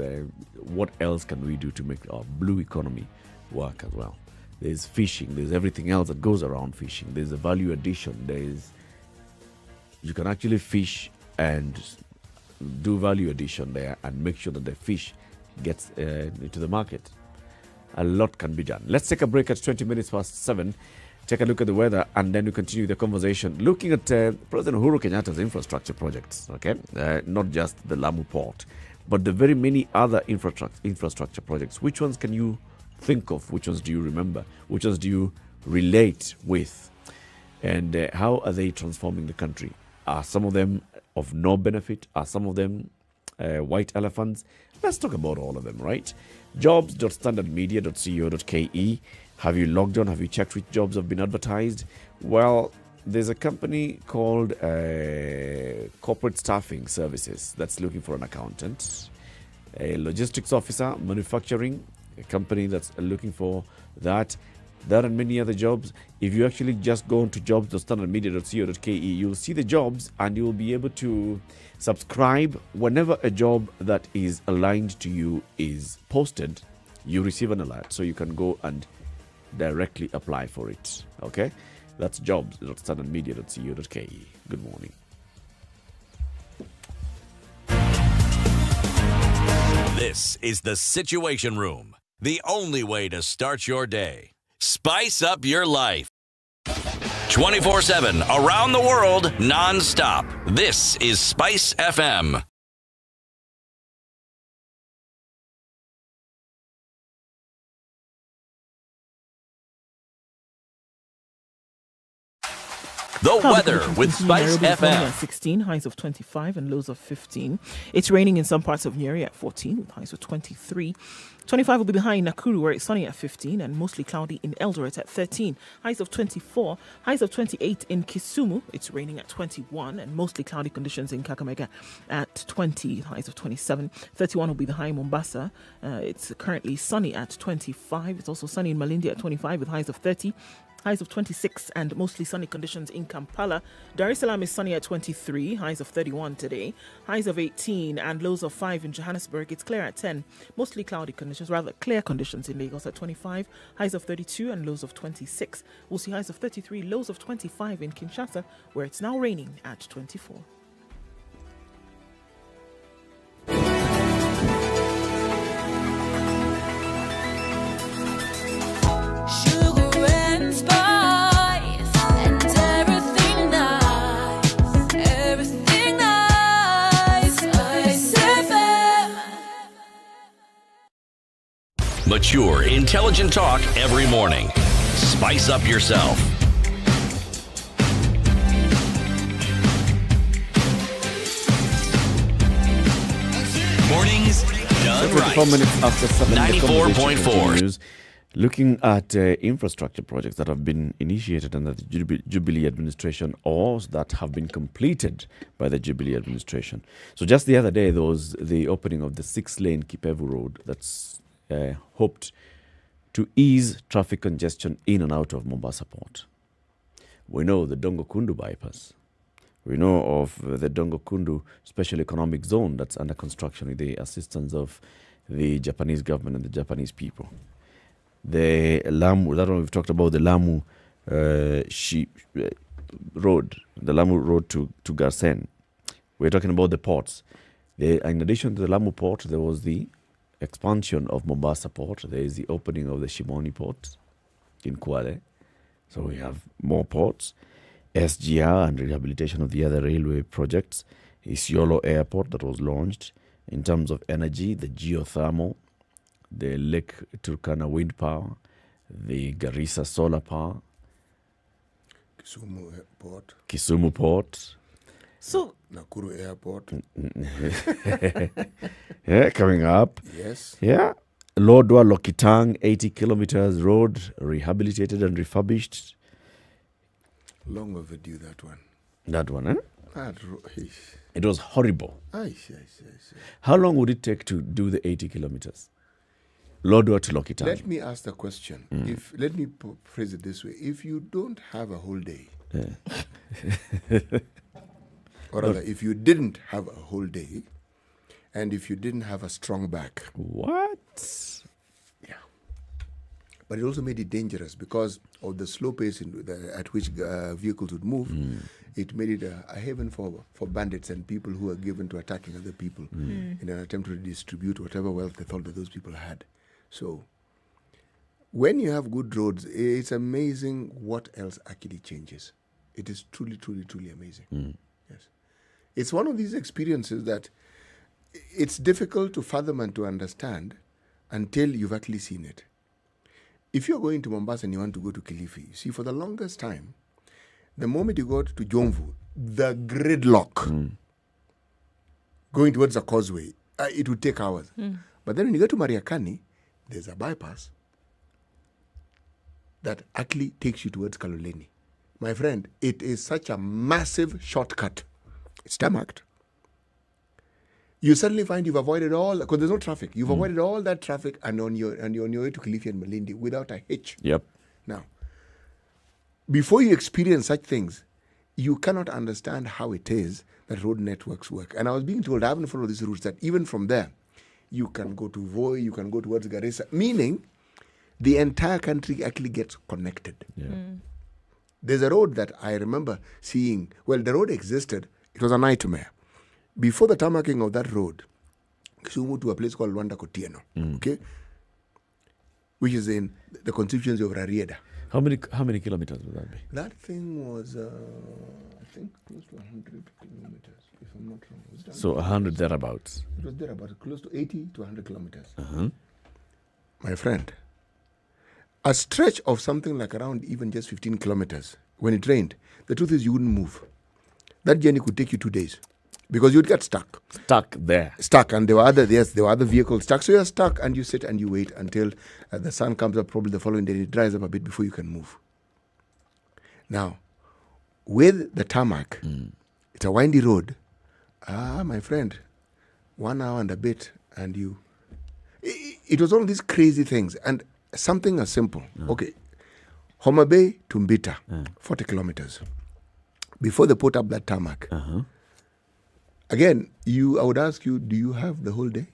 what else can we do to make our blue economy work as well? There's fishing, there's everything else that goes around fishing. There's a value addition. You can actually fish and do value addition there and make sure that the fish gets into the market. A lot can be done. Let's take a break at 20 minutes past 7. Take a look at the weather, and then we continue the conversation looking at President Uhuru Kenyatta's infrastructure projects, okay? Not just the Lamu port, but the very many other infrastructure projects. Which ones can you think of? Which ones do you remember? Which ones do you relate with? And how are they transforming the country? Are some of them of no benefit? Are some of them white elephants? Let's talk about all of them, right? Jobs.standardmedia.co.ke. Have you logged on? Have you checked which jobs have been advertised? Well, there's a company called Corporate Staffing Services that's looking for an accountant, a logistics officer, manufacturing, a company that's looking for that and many other jobs. If you actually just go on to jobs.standardmedia.co.ke, you'll see the jobs and you'll be able to subscribe whenever a job that is aligned to you is posted. You receive an alert, so you can go and directly apply for it. Okay? That's jobs.standardmedia.co.ke. Good morning. This is the Situation Room, the only way to start your day. Spice up your life. 24/7 around the world, non-stop. This is SpiceFM. The weather with Spice FM. 16, highs of 25 and lows of 15. It's raining in some parts of Nyeri at 14 with highs of 23. 25 will be the high in Nakuru, where it's sunny at 15 and mostly cloudy in Eldoret at 13. Highs of 24, highs of 28 in Kisumu. It's raining at 21 and mostly cloudy conditions in Kakamega at 20. Highs of 27. 31 will be the high in Mombasa. It's currently sunny at 25. It's also sunny in Malindi at 25 with highs of 30. Highs of 26 and mostly sunny conditions in Kampala. Dar es Salaam is sunny at 23, highs of 31 today. Highs of 18 and lows of 5 in Johannesburg. It's clear at 10. Mostly cloudy conditions, rather clear conditions in Lagos at 25. Highs of 32 and lows of 26. We'll see highs of 33, lows of 25 in Kinshasa, where it's now raining at 24. Mature, intelligent talk every morning. Spice up yourself. Mornings done right. 24 minutes after 7. 94.4. Looking at infrastructure projects that have been initiated under the Jubilee administration or that have been completed by the Jubilee administration. So just the other day, there was the opening of the 6-lane Kipevu Road that's hoped to ease traffic congestion in and out of Mombasa Port. We know the Dongo Kundu bypass. We know of the Dongo Kundu Special Economic Zone that's under construction with the assistance of the Japanese government and the Japanese people. The Lamu, that one we've talked about, the Lamu road, the Lamu road to Garsen. We're talking about the ports. In addition to the Lamu port, there was the expansion of Mombasa port. There is the opening of the Shimoni port in Kwale. So we have more ports. SGR and rehabilitation of the other railway projects. Isiolo Airport that was launched. In terms of energy, the geothermal, the Lake Turkana wind power, the Garissa solar power, Kisumu port. So Nakuru Airport. Yeah, coming up. Yes. Yeah. Lodwa Lokitang, 80 kilometers road, rehabilitated and refurbished. Long overdue, that one. That one, eh? It was horrible. How long would it take to do the 80 kilometers? Lodwa to Lokitang. Let me ask the question. Let me phrase it this way. If you don't have a whole day, Or rather, if you didn't have a whole day, and if you didn't have a strong back. What? Yeah. But it also made it dangerous because of the slow pace at which vehicles would move. It made it a haven for bandits and people who are given to attacking other people in an attempt to redistribute whatever wealth they thought that those people had. So when you have good roads, it's amazing what else actually changes. It is truly, truly, truly amazing. Yes. It's one of these experiences that it's difficult to fathom and to understand until you've actually seen it. If you're going to Mombasa and you want to go to Kilifi, see, for the longest time, the moment you go to Jomvu, the gridlock going towards the causeway, it would take hours. But then when you go to Mariakani, there's a bypass that actually takes you towards Kaloleni. My friend, it is such a massive shortcut. It's tarmacked. You suddenly find you've avoided all, because there's no traffic. You've avoided all that traffic and you're on your way to Kilifi and Malindi without a hitch. Yep. Now, before you experience such things, you cannot understand how it is that road networks work. And I was being told, I haven't followed these routes, that even from there, you can go to Voi, you can go towards Garissa, meaning the entire country actually gets connected. Yeah. There's a road that I remember seeing. Well, the road existed. It was a nightmare. Before the tarmacking of that road, Kisumu to a place called Luanda Kotieno, okay, which is in the constituency of Rarieda. How many kilometers would that be? That thing was, I think, close to 100 kilometers, if I'm not wrong. So 100 thereabouts. It was thereabouts, close to 80 to 100 kilometers. My friend, a stretch of something like around even just 15 kilometers, when it rained, the truth is you wouldn't move. That journey could take you 2 days. Because you'd get stuck. Stuck there. Stuck. And there were other vehicles stuck. So you're stuck and you sit and you wait until the sun comes up probably the following day. It dries up a bit before you can move. Now, with the tarmac, it's a windy road. My friend, 1 hour and a bit and you... It was all these crazy things. And something as simple. Okay. Homa Bay to Mbita, 40 kilometers. Before they put up that tarmac... Again, I would ask you, do you have the whole day?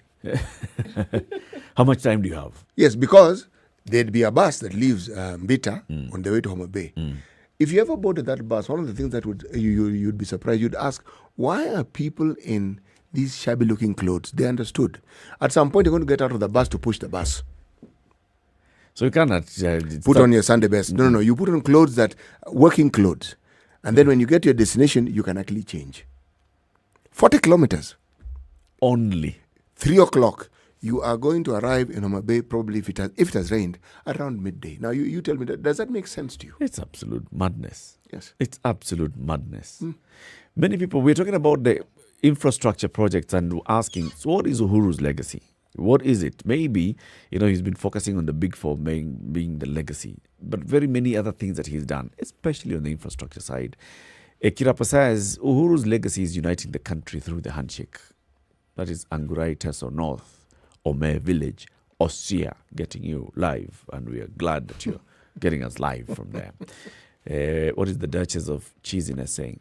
How much time do you have? Yes, because there'd be a bus that leaves Mbita on the way to Homa Bay. If you ever boarded that bus, one of the things that you'd be surprised, you'd ask, why are people in these shabby-looking clothes? They understood. At some point, you're going to get out of the bus to push the bus. So you cannot... put on your Sunday best. No. You put on clothes working clothes. And then when you get to your destination, you can actually change. 40 kilometers. Only. 3 o'clock. You are going to arrive in Homa Bay probably if it has rained around midday. Now you tell me, does that make sense to you? It's absolute madness. Yes. It's absolute madness. Many people, we're talking about the infrastructure projects and asking, so what is Uhuru's legacy? What is it? Maybe, he's been focusing on the big four being the legacy, but very many other things that he's done, especially on the infrastructure side. Kirapa says Uhuru's legacy is uniting the country through the handshake. That is Angurai Teso North, Ome Village, Osia, getting you live. And we are glad that you're getting us live from there. What is the Duchess of Cheesiness saying?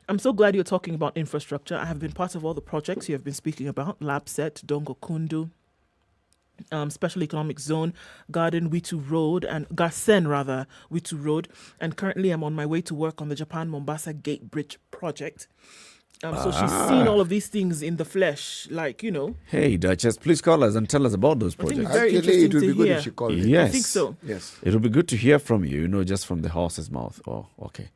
I'm so glad you're talking about infrastructure. I have been part of all the projects you have been speaking about. Labset, Dongo Kundu, Special Economic Zone, Garden Witu Road, and Garsen Witu Road. And currently I'm on my way to work on the Japan-Mombasa Gate Bridge project. So she's seen all of these things in the flesh, Hey, Duchess, please call us and tell us about those projects. Actually, it would be good if she called. Yes. I think so. Yes. It would be good to hear from you, just from the horse's mouth. Oh, okay.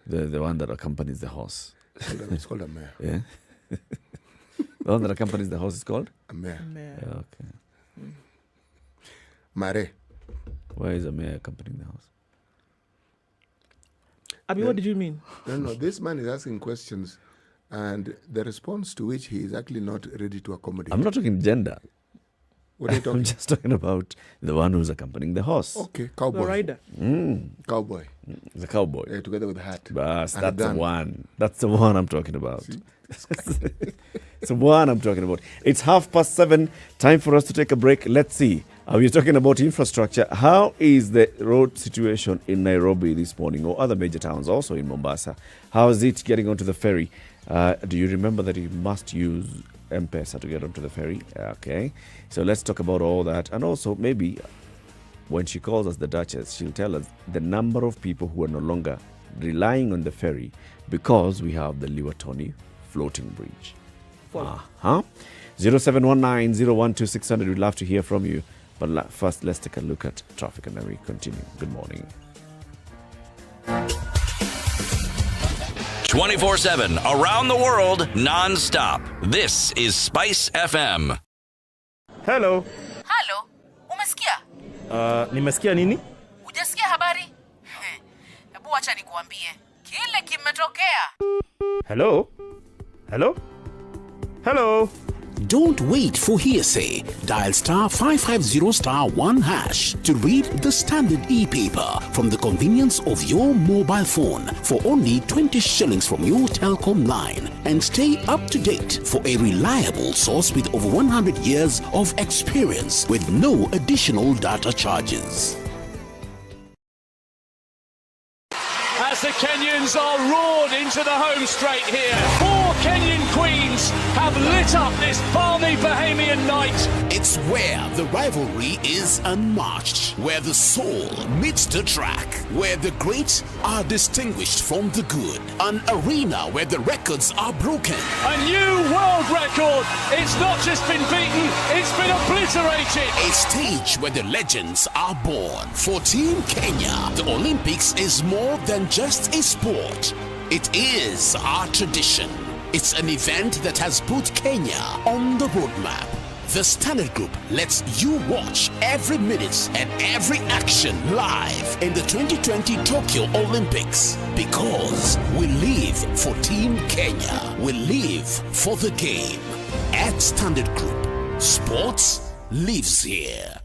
The one that accompanies the horse. It's called a mare. Yeah. The one that accompanies the horse is called? A mare. Yeah, okay. Mare. Why is a mare accompanying the horse? Abi, what did you mean? No. This man is asking questions, and the response to which he is actually not ready to accommodate. I'm not talking gender. What are you talking? I'm just talking about the one who's accompanying the horse. Okay, cowboy. The rider. Cowboy. The cowboy. Together with the hat. That's the one. That's the one I'm talking about. It's the one I'm talking about. It's 7:30. Time for us to take a break. Let's see. We're talking about infrastructure. How is the road situation in Nairobi this morning, or other major towns also in Mombasa? How is it getting onto the ferry? Do you remember that you must use M-Pesa to get onto the ferry? Okay. So let's talk about all that. And also, maybe when she calls us the Duchess, she'll tell us the number of people who are no longer relying on the ferry because we have the Liwatoni floating bridge. 0719-012-600. We'd love to hear from you. But first, let's take a look at traffic and then we continue. Good morning. 24/7 around the world, non-stop. This is Spice FM. Hello. Halo, umesikia? Nimesikia nini? Hujasikia habari? Hebu acha nikuambie. Kile kimetokea. Hello? Hello? Hello? Don't wait for hearsay. Dial *550*1# to read the Standard e-paper from the convenience of your mobile phone for only 20 shillings from your Telcom line, and stay up to date for a reliable source with over 100 years of experience with no additional data charges. As the Kenyans are roared into the home straight here, 4 Kenyan queens have lit up this balmy Bahamian night. It's where the rivalry is unmatched, where the soul meets the track, where the great are distinguished from the good. An arena where the records are broken. A new world record. It's not just been beaten, it's been obliterated. A stage where the legends are born. For Team Kenya, the Olympics is more than just a sport. It is our tradition. It's an event that has put Kenya on the roadmap. The Standard Group lets you watch every minute and every action live in the 2020 Tokyo Olympics, because we live for Team Kenya. We live for the game. At Standard Group, sports lives here.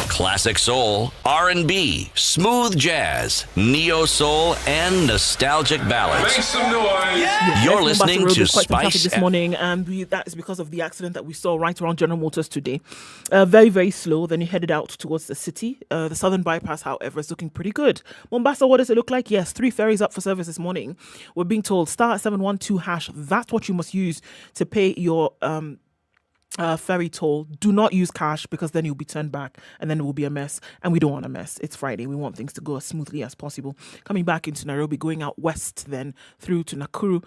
Classic soul, R&B, smooth jazz, neo soul, and nostalgic ballads. Make some noise. You're listening Mombasa Road to was quite fantastic Spice this morning, and that is because of the accident that we saw right around General Motors today. Very, very slow. Then you headed out towards the city. The southern bypass, however, is looking pretty good. Mombasa, what does it look like? Yes, 3 ferries up for service this morning. We're being told *712#. That's what you must use to pay your ferry toll. Do not use cash, because then you'll be turned back and then it will be a mess, and we don't want a mess. It's Friday. We want things to go as smoothly as possible. Coming back into Nairobi, going out west then through to Nakuru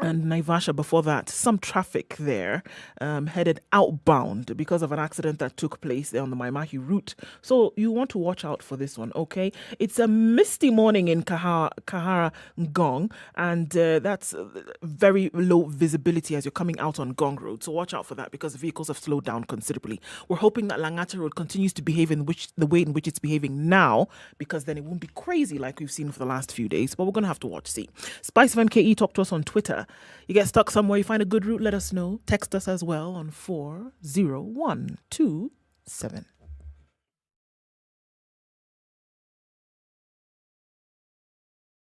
and Naivasha before that. Some traffic there, headed outbound because of an accident that took place there on the Maimahi route. So you want to watch out for this one, okay? It's a misty morning in Kahara Ngong, and that's very low visibility as you're coming out on Ngong Road. So watch out for that, because the vehicles have slowed down considerably. We're hoping that Langata Road continues to behave in the way in which it's behaving now, because then it won't be crazy like we've seen for the last few days. But we're going to have to watch, see. SpiceFM KE, talk to us on Twitter. You get stuck somewhere, you find a good route, let us know. Text us as well on 40127.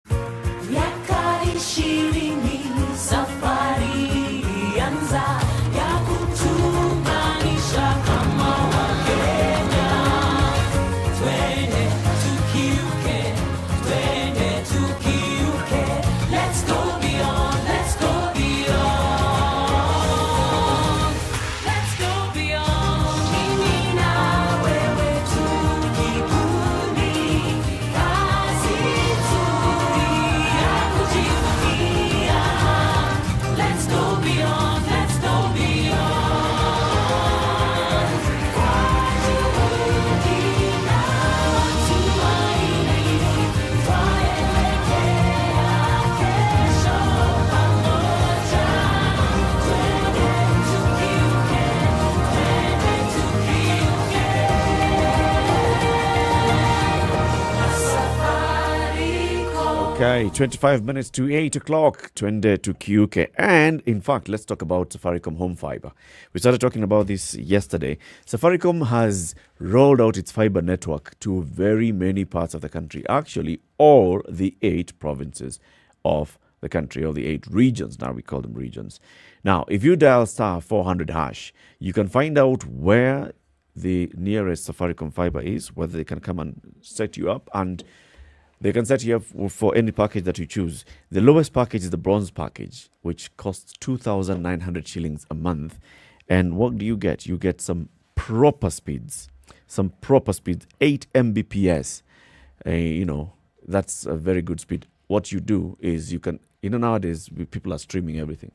Miaka 20 safari anza ya kutuunganisha kama Wakenya. Twende tukiuke, twende tukiuke. Let's go beyond, let's go beyond. Let's go beyond. Mimi na wewe tujibuni, kazi nzuri ya kujivunia. Let's go beyond, let's go beyond. Kwa juhudi na matumaini, twaelekea kesho pamoja. Twende tukiuke, twende tukiuke. Safaricom. Okay, 25 minutes to 8 o'clock. Twende to Kiuke. And in fact, let's talk about Safaricom Home Fiber. We started talking about this yesterday. Safaricom has rolled out its fiber network to very many parts of the country. Actually, all the 8 provinces of the country, or the 8 regions. Now we call them regions. Now, if you dial *400#, you can find out where the nearest Safaricom fiber is, whether they can come and set you up, and They can set you up for any package that you choose. The lowest package is the bronze package, which costs 2,900 shillings a month. And what do you get? You get some proper speeds. 8 Mbps. That's a very good speed. What you do is you can, nowadays people are streaming everything.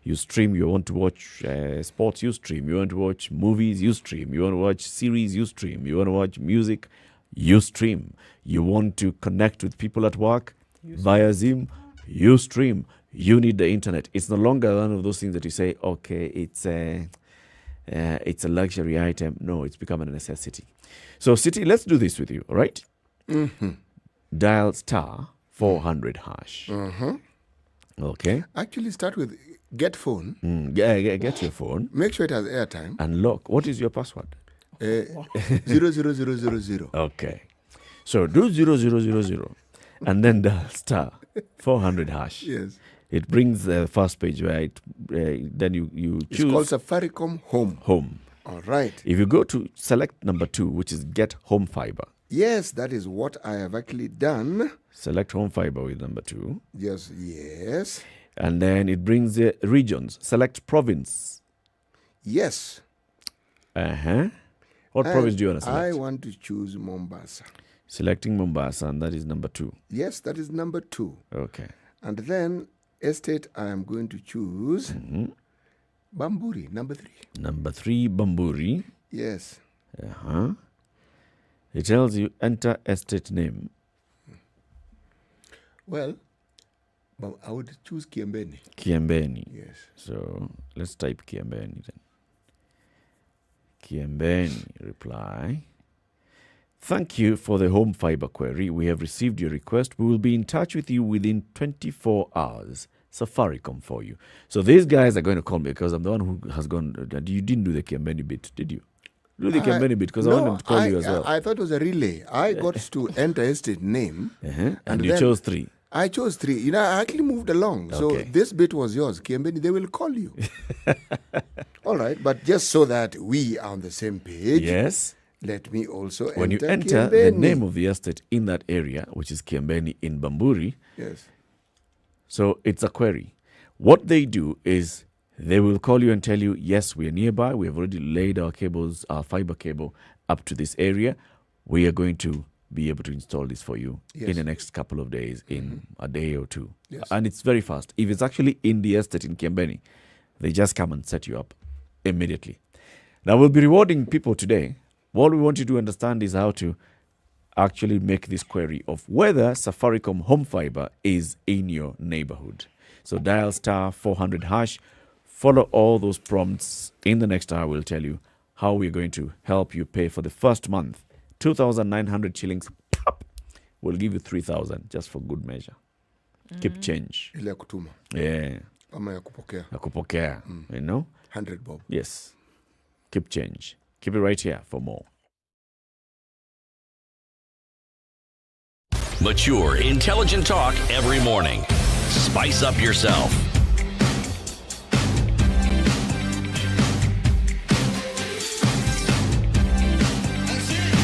You stream, you want to watch sports, you stream. You want to watch movies, you stream. You want to watch series, you stream. You want to watch music, you stream. You want to connect with people at work via Zoom, you stream. You need the internet. It's no longer one of those things that you say, okay, it's a luxury item. No, it's become a necessity. So, City, let's do this with you, all right? Mm-hmm. Dial star 400 hash. Uh-huh. Okay. Actually, start with get phone. Get your phone. Make sure it has airtime. And lock. What is your password? 00000. Okay. So do 0000 and then dial star 400 hash. Yes. It brings the first page where then you choose. It's called Safaricom Home. Home. All right. If you go to select number 2, which is get home fiber. Yes, that is what I have actually done. Select home fiber with number 2. Yes. And then it brings the regions. Select province. Yes. What province do you want to select? I want to choose Mombasa. Selecting Mombasa, and that is number 2. Yes, that is number 2. Okay. And then estate, I am going to choose Bamburi, number 3. Number 3, Bamburi. Yes. It tells you enter estate name. Well, I would choose Kiembeni. Kiembeni. Yes. So let's type Kiembeni then. Kiembeni, reply. Thank you for the home fiber query. We have received your request. We will be in touch with you within 24 hours. Safaricom for you. So these guys are going to call me because I'm the one who has gone. You didn't do the Kiembeni bit, did you? Do the Kiembeni bit because I want them to call you as well. I thought it was a relay. I got to enter estate name. And you chose 3. I chose 3. I actually moved along. So this bit was yours. Kiembeni, they will call you. All right. But just so that we are on the same page. Yes. Let me also when enter you enter Kiembeni. the name of the estate in that area, which is Kiembeni in Bamburi. Yes. So it's a query. What they do is they will call you and tell you, yes, we are nearby. We have already laid our cables, our fiber cable up to this area. We are going to be able to install this for you in the next couple of days, in a day or 2. Yes. And it's very fast. If it's actually in the estate in Kiembeni, they just come and set you up immediately. Now, we'll be rewarding people today. What we want you to understand is how to actually make this query of whether Safaricom Home Fiber is in your neighborhood. So dial star 400 hash. Follow all those prompts. In the next hour, we'll tell you how we're going to help you pay for the first month. 2,900 shillings. Pop, we'll give you 3,000 just for good measure. Keep change. Ile ya kutuma. Yeah. Ama ya kupokea. Ya kupokea. You know? 100 bob. Yes. Keep change. Keep it right here for more. Mature, intelligent talk every morning. Spice up yourself.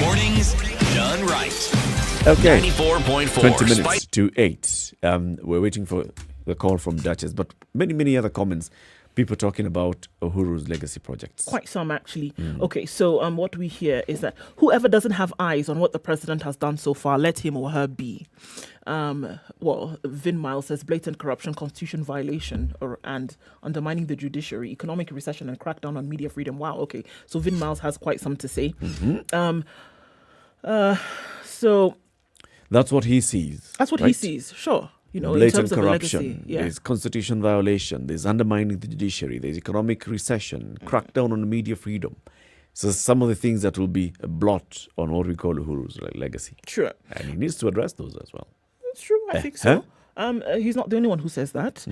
Mornings done right. Okay. 94.4. 20 minutes to 8. We're waiting for the call from Duchess, but many other comments. People talking about Uhuru's legacy projects. Quite some, actually. Okay, so what we hear is that whoever doesn't have eyes on what the president has done so far, let him or her be. Vin Miles says blatant corruption, constitution violation, and undermining the judiciary, economic recession, and crackdown on media freedom. Wow, okay. So Vin Miles has quite some to say. So that's what he sees. That's what he sees, sure. In blatant terms of corruption, the legacy. there's constitution violation, there's undermining the judiciary, there's economic recession, crackdown on media freedom. So some of the things that will be a blot on what we call Uhuru's legacy. Sure. And he needs to address those as well. That's true, I think so. He's not the only one who says that.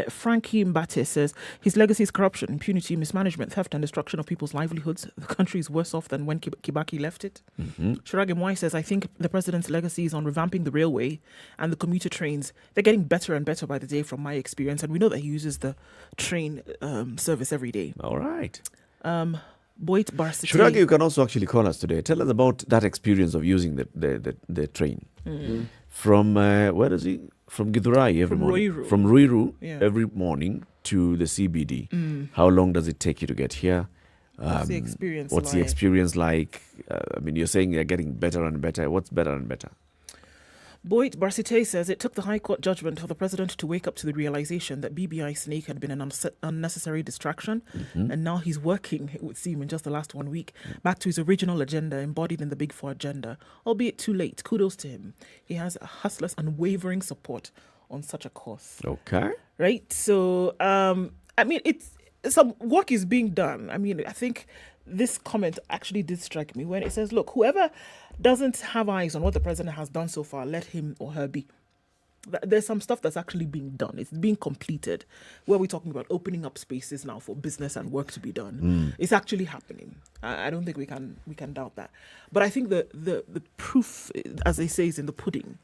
Frankie Mbate says his legacy is corruption, impunity, mismanagement, theft, and destruction of people's livelihoods. The country is worse off than when Kibaki left it. Shiragi Mwai says, I think the president's legacy is on revamping the railway and the commuter trains. They're getting better and better by the day from my experience. And we know that he uses the train service every day. All right. Boit Barsiti. Shiragi, you can also actually call us today. Tell us about that experience of using the train. from where is he? From Githurai every From morning. Ruiru. From Ruiru Yeah. every morning to the CBD. Mm. How long does it take you to get here? What's the experience What's the like? experience like? I mean, you're saying they're getting better and better. What's better and better? Boyd Barsite says it took the High Court judgment for the president to wake up to the realization that BBI snake had been an unnecessary distraction, and now he's working, it would seem, in just the last 1 week, back to his original agenda embodied in the Big Four agenda, albeit too late. Kudos to him. He has a hustler's unwavering support on such a cause. Okay. Right? So, I mean, some work is being done. I mean, I think this comment actually did strike me when it says, look, whoever doesn't have eyes on what the president has done so far, let him or her be. There's some stuff that's actually being done. It's being completed. Where we're talking about opening up spaces now for business and work to be done. It's actually happening. I don't think we can doubt that. But I think the proof, as they say, is in the pudding.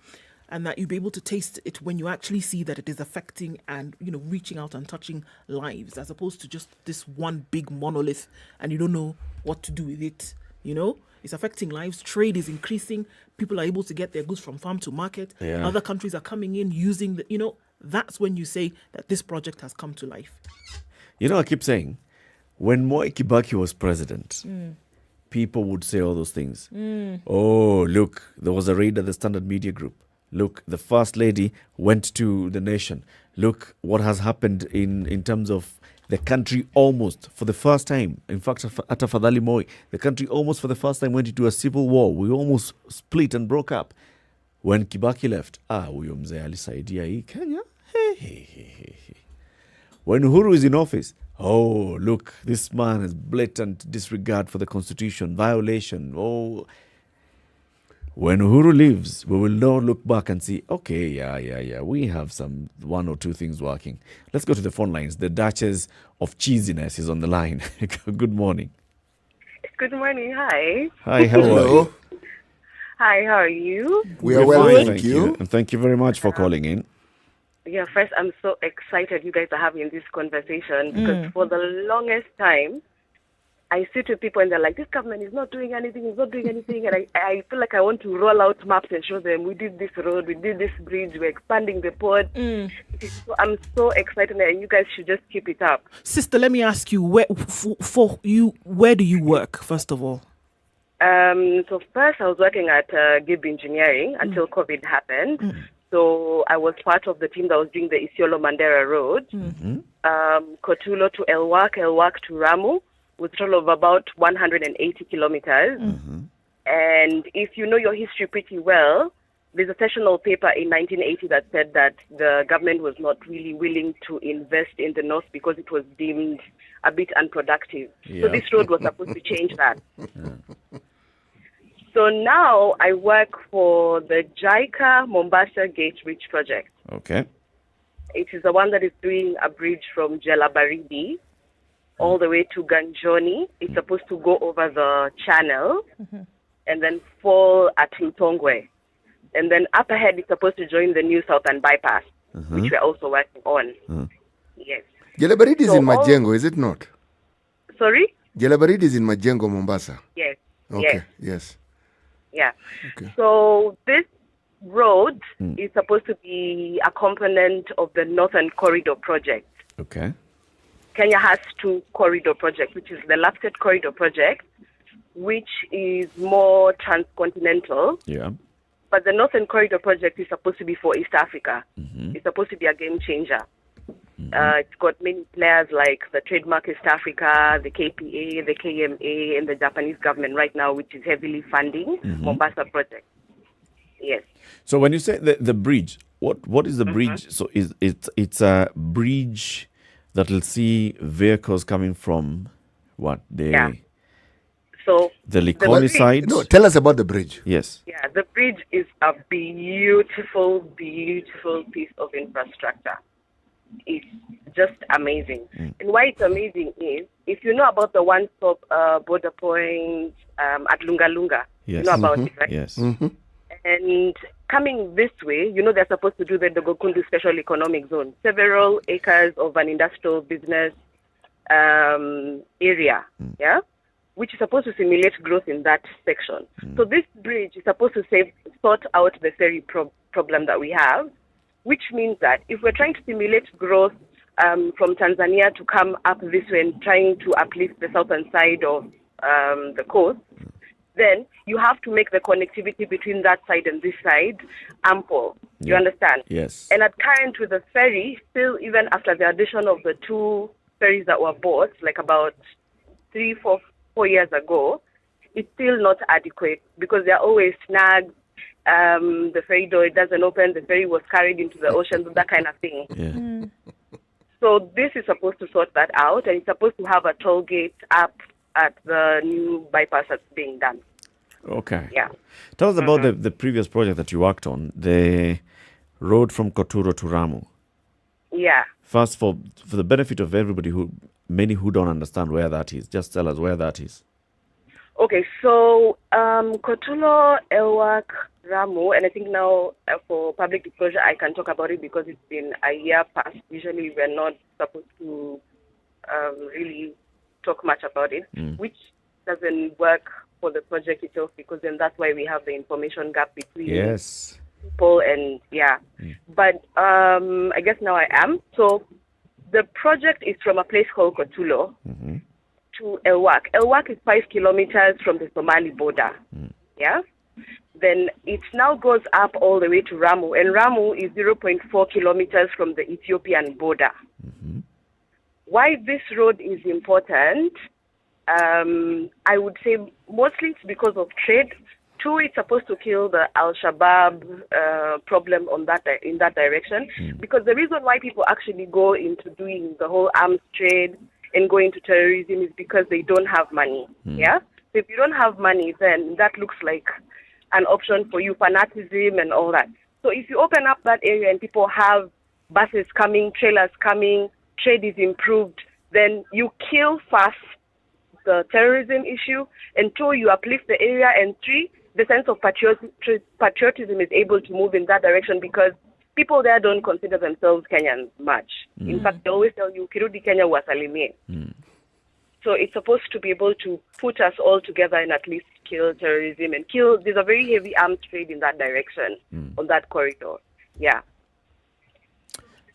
And that you'll be able to taste it when you actually see that it is affecting and, you know, reaching out and touching lives, as opposed to just this one big monolith and you don't know what to do with it, you know? It's affecting lives. Trade is increasing. People are able to get their goods from farm to market. Yeah. Other countries are coming in using the, you know, that's when you say that this project has come to life. You know, I keep saying, when Moi Kibaki was president, people would say all those things. Oh, look, there was a raid at the Standard Media Group. Look, the First Lady went to the nation. Look what has happened in terms of the country almost for the first time. In fact, at Afadhali Moi, the country almost for the first time went into a civil war. We almost split and broke up. When Kibaki left, huyo mzee alisaidia hii Kenya. When Uhuru is in office, oh, look, this man has blatant disregard for the constitution, violation. Oh, when Uhuru leaves, we will now look back and see, okay, yeah, we have some one or two things working. Let's go to the phone lines. The Duchess of Cheesiness is on the line. Good morning. Good morning. Hi. Hi, how are you? Hi, how are you? We are well, fine, thank you. And thank you very much for calling in. Yeah, first, I'm so excited you guys are having this conversation because for the longest time, I sit with people and they're like, this government is not doing anything, it's not doing anything. And I feel like I want to roll out maps and show them, we did this road, we did this bridge, we're expanding the port. So I'm so excited and you guys should just keep it up. Sister, let me ask you, where do you work, first of all? So first I was working at Gib Engineering until COVID happened. So I was part of the team that was doing the Isiolo Mandera Road, Kotulo to Elwak to Ramu, with a total of about 180 kilometers. And if you know your history pretty well, there's a sessional paper in 1980 that said that the government was not really willing to invest in the north because it was deemed a bit unproductive. So this road was supposed to change that. So now I work for the Jaika Mombasa Gate Bridge project. Okay. It is the one that is doing a bridge from Jelabaridi all the way to Ganjoni. It's supposed to go over the channel and then fall at Mtongwe. And then up ahead, it's supposed to join the new Southern Bypass, which we're also working on. Yes. Jelabaridi is So in Majengo, is it not? Sorry? Jelabaridi is in Majengo, Mombasa. Yes. Okay, yes. Yeah. Okay. So this road is supposed to be a component of the Northern Corridor project. Okay. Kenya has two corridor projects, which is the Lafted Corridor project, which is more transcontinental. Yeah. But the Northern Corridor project is supposed to be for East Africa. It's supposed to be a game changer. It's got many players like the Trademark East Africa, the KPA, the KMA, and the Japanese government right now, which is heavily funding Mombasa project. Yes. So when you say the bridge, what is the bridge? So it's a bridge that will see vehicles coming from what? So the Likoni side? No, tell us about the bridge. Yes. Yeah, the bridge is a beautiful, beautiful piece of infrastructure. It's just amazing. And why it's amazing is, if you know about the one-stop border point at Lunga Lunga, you know about it, right? Yes. And coming this way, you know they're supposed to do the Dogokundu Special Economic Zone, several acres of an industrial business area, yeah, which is supposed to simulate growth in that section. So this bridge is supposed to sort out the ferry problem that we have, which means that if we're trying to stimulate growth from Tanzania to come up this way and trying to uplift the southern side of the coast, then you have to make the connectivity between that side and this side ample. You understand? Yes. And at current with the ferry, still even after the addition of the 2 ferries that were bought, like about 4 years ago, it's still not adequate because there are always snags. The ferry door, it doesn't open, the ferry was carried into the ocean, that kind of thing. Yeah. So this is supposed to sort that out, and it's supposed to have a toll gate up at the new bypass that's being done. Okay. Yeah. Tell us about the previous project that you worked on, the road from Koturo to Ramu. Yeah. First, for the benefit of everybody, many who don't understand where that is, just tell us where that is. Okay, so Kotulo, Elwak, Ramu, and I think now for public disclosure, I can talk about it because it's been a year past. Usually we're not supposed to really talk much about it, which doesn't work for the project itself because then that's why we have the information gap between people and But I guess now I am. So the project is from a place called Kotulo to Elwak. Elwak is 5 kilometers from the Somali border. Yeah. Then it now goes up all the way to Ramu, and Ramu is 0.4 kilometers from the Ethiopian border. Why this road is important, I would say mostly it's because of trade. 2, it's supposed to kill the Al-Shabaab problem in that direction. Because the reason why people actually go into doing the whole arms trade and go into terrorism is because they don't have money. Yeah? So if you don't have money, then that looks like an option for you, fanatism and all that. So if you open up that area and people have buses coming, trailers coming, trade is improved, then you kill first the terrorism issue, and 2, you uplift the area, and 3, the sense of patriotism is able to move in that direction because people there don't consider themselves Kenyans much. In fact, they always tell you, Kirudi Kenya wasalimie. So it's supposed to be able to put us all together and at least kill terrorism and there's a very heavy arms trade in that direction, on that corridor. Yeah.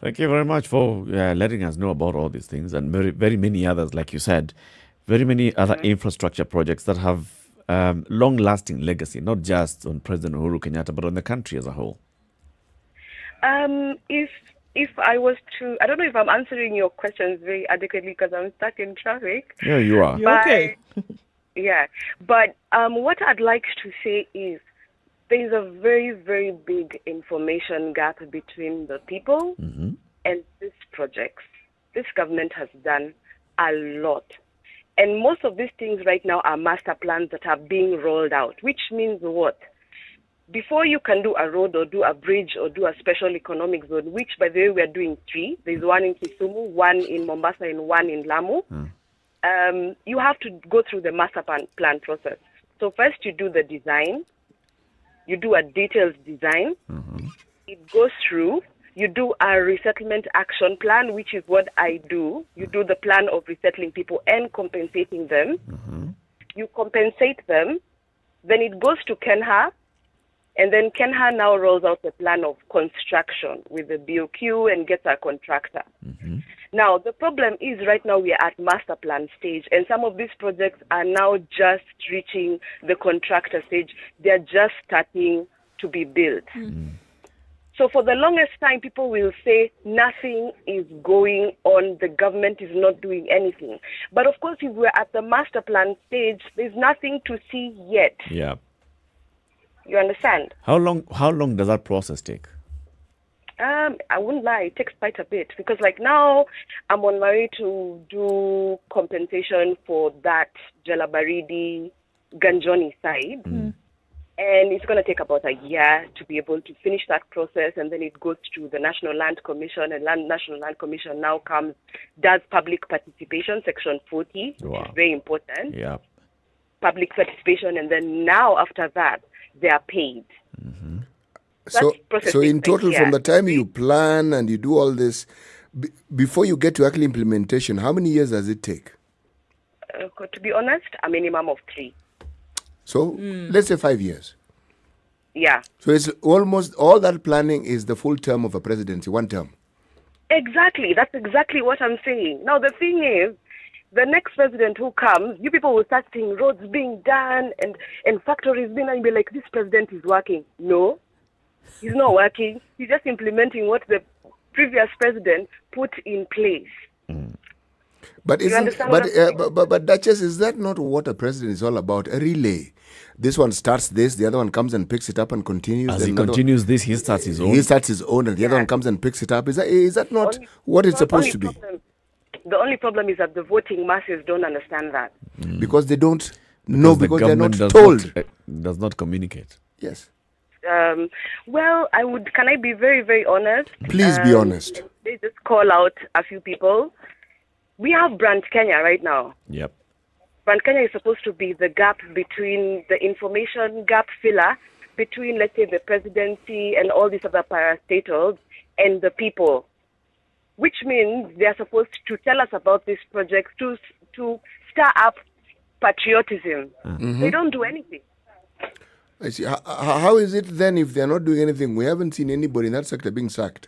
Thank you very much for letting us know about all these things and very, very many others, like you said, very many other infrastructure projects that have long-lasting legacy, not just on President Uhuru Kenyatta, but on the country as a whole. If I was to, I don't know if I'm answering your questions very adequately because I'm stuck in traffic. Yeah, you are. You're okay. Yeah, but what I'd like to say is there's a very, very big information gap between the people and these projects. This government has done a lot. And most of these things right now are master plans that are being rolled out, which means what? Before you can do a road or do a bridge or do a special economic zone, which, by the way, we are doing 3. There's one in Kisumu, one in Mombasa, and one in Lamu. You have to go through the master plan process. So first you do the design. You do a detailed design. It goes through. You do a resettlement action plan, which is what I do. You do the plan of resettling people and compensating them. You compensate them. Then it goes to Kenha. And then Kenha now rolls out the plan of construction with the BOQ and gets a contractor. Now, the problem is right now we are at master plan stage, and some of these projects are now just reaching the contractor stage. They're just starting to be built. So for the longest time, people will say nothing is going on, the government is not doing anything. But of course, if we're at the master plan stage, there's nothing to see yet. Yeah. You understand? How long does that process take? I wouldn't lie, it takes quite a bit because like now I'm on my way to do compensation for that Jalabaridi Ganjoni side. And it's going to take about a year to be able to finish that process, and then it goes to the National Land Commission, and National Land Commission now does public participation, Section 40, which is very important. Yeah. Public participation, and then now after that, they are paid. So in total, from the time you plan and you do all this, before you get to actually implementation, how many years does it take? To be honest, a minimum of 3. So let's say 5 years. Yeah. So it's almost all that planning is the full term of a presidency, one term. Exactly. That's exactly what I'm saying. Now, the thing is, the next president who comes, you people will start seeing roads being done and factories being done and be like, this president is working. No, he's not working. He's just implementing what the previous president put in place. But You isn't understand what I'm saying? but Duchess, is that not what a president is all about? A relay. This one starts this, the other one comes and picks it up and continues. As then he another continues this, he starts his own. He starts his own, and the other one comes and picks it up. Is that not what it's supposed to be? The only problem is that the voting masses don't understand that. Because they don't know, because they're not government told. Does not communicate. Yes. Well, can I be very, very honest? Please be honest. They just call out a few people. We have Brand Kenya right now. Yep. Brand Kenya is supposed to be the gap between the information gap filler between, let's say, the presidency and all these other parastatals and the people, which means they are supposed to tell us about these projects to stir up patriotism. They don't do anything. I see. How is it then if they're not doing anything? We haven't seen anybody in that sector being sacked.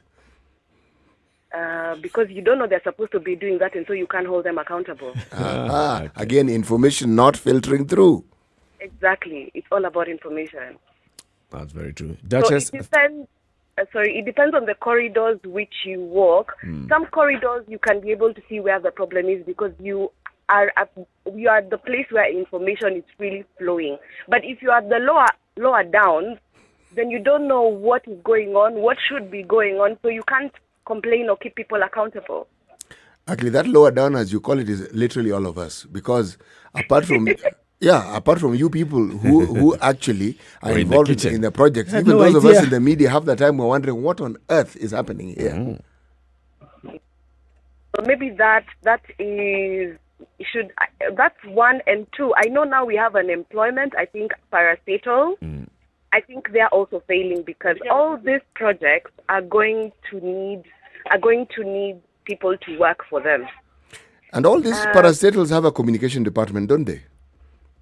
Because you don't know they're supposed to be doing that, and so you can't hold them accountable. Again, information not filtering through. Exactly. It's all about information. That's very true. So Duchess, it depends. It depends on the corridors which you walk. Some corridors you can be able to see where the problem is because you are at the place where information is really flowing. But if you are at the lower down, then you don't know what is going on, what should be going on, so you can't complain or keep people accountable. Actually, that lower down, as you call it, is literally all of us. Because apart from you people who actually are involved in the projects, even those of us in the media, half the time we're wondering what on earth is happening here. So maybe that's one, and two. I know now we have unemployment. I think parastatal. I think they're also failing because all these projects are going to need people to work for them. And all these parastatals have a communication department, don't they?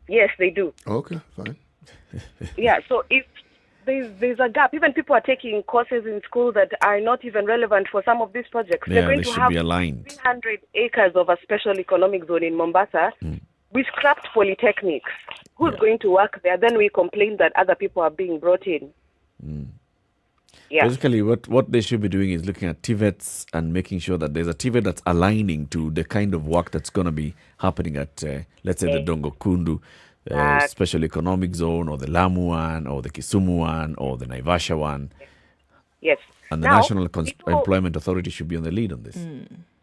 Yes, they do. Okay, fine. Yeah, so if there's a gap, even people are taking courses in school that are not even relevant for some of these projects. Yeah, They're going they to should have be aligned. 300 acres of a special economic zone in Mombasa. We scrapped polytechnics. Who's going to work there? Then we complain that other people are being brought in. Yeah. Basically, what they should be doing is looking at TVETs and making sure that there's a TVET that's aligning to the kind of work that's going to be happening at, let's say, the Dongo Kundu Special Economic Zone, or the Lamu one, or the Kisumu one, or the Naivasha one. Yes. And the Now, National Employment Authority should be on the lead on this.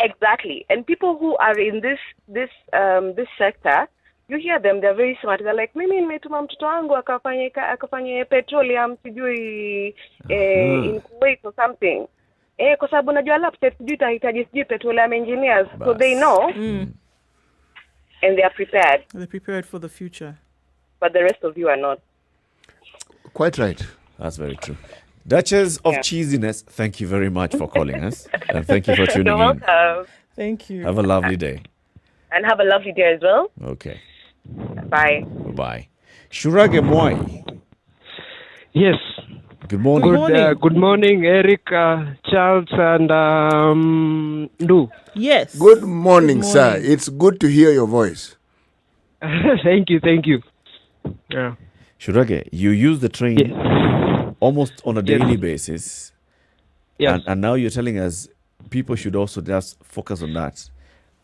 Exactly. And people who are in this sector, you hear them, they're very smart. They're like, mimi nimetuma mtoto wangu akafanye petroleum sijui in Kuwait or something. Kwa sababu najua laptop sijui itahitaji sijui petroleum engineers. So they know. And they are prepared. They're prepared for the future. But the rest of you are not. Quite right. That's very true. Duchess of Cheesiness, thank you very much for calling us. And thank you for tuning You're in. welcome. Thank you. Have a lovely day. And have a lovely day as well. Okay. Bye. Bye-bye. Shurage Mwai. Yes. Good morning. Good morning, Eric, Charles, and Ndu. Yes. Good morning, sir. It's good to hear your voice. Thank you. Yeah. Shurage, you use the train almost on a daily basis. Yes. And now you're telling us people should also just focus on that.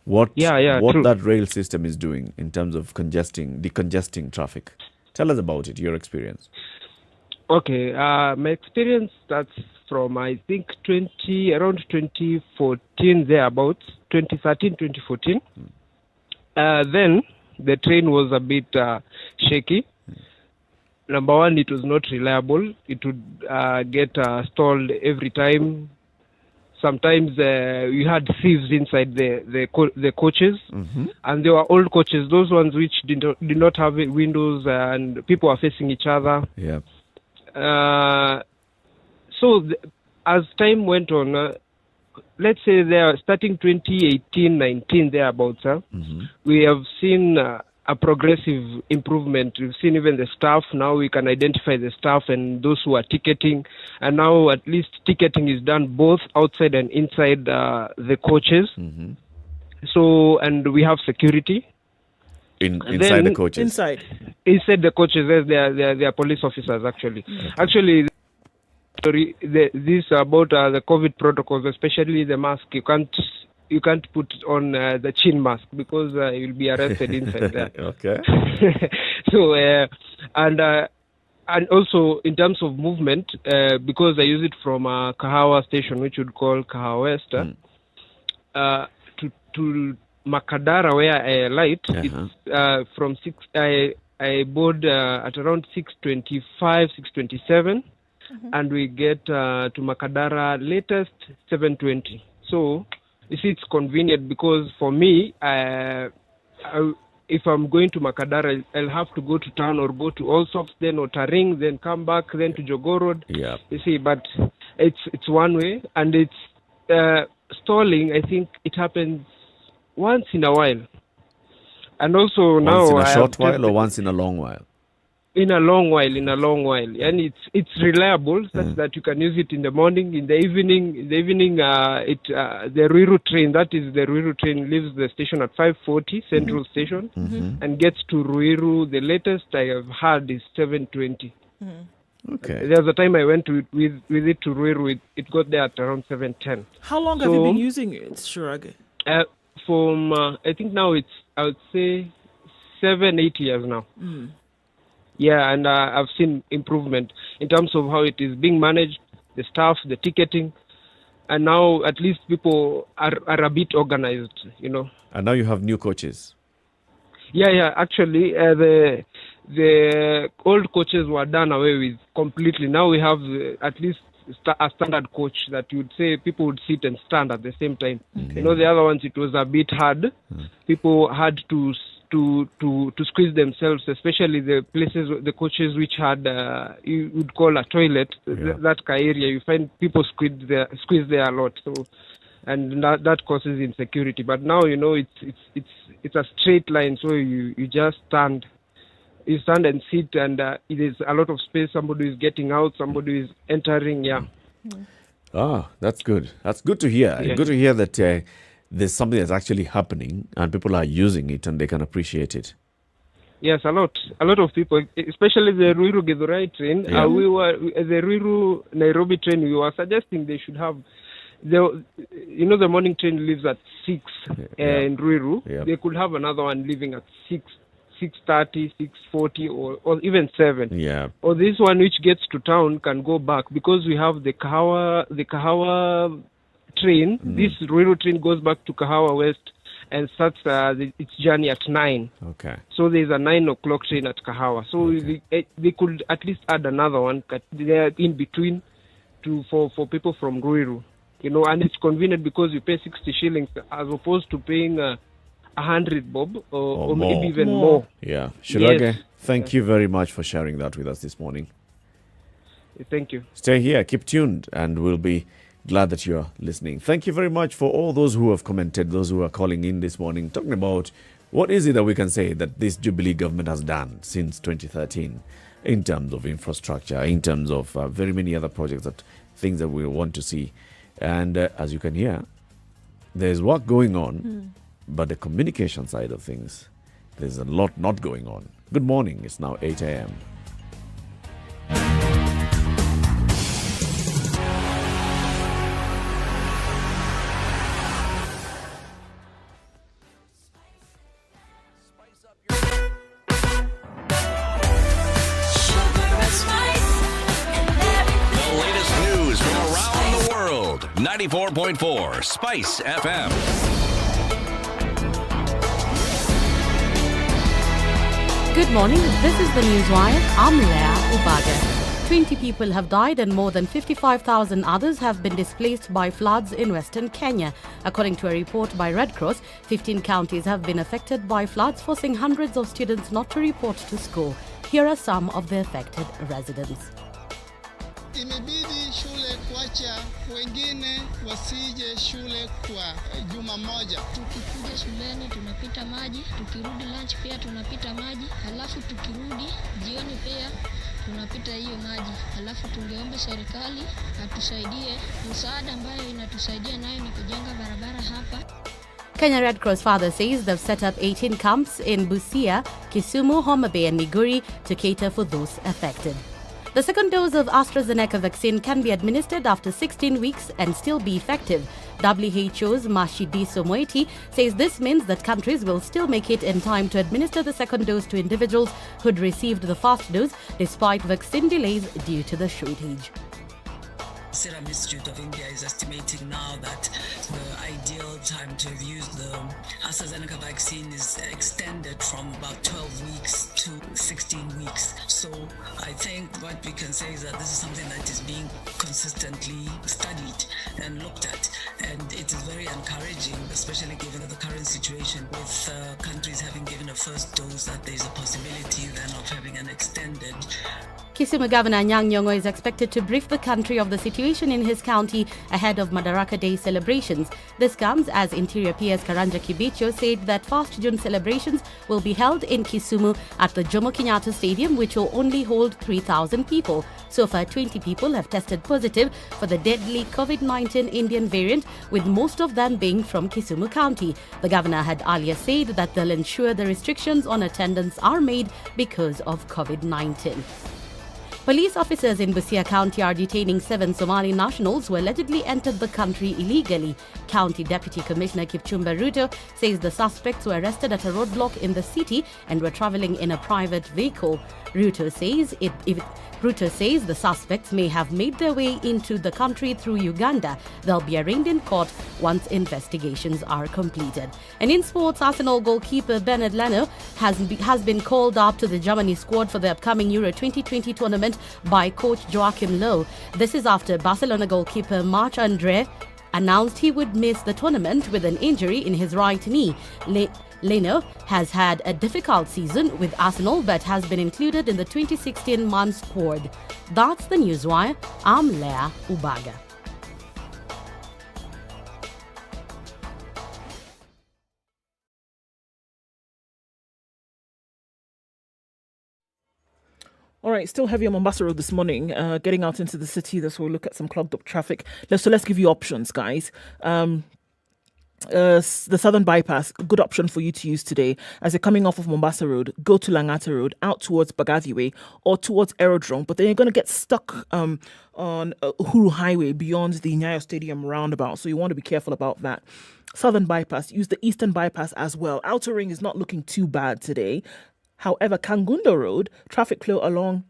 What true. that rail system is doing in terms of decongesting traffic. Tell us about it, your experience. Okay, my experience starts from, I think, around 2014, thereabouts, 2013, 2014. Then the train was a bit shaky. Number one, it was not reliable. It would get stalled every time. Sometimes we had thieves inside the coaches, and they were old coaches, those ones which did not have windows, and people were facing each other. Yeah. As time went on, let's say they are starting 2018-19 thereabouts, we have seen a progressive improvement. We've seen even the staff. Now we can identify the staff and those who are ticketing. And now at least ticketing is done both outside and inside the coaches. Mm-hmm. So, and we have security. Inside the coaches? Inside the coaches, they are police officers, actually. Actually, this about the COVID protocols, especially the mask, you can't put on the chin mask because you'll be arrested inside there. Okay. So and also in terms of movement, because I use it from Kahawa station, which would call Kahawa West, to Makadara, where I alight, it's from 6. I board at around 6:25, 6:27, and we get to Makadara latest 7:20. So you see, it's convenient because for me, if I'm going to Makadara, I'll have to go to town or go to Allsops, then Otaring, then come back, then to Jogo Road. Yeah. You see, but it's one way, and it's stalling. I think it happens once in a while, and also now once in a short while or once in a long while. In a long while, and it's reliable such that you can use it in the morning, in the evening. In the evening, the Ruiru train, that is the Ruiru train, leaves the station at 5:40 Central Station, and gets to Ruiru. The latest I have had is 7:20. Okay. There's a time I went with it to Ruiru. It got there at around 7:10. How long have you been using it, Shurage? From I think now I would say 7-8 years now. Yeah, and I've seen improvement in terms of how it is being managed, the staff, the ticketing, and now at least people are a bit organized, And now you have new coaches. Yeah. Actually, the old coaches were done away with completely. Now we have at least a standard coach that you would say people would sit and stand at the same time. The other ones, it was a bit hard. People had to squeeze themselves, especially the places, the coaches which had you would call a toilet, that area. You find people squeeze there a lot. So, and that causes insecurity. But now it's a straight line, so you just stand. You stand and sit, and it is a lot of space. Somebody is getting out, somebody is entering. Yeah. That's good. That's good to hear. Yeah. Good to hear that there's something that's actually happening and people are using it and they can appreciate it. Yes, a lot of people, especially the Ruiru Githurai train. Yeah. The Ruiru Nairobi train. We were suggesting they should have. The morning train leaves at 6 in Ruiru. Yeah. They could have another one leaving at 6:30, 6:40, or even 7. Yeah. Or this one which gets to town can go back because we have the Kahawa train. This Ruiru train goes back to Kahawa West and starts its journey at 9. Okay. So there's a 9 o'clock train at Kahawa. So they could at least add another one there in between for people from Ruiru. And it's convenient because you pay 60 shillings as opposed to paying 100 bob or maybe even more. Yeah. Shurage, Yes. thank you very much for sharing that with us this morning. Thank you. Stay here, keep tuned, and we'll be glad that you're listening. Thank you very much for all those who have commented, those who are calling in this morning, talking about what is it that we can say that this Jubilee government has done since 2013 in terms of infrastructure, in terms of very many other projects, things that we want to see. And as you can hear, there's work going on, but the communication side of things, there's a lot not going on. Good morning. It's now 8 a.m. The latest news from around the world. 94.4 Spice FM. Good morning. This is the Newswire. I'm Leah Ubaga. 20 people have died and more than 55,000 others have been displaced by floods in western Kenya. According to a report by Red Cross, 15 counties have been affected by floods, forcing hundreds of students not to report to school. Here are some of the affected residents. Imebidi shule kuacha wengine wasije shule kwa juma moja. Tukikuja shuleni tunapita maji, tukirudi lunch pia tunapita maji, halafu tukirudi jioni pia tunapita hiyo maji. Halafu tungeomba serikali atusaidie, msaada ambayo inatusaidia nayo ni kujenga barabara hapa. Kenya Red Cross Father says they've set up 18 camps in Busia, Kisumu, Homa Bay and Migori to cater for those affected. The second dose of AstraZeneca vaccine can be administered after 16 weeks and still be effective. WHO's Mashidiso Moeti says this means that countries will still make it in time to administer the second dose to individuals who'd received the first dose despite vaccine delays due to the shortage. Serum Institute of India is estimating now that the ideal time to have used the AstraZeneca vaccine is extended from about 12 weeks to 16 weeks. So I think what we can say is that this is something that is being consistently studied and looked at. And it is very encouraging, especially given the current situation with countries having given a first dose, that there is a possibility then of having an extended. Kisumu Governor Anyang' Nyong'o is expected to brief the country of the situation in his county ahead of Madaraka Day celebrations. This comes as Interior PS Karanja Kibicho said that 1st June celebrations will be held in Kisumu at the Jomo Kenyatta Stadium, which will only hold 3,000 people. So far, 20 people have tested positive for the deadly COVID-19 Indian variant, with most of them being from Kisumu County. The governor had earlier said that they'll ensure the restrictions on attendance are made because of COVID-19. Police officers in Busia County are detaining 7 Somali nationals who allegedly entered the country illegally. County Deputy Commissioner Kipchumba Ruto says the suspects were arrested at a roadblock in the city and were travelling in a private vehicle. Ruto says the suspects may have made their way into the country through Uganda. They'll be arraigned in court once investigations are completed. And in sports, Arsenal goalkeeper Bernard Leno has been called up to the Germany squad for the upcoming Euro 2020 tournament by coach Joachim Low. This is after Barcelona goalkeeper Marc-Andre announced he would miss the tournament with an injury in his right knee. Leno has had a difficult season with Arsenal but has been included in the 2016 Man squad. That's the Newswire. I'm Leah Ubaga. All right, still heavy on Mombasa Road this morning. Getting out into the city, that's where we'll look at some clogged up traffic. Let's give you options, guys. The Southern Bypass, good option for you to use today. As you're coming off of Mombasa Road, go to Langata Road, out towards Bagathi Way or towards Aerodrome, but then you're going to get stuck on Uhuru Highway beyond the Nyayo Stadium roundabout, so you want to be careful about that. Southern Bypass, use the Eastern Bypass as well. Outer Ring is not looking too bad today. However, Kangundo Road, traffic flow along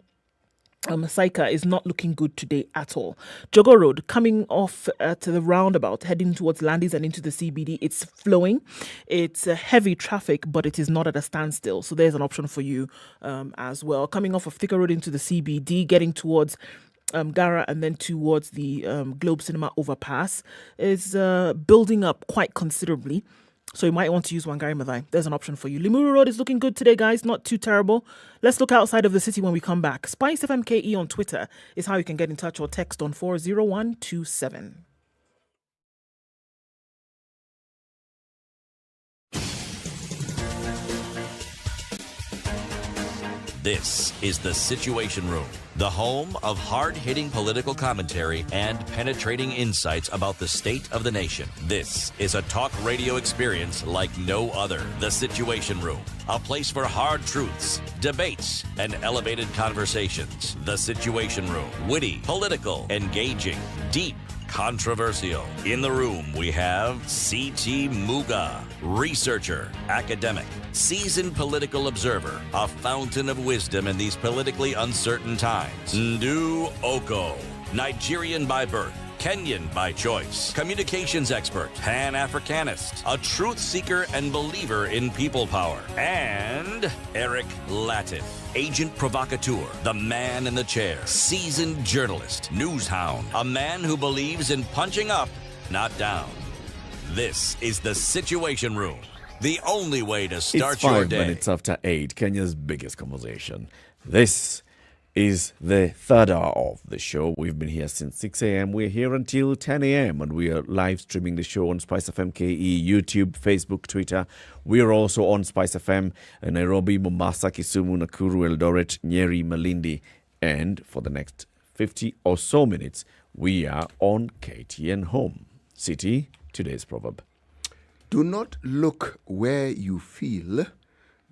Saika is not looking good today at all. Jogo Road, coming off to the roundabout, heading towards Landis and into the CBD, it's flowing. It's heavy traffic, but it is not at a standstill. So there's an option for you as well. Coming off of Thika Road into the CBD, getting towards Gara and then towards the Globe Cinema overpass is building up quite considerably. So you might want to use Wangari Maathai. There's an option for you. Limuru Road is looking good today, guys. Not too terrible. Let's look outside of the city when we come back. SpiceFM KE on Twitter is how you can get in touch or text on 40127. This is The Situation Room, the home of hard-hitting political commentary and penetrating insights about the state of the nation. This is a talk radio experience like no other. The Situation Room, a place for hard truths, debates, and elevated conversations. The Situation Room, witty, political, engaging, deep, controversial. In the room, we have C.T. Muga, researcher, academic, seasoned political observer, a fountain of wisdom in these politically uncertain times. Ndu Oko, Nigerian by birth, Kenyan by choice, communications expert, Pan-Africanist, a truth seeker and believer in people power, and Eric Latif, agent provocateur, the man in the chair, seasoned journalist, news hound, a man who believes in punching up, not down. This is The Situation Room, the only way to start It's your 5 day. minutes after 8, Kenya's biggest conversation. This is the third hour of the show. We've been here since 6 a.m. We're here until 10 a.m. and we are live streaming the show on SpiceFM KE, YouTube, Facebook, Twitter. We are also on SpiceFM in Nairobi, Mombasa, Kisumu, Nakuru, Eldoret, Nyeri, Malindi. And for the next 50 or so minutes, we are on KTN Home. City, today's proverb. Do not look where you feel,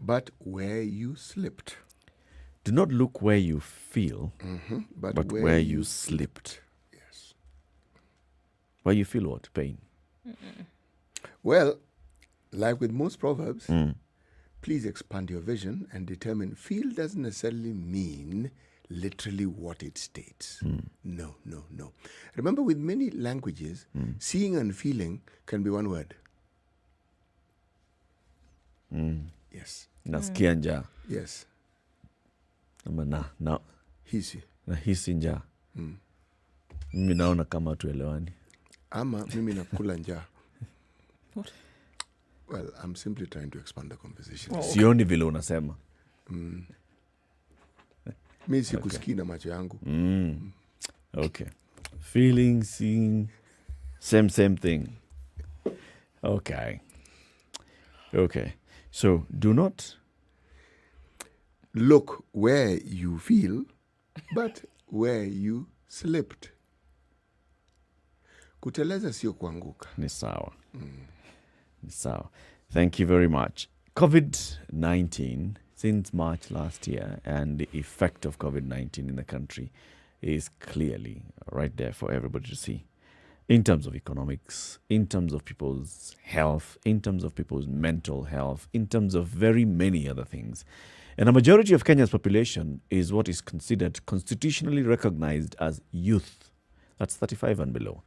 but where you slipped. Do not look where you feel, but where you slipped. Yes. Where you feel what? Pain? Well, like with most proverbs, please expand your vision and determine feel doesn't necessarily mean literally what it states. No. Remember, with many languages, seeing and feeling can be one word. Yes. Nasikia njaa. Yes. Na hisi. Nahisi njaa. Mimi naona kama tuelewani. Ama mimi nakula njaa. What? Well, I'm simply trying to expand the conversation. Sioni vile unasema. Mimi sikusikii na macho yangu. Okay. Feeling, seeing, same thing. Okay. So, do not look where you feel, but where you slipped. Kuteleza sio kuanguka. Ni sawa. Thank you very much. COVID-19, since March last year, and the effect of COVID-19 in the country is clearly right there for everybody to see. In terms of economics, in terms of people's health, in terms of people's mental health, in terms of very many other things. And a majority of Kenya's population is what is considered constitutionally recognized as youth. That's 35 and below.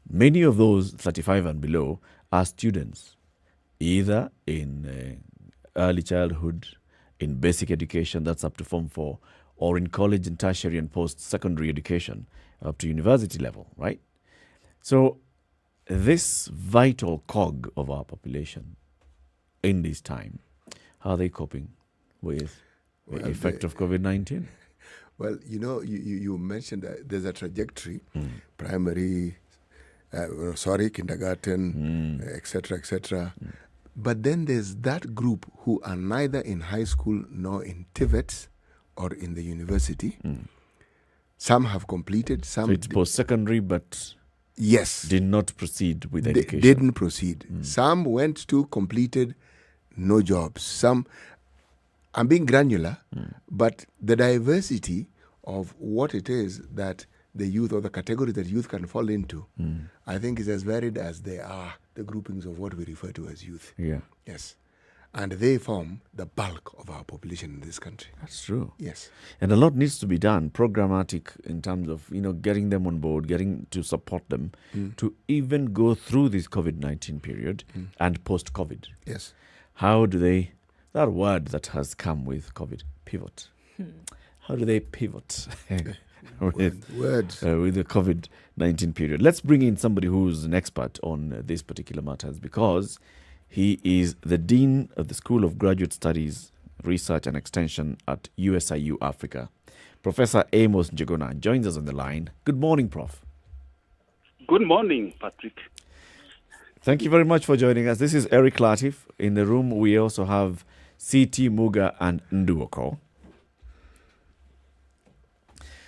Many of those 35 and below are students, either in early childhood, in basic education, that's up to Form 4, or in college and tertiary and post-secondary education, up to university level, right? So this vital cog of our population in this time, how are they coping with the effect of COVID-19? Well, you mentioned that there's a trajectory, primary, kindergarten, etc. But then there's that group who are neither in high school nor in TVETs or in the university. Some have completed, some... So it's post-secondary, but... Yes. Did not proceed with education. Didn't proceed. Some went to, completed, no jobs. Some... I'm being granular, but the diversity of what it is that the youth or the category that youth can fall into, I think is as varied as they are the groupings of what we refer to as youth. Yeah. Yes. And they form the bulk of our population in this country. That's true. Yes. And a lot needs to be done, programmatic in terms of, getting them on board, getting to support them to even go through this COVID-19 period and post-COVID. Yes. How do they, that word that has come with COVID, pivot. How do they pivot with the COVID-19 period? Let's bring in somebody who's an expert on these particular matters, because he is the Dean of the School of Graduate Studies, Research and Extension at USIU Africa. Professor Amos Njuguna joins us on the line. Good morning, Prof. Good morning, Patrick. Thank you very much for joining us. This is Eric Latif. In the room, we also have C.T. Muga and Nduoko.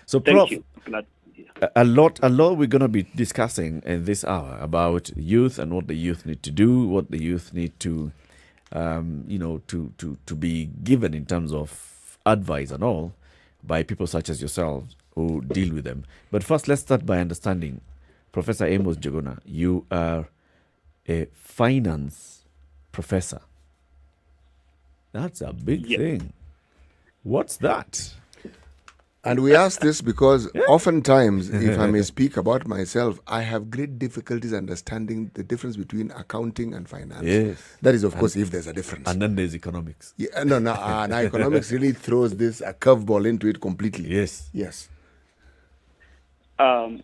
So, Prof, Thank you. Glad. A lot we're going to be discussing in this hour about youth and what the youth need to do, what the youth need to, to be given in terms of advice and all by people such as yourselves who deal with them. But first, let's start by understanding, Professor Amos Njuguna, you are a finance professor. That's a big thing. What's that? And we ask this because oftentimes, if I may speak about myself, I have great difficulties understanding the difference between accounting and finance. Yes. That is, of course, if there's a difference. And then there's economics. Yeah, no, economics really throws a curveball into it completely. Yes. Yes. Thank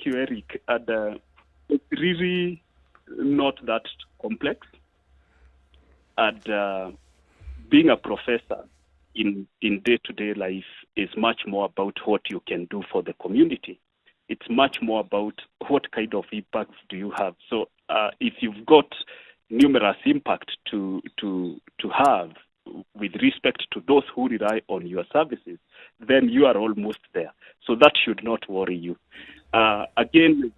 you, Eric. And it's really not that complex. And being a professor, in day-to-day life is much more about what you can do for the community. It's much more about what kind of impacts do you have. So if you've got numerous impact to have with respect to those who rely on your services, then you are almost there. So that should not worry you. Again,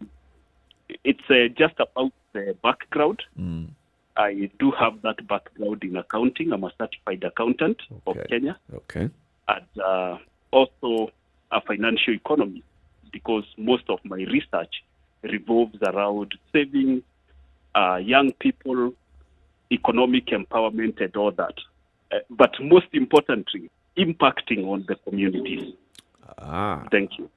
it's just about the background. I do have that background in accounting. I'm a certified accountant of Kenya. Okay. And also a financial economist, because most of my research revolves around saving young people, economic empowerment and all that. But most importantly, impacting on the communities. Thank you.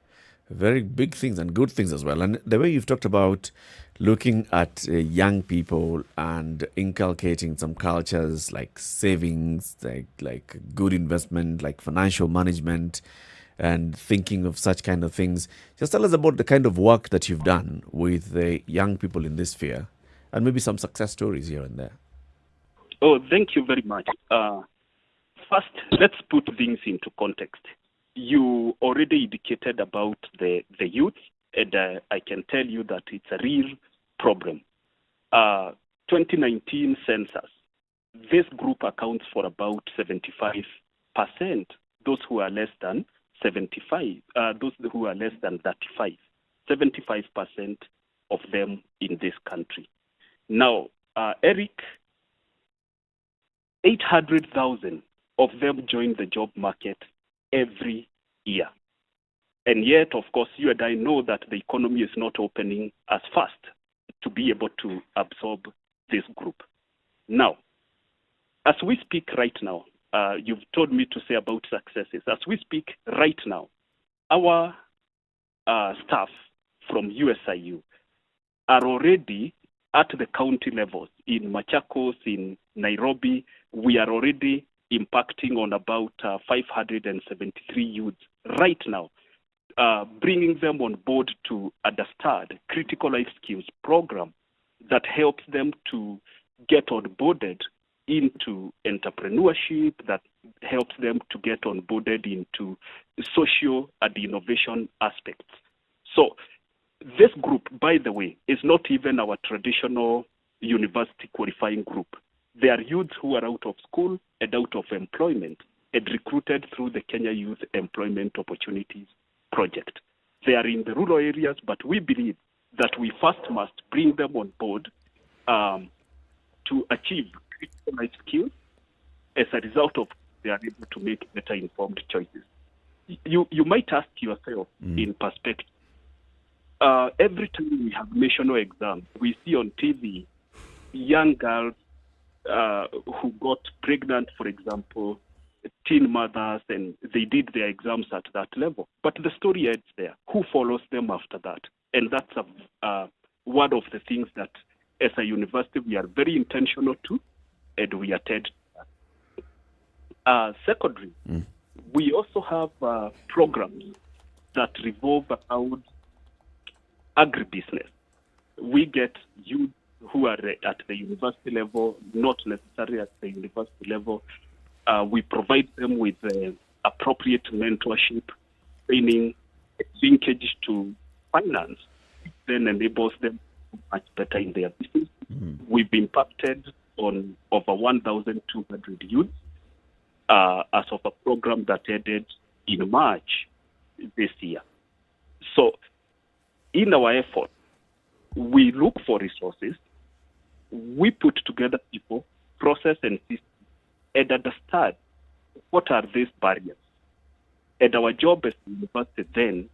Very big things and good things as well. And the way you've talked about looking at young people and inculcating some cultures like savings, like good investment, like financial management, and thinking of such kind of things. Just tell us about the kind of work that you've done with the young people in this sphere, and maybe some success stories here and there. Oh, thank you very much. First, let's put things into context. You already indicated about the youth, and I can tell you that it's a real problem. 2019 census, this group accounts for about 75%. Those who are less than 75, those who are less than 35, 75% of them in this country. Now, Eric, 800,000 of them join the job market every year. And yet, of course, you and I know that the economy is not opening as fast to be able to absorb this group. Now, as we speak right now, you've told me to say about successes. As we speak right now, our staff from USIU are already at the county levels in Machakos, in Nairobi. We are already impacting on about 573 youths right now, bringing them on board to understand critical life skills program that helps them to get onboarded into entrepreneurship, that helps them to get onboarded into social and innovation aspects. So this group, by the way, is not even our traditional university qualifying group. They are youths who are out of school and out of employment and recruited through the Kenya Youth Employment Opportunities Project. They are in the rural areas, but we believe that we first must bring them on board to achieve critical life skills. As a result of they are able to make better informed choices. You might ask yourself in perspective, every time we have national exams, we see on TV young girls who got pregnant, for example, teen mothers, and they did their exams at that level. But the story ends there. Who follows them after that? And that's one of the things that, as a university, we are very intentional to, and we attend to that. Secondly, we also have programs that revolve around agribusiness. We get youth who are at the university level, not necessarily at the university level. We provide them with appropriate mentorship, training, linkage to finance, then enables them to do much better in their business. We've impacted on over 1,200 youths as of a program that ended in March this year. So in our effort, we look for resources, we put together people, process and systems, and understand what are these barriers. And our job as a university then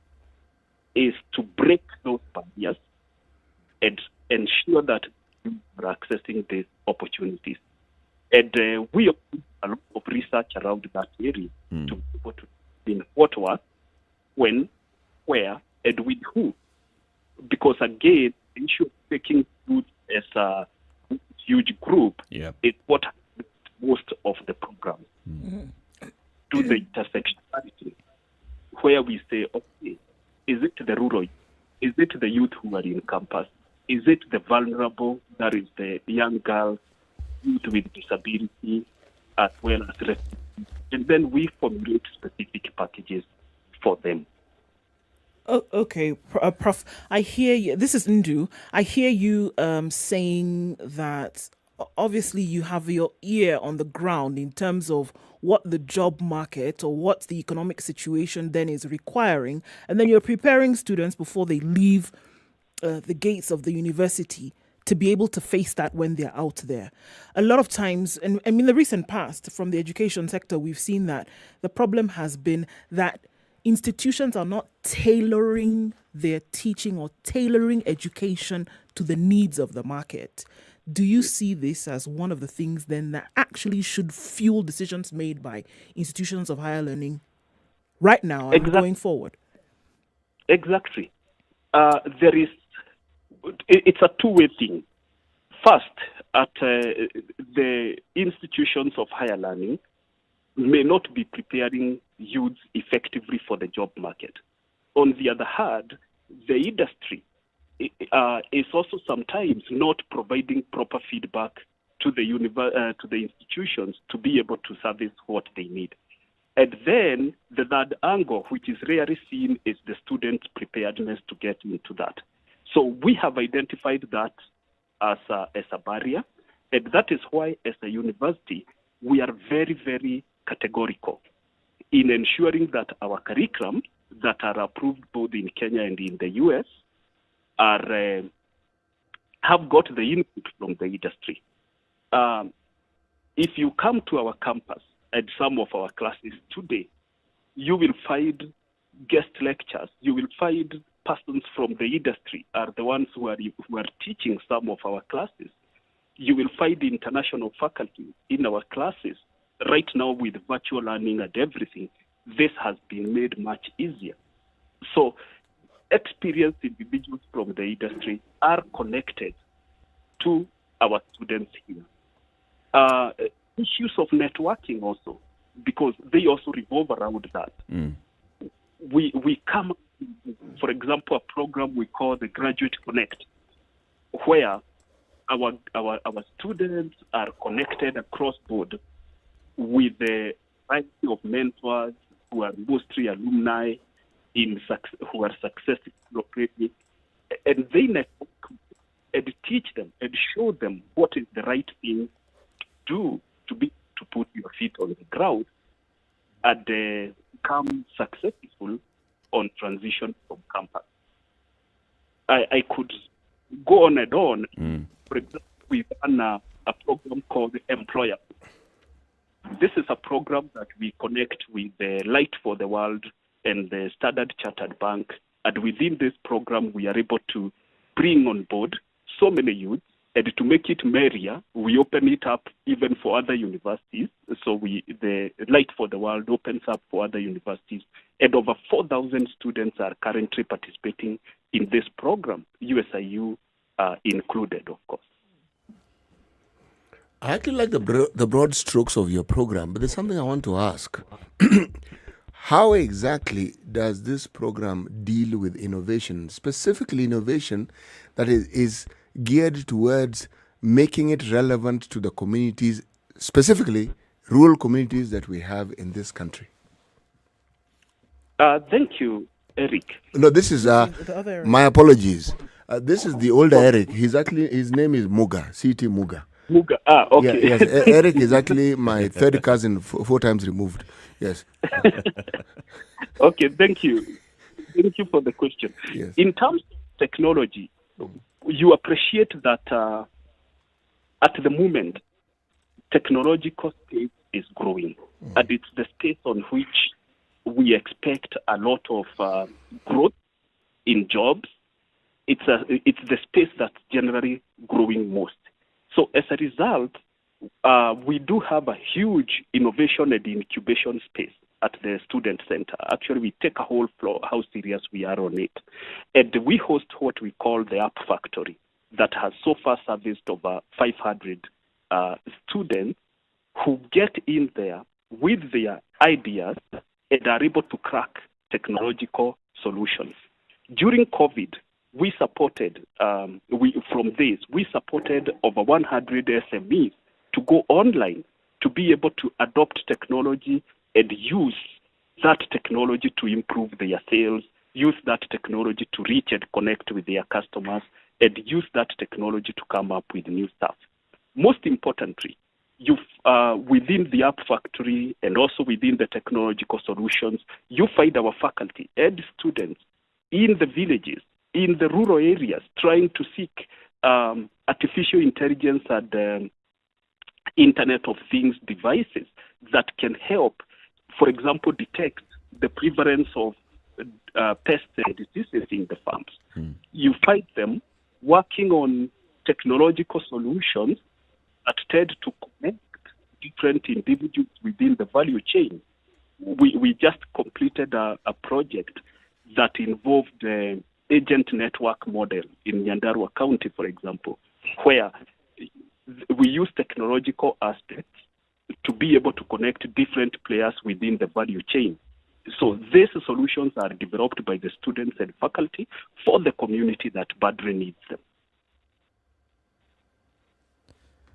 is to break those barriers and ensure that we are accessing these opportunities. And we have put a lot of research around that area to be able to in what works, when, where, and with who. Because again, the issue of taking youth as a huge group is what most of the programs do the intersectionality, where we say, okay, is it the rural? Is it the youth who are in campus? Is it the vulnerable, that is the young girls, youth with disability, as well as refugees? and then we formulate specific packages for them. Oh, okay, Prof. I hear you. This is Ndu. I hear you saying that obviously you have your ear on the ground in terms of what the job market or what the economic situation then is requiring, and then you're preparing students before they leave the gates of the university to be able to face that when they're out there. A lot of times, and I mean the recent past from the education sector, we've seen that the problem has been that institutions are not tailoring their teaching or tailoring education to the needs of the market. Do you see this as one of the things then that actually should fuel decisions made by institutions of higher learning right now and going forward? Exactly. It's a two-way thing. First, at the institutions of higher learning may not be preparing youths effectively for the job market. On the other hand, the industry is also sometimes not providing proper feedback to the institutions to be able to service what they need. And then the third angle, which is rarely seen, is the students' preparedness to get into that. So we have identified that as a barrier, and that is why, as a university, we are very, very categorical in ensuring that our curriculum that are approved both in Kenya and in the US are have got the input from the industry. If you come to our campus and some of our classes today, you will find guest lectures. You will find persons from the industry are the ones who are teaching some of our classes. You will find international faculty in our classes. Right now, with virtual learning and everything, this has been made much easier. So experienced individuals from the industry are connected to our students here. Issues of networking also, because they also revolve around that. We come, for example, a program we call the Graduate Connect, where our students are connected across board with a variety of mentors who are mostly alumni who are successful locally, and they network and teach them and show them what is the right thing to do to put your feet on the ground and become successful on transition from campus. I could go on and on. For example, we've done a program called Employer. This is a program that we connect with the Light for the World and the Standard Chartered Bank. And within this program, we are able to bring on board so many youth. And to make it merrier, we open it up even for other universities. So the Light for the World opens up for other universities. And over 4,000 students are currently participating in this program, USIU included, of course. I actually like the broad strokes of your program, but there's something I want to ask. How exactly does this program deal with innovation, specifically innovation that is geared towards making it relevant to the communities, specifically rural communities that we have in this country? Thank you, Eric. No, this is my apologies. This is the older Eric. His name is Muga, C.T. Muga. Muga, okay. Yeah, yes, Eric is actually my third cousin, 4 times removed. Yes. Okay, thank you. Thank you for the question. Yes. In terms of technology, you appreciate that at the moment, technological space is growing, and it's the space on which we expect a lot of growth in jobs. It's the space that's generally growing most. So as a result, we do have a huge innovation and incubation space at the student center. Actually, we take a whole floor, how serious we are on it. And we host what we call the App Factory that has so far serviced over 500 students who get in there with their ideas and are able to crack technological solutions. During COVID, we supported, we supported over 100 SMEs to go online to be able to adopt technology and use that technology to improve their sales, use that technology to reach and connect with their customers, and use that technology to come up with new stuff. Most importantly, within the app factory and also within the technological solutions, you find our faculty and students in the villages, in the rural areas, trying to seek artificial intelligence and Internet of Things devices that can help, for example, detect the prevalence of pests and diseases in the farms. You find them working on technological solutions that tend to connect different individuals within the value chain. We just completed a project that involved the agent network model in Nyandarua County, for example, where we use technological aspects to be able to connect different players within the value chain. So these solutions are developed by the students and faculty for the community that badly needs them.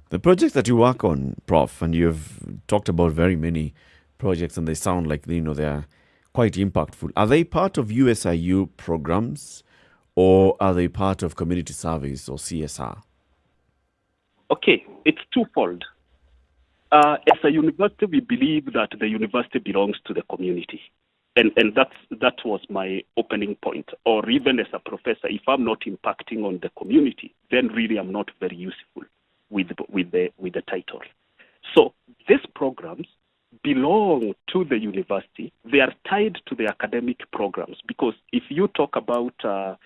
The projects that you work on, Prof, and you've talked about very many projects, and they sound like they're quite impactful. Are they part of USIU programs, or are they part of community service or CSR? Okay, it's twofold. As a university, we believe that the university belongs to the community. And that was my opening point. Or even as a professor, if I'm not impacting on the community, then really I'm not very useful with the title. So these programs belong to the university. They are tied to the academic programs, because if you talk about the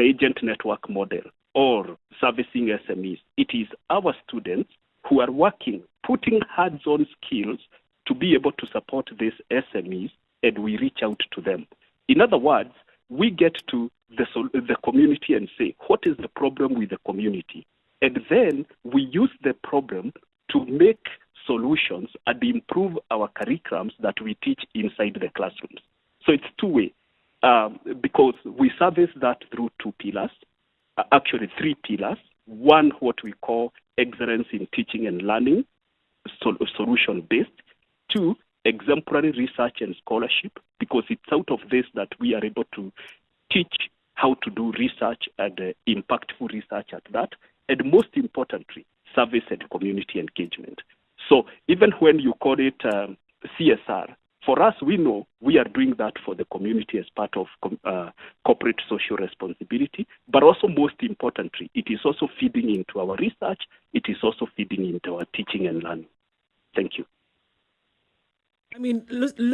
agent network model or servicing SMEs, it is our students who are working, putting hands-on skills to be able to support these SMEs, and we reach out to them. In other words, we get to the community and say, what is the problem with the community? And then we use the problem to make solutions and improve our curriculums that we teach inside the classrooms. So it's two-way, because we service that through two pillars, actually three pillars. One, what we call excellence in teaching and learning, solution-based. Two, exemplary research and scholarship, because it's out of this that we are able to teach how to do research and impactful research at that. And most importantly, service and community engagement. So even when you call it CSR, for us, we know we are doing that for the community as part of corporate social responsibility, but also most importantly, it is also feeding into our research, it is also feeding into our teaching and learning. Thank you. I mean,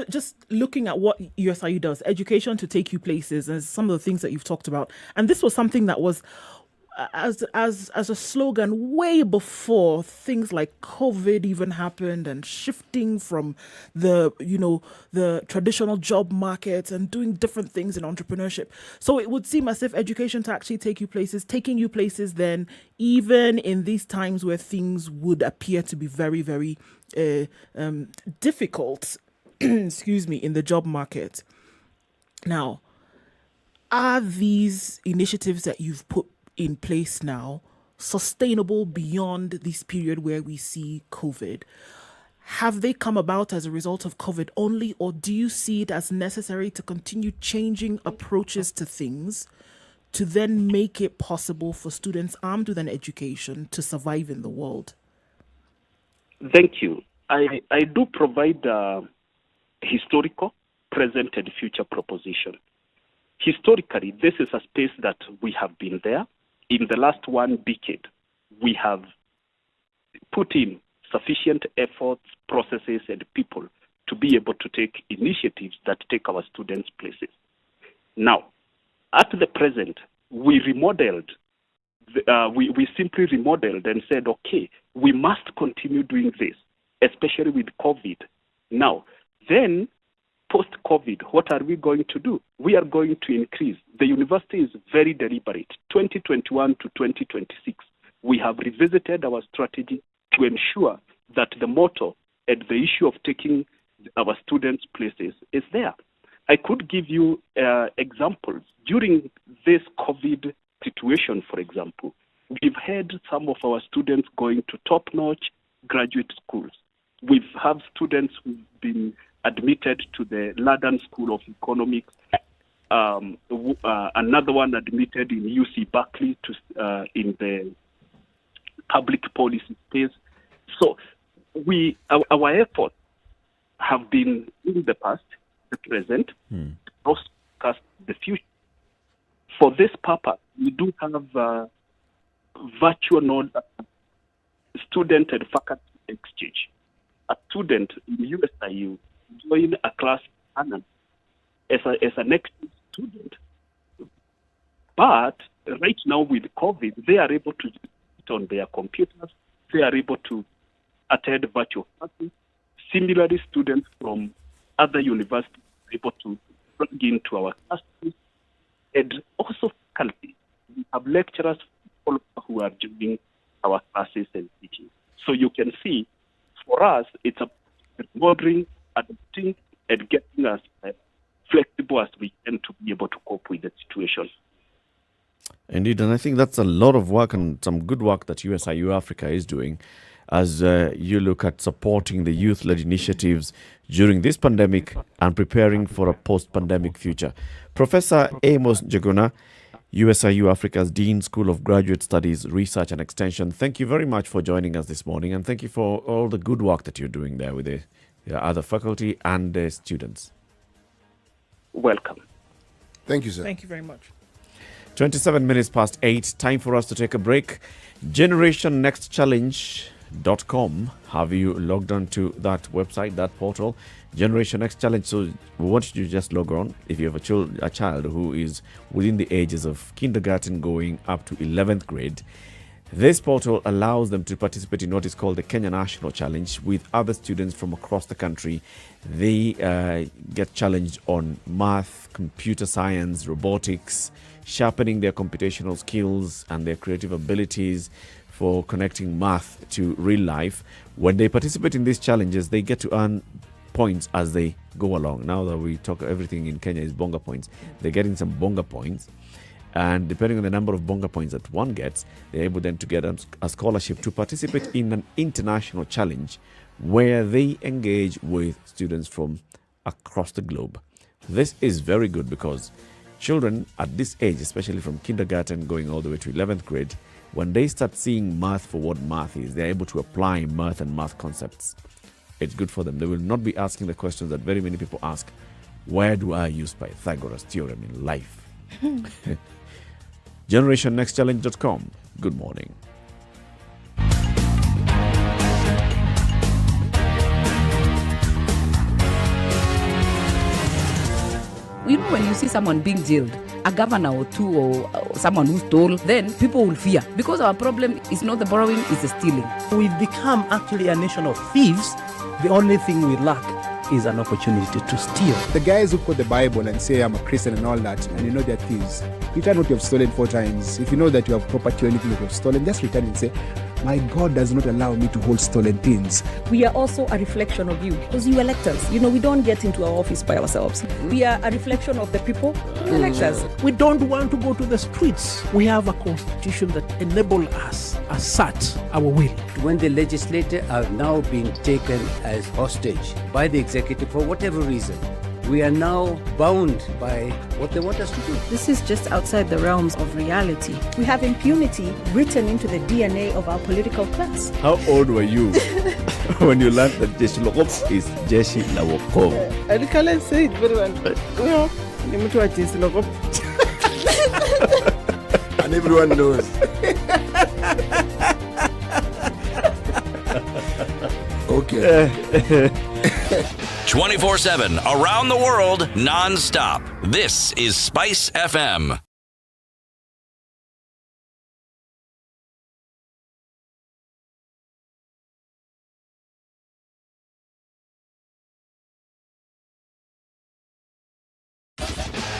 just looking at what USIU does, education to take you places, and some of the things that you've talked about. And this was something that was as a slogan way before things like COVID even happened, and shifting from the traditional job market and doing different things in entrepreneurship. So it would seem as if education to actually take you places, taking you places then, even in these times where things would appear to be very, very difficult, excuse me, in the job market. Now, are these initiatives that you've put in place now sustainable beyond this period where we see COVID? Have they come about as a result of COVID only, or do you see it as necessary to continue changing approaches to things to then make it possible for students armed with an education to survive in the world? Thank you. I do provide historical, present, and future proposition. Historically, this is a space that we have been there. In the last 1 decade, we have put in sufficient efforts, processes, and people to be able to take initiatives that take our students places. Now, at the present, we remodeled. We simply remodeled and said, okay, we must continue doing this, especially with COVID. Now, then, post-COVID, what are we going to do? We are going to increase. The university is very deliberate. 2021 to 2026, we have revisited our strategy to ensure that the motto and the issue of taking our students places is there. I could give you examples. During this COVID situation, for example, we've had some of our students going to top-notch graduate schools. We've had students who've been admitted to the London School of Economics. Another one admitted in UC Berkeley in the public policy space. So our efforts have been in the past, the present, forecast the future. For this purpose, we do have virtual node student and faculty exchange. A student in the USIU join a class as an exchange student. But right now with COVID, they are able to sit on their computers. They are able to attend virtual classes. Similarly, students from other universities are able to plug into our classes. And also faculty. We have lecturers who are joining our classes and teaching. So you can see, for us, it's a modeling, adapting, and getting us flexible as we can to be able to cope with the situation. Indeed, and I think that's a lot of work and some good work that USIU Africa is doing as you look at supporting the youth-led initiatives during this pandemic and preparing for a post-pandemic future. Professor Amos Njuguna, USIU Africa's Dean, School of Graduate Studies, Research and Extension, thank you very much for joining us this morning, and thank you for all the good work that you're doing there with the other faculty and the students. Welcome. Thank you, sir. Thank you very much. 27 minutes past 8, time for us to take a break. GenerationNextChallenge.com. Have you logged on to that website, that portal? Generation Next Challenge. So we want you to just log on if you have a child who is within the ages of kindergarten going up to 11th grade. This portal allows them to participate in what is called the Kenya National Challenge with other students from across the country. They get challenged on math, computer science, robotics, sharpening their computational skills and their creative abilities for connecting math to real life. When they participate in these challenges, they get to earn points as they go along. Now that we talk, everything in Kenya is bonga points. They're getting some bonga points. And depending on the number of bonga points that one gets, they're able then to get a scholarship to participate in an international challenge where they engage with students from across the globe. This is very good because children at this age, especially from kindergarten going all the way to 11th grade, when they start seeing math for what math is, they're able to apply math and math concepts. It's good for them. They will not be asking the questions that very many people ask. Where do I use Pythagoras theorem in life? GenerationNextChallenge.com. Good morning. You know, when you see someone being jailed, a governor or two or someone who stole, then people will fear. Because our problem is not the borrowing, it's the stealing. We've become actually a nation of thieves. The only thing we lack is an opportunity to steal. The guys who quote the Bible and say I'm a Christian and all that, and you know they're thieves, return what you have stolen 4 times. If you know that you have property or anything that you have stolen, just return and say, my God does not allow me to hold stolen things. We are also a reflection of you because you elect us. You know, we don't get into our office by ourselves. We are a reflection of the people who elect us. We don't want to go to the streets. We have a constitution that enables us to assert our will. When the legislature are now being taken as hostage by the executive for whatever reason, we are now bound by what they want us to do. This is just outside the realms of reality. We have impunity written into the DNA of our political class. How old were you when you learned that Jeshi Lokop is Jeshi Lawokov? I can't say it very well. You know, Jeshi Lokop. And everyone knows. Okay. 24/7 around the world, non-stop. This is Spice FM.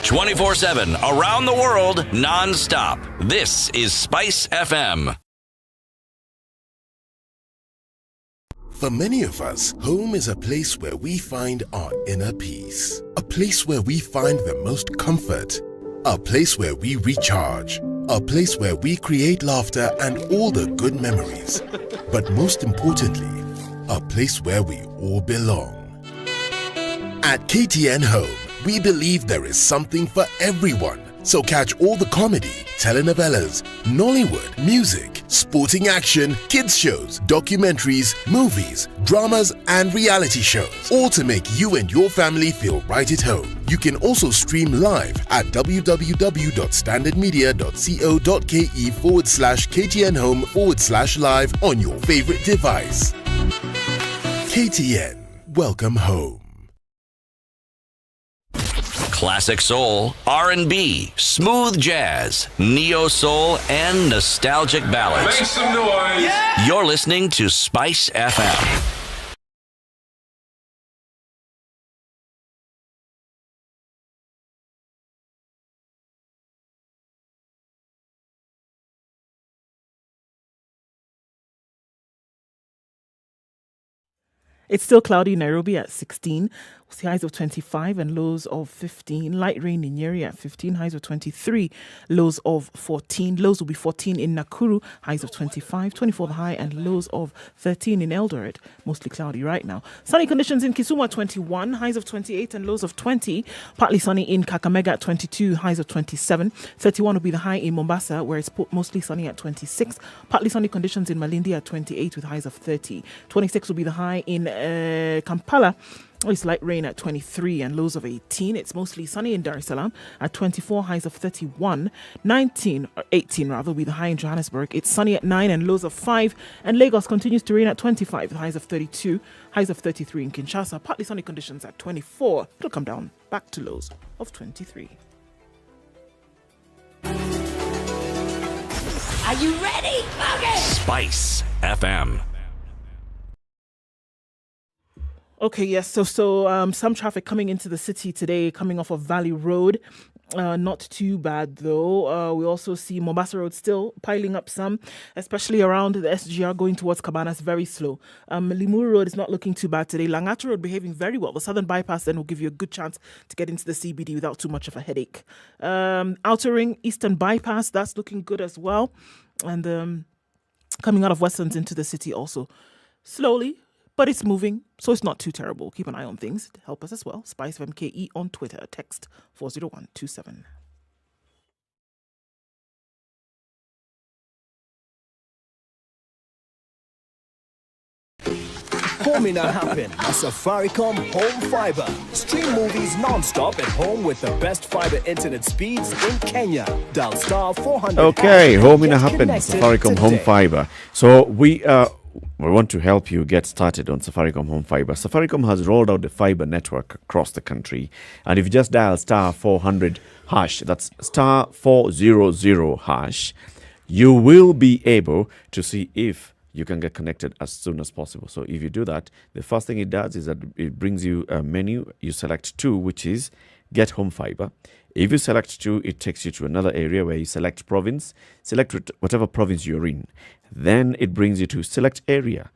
"24/7 around the world, non-stop. This is Spice FM." For many of us, home is a place where we find our inner peace. A place where we find the most comfort. A place where we recharge. A place where we create laughter and all the good memories. But most importantly, a place where we all belong. At KTN Home, we believe there is something for everyone. So catch all the comedy, telenovelas, Nollywood, music, sporting action, kids shows, documentaries, movies, dramas, and reality shows, all to make you and your family feel right at home. You can also stream live at www.standardmedia.co.ke/KTN Home/live on your favorite device. KTN, welcome home. Classic soul, R&B, smooth jazz, neo soul, and nostalgic ballads. Make some noise. Yeah! You're listening to Spice FM. It's still cloudy in Nairobi at 16. We'll see highs of 25 and lows of 15. Light rain in Nyeri at 15, highs of 23, lows of 14. Lows will be 14 in Nakuru, highs of 25, 24 the high, and lows of 13 in Eldoret. Mostly cloudy right now. Sunny conditions in Kisumu at 21, highs of 28 and lows of 20. Partly sunny in Kakamega at 22, highs of 27. 31 will be the high in Mombasa, where it's mostly sunny at 26. Partly sunny conditions in Malindi at 28 with highs of 30. 26 will be the high in Kampala. It's light rain at 23 and lows of 18. It's mostly sunny in Dar es Salaam at 24, highs of 31. 18 will be the high in Johannesburg. It's sunny at 9 and lows of 5. And Lagos continues to rain at 25 with highs of 32, highs of 33 in Kinshasa. Partly sunny conditions at 24. It'll come down back to lows of 23. Are you ready? Okay. Spice FM. Okay, yes. So some traffic coming into the city today, coming off of Valley Road. Not too bad though. We also see Mombasa Road still piling up some, especially around the SGR going towards Cabanas, very slow. Limuru Road is not looking too bad today. Langata Road behaving very well. The Southern Bypass then will give you a good chance to get into the CBD without too much of a headache. Outer Ring, Eastern Bypass, that's looking good as well. And coming out of Westlands into the city also slowly, but it's moving, so it's not too terrible. Keep an eye on things. Help us as well. SpiceFM KE on Twitter. Text 40127. Home in a happen. A Safaricom Home Fiber. Stream movies non-stop at home with the best fiber internet speeds in Kenya. Dial star 400. Okay, home in a happen. Connected Safaricom Home today. Fiber. So we want to help you get started on Safaricom Home Fiber. Safaricom has rolled out the fiber network across the country. And if you just dial star 400 hash, that's star 400 hash, you will be able to see if you can get connected as soon as possible. So if you do that, the first thing it does is that it brings you a menu. You select 2, which is Get Home Fiber. If you select 2, it takes you to another area where you select province. Select whatever province you're in. Then it brings you to select area.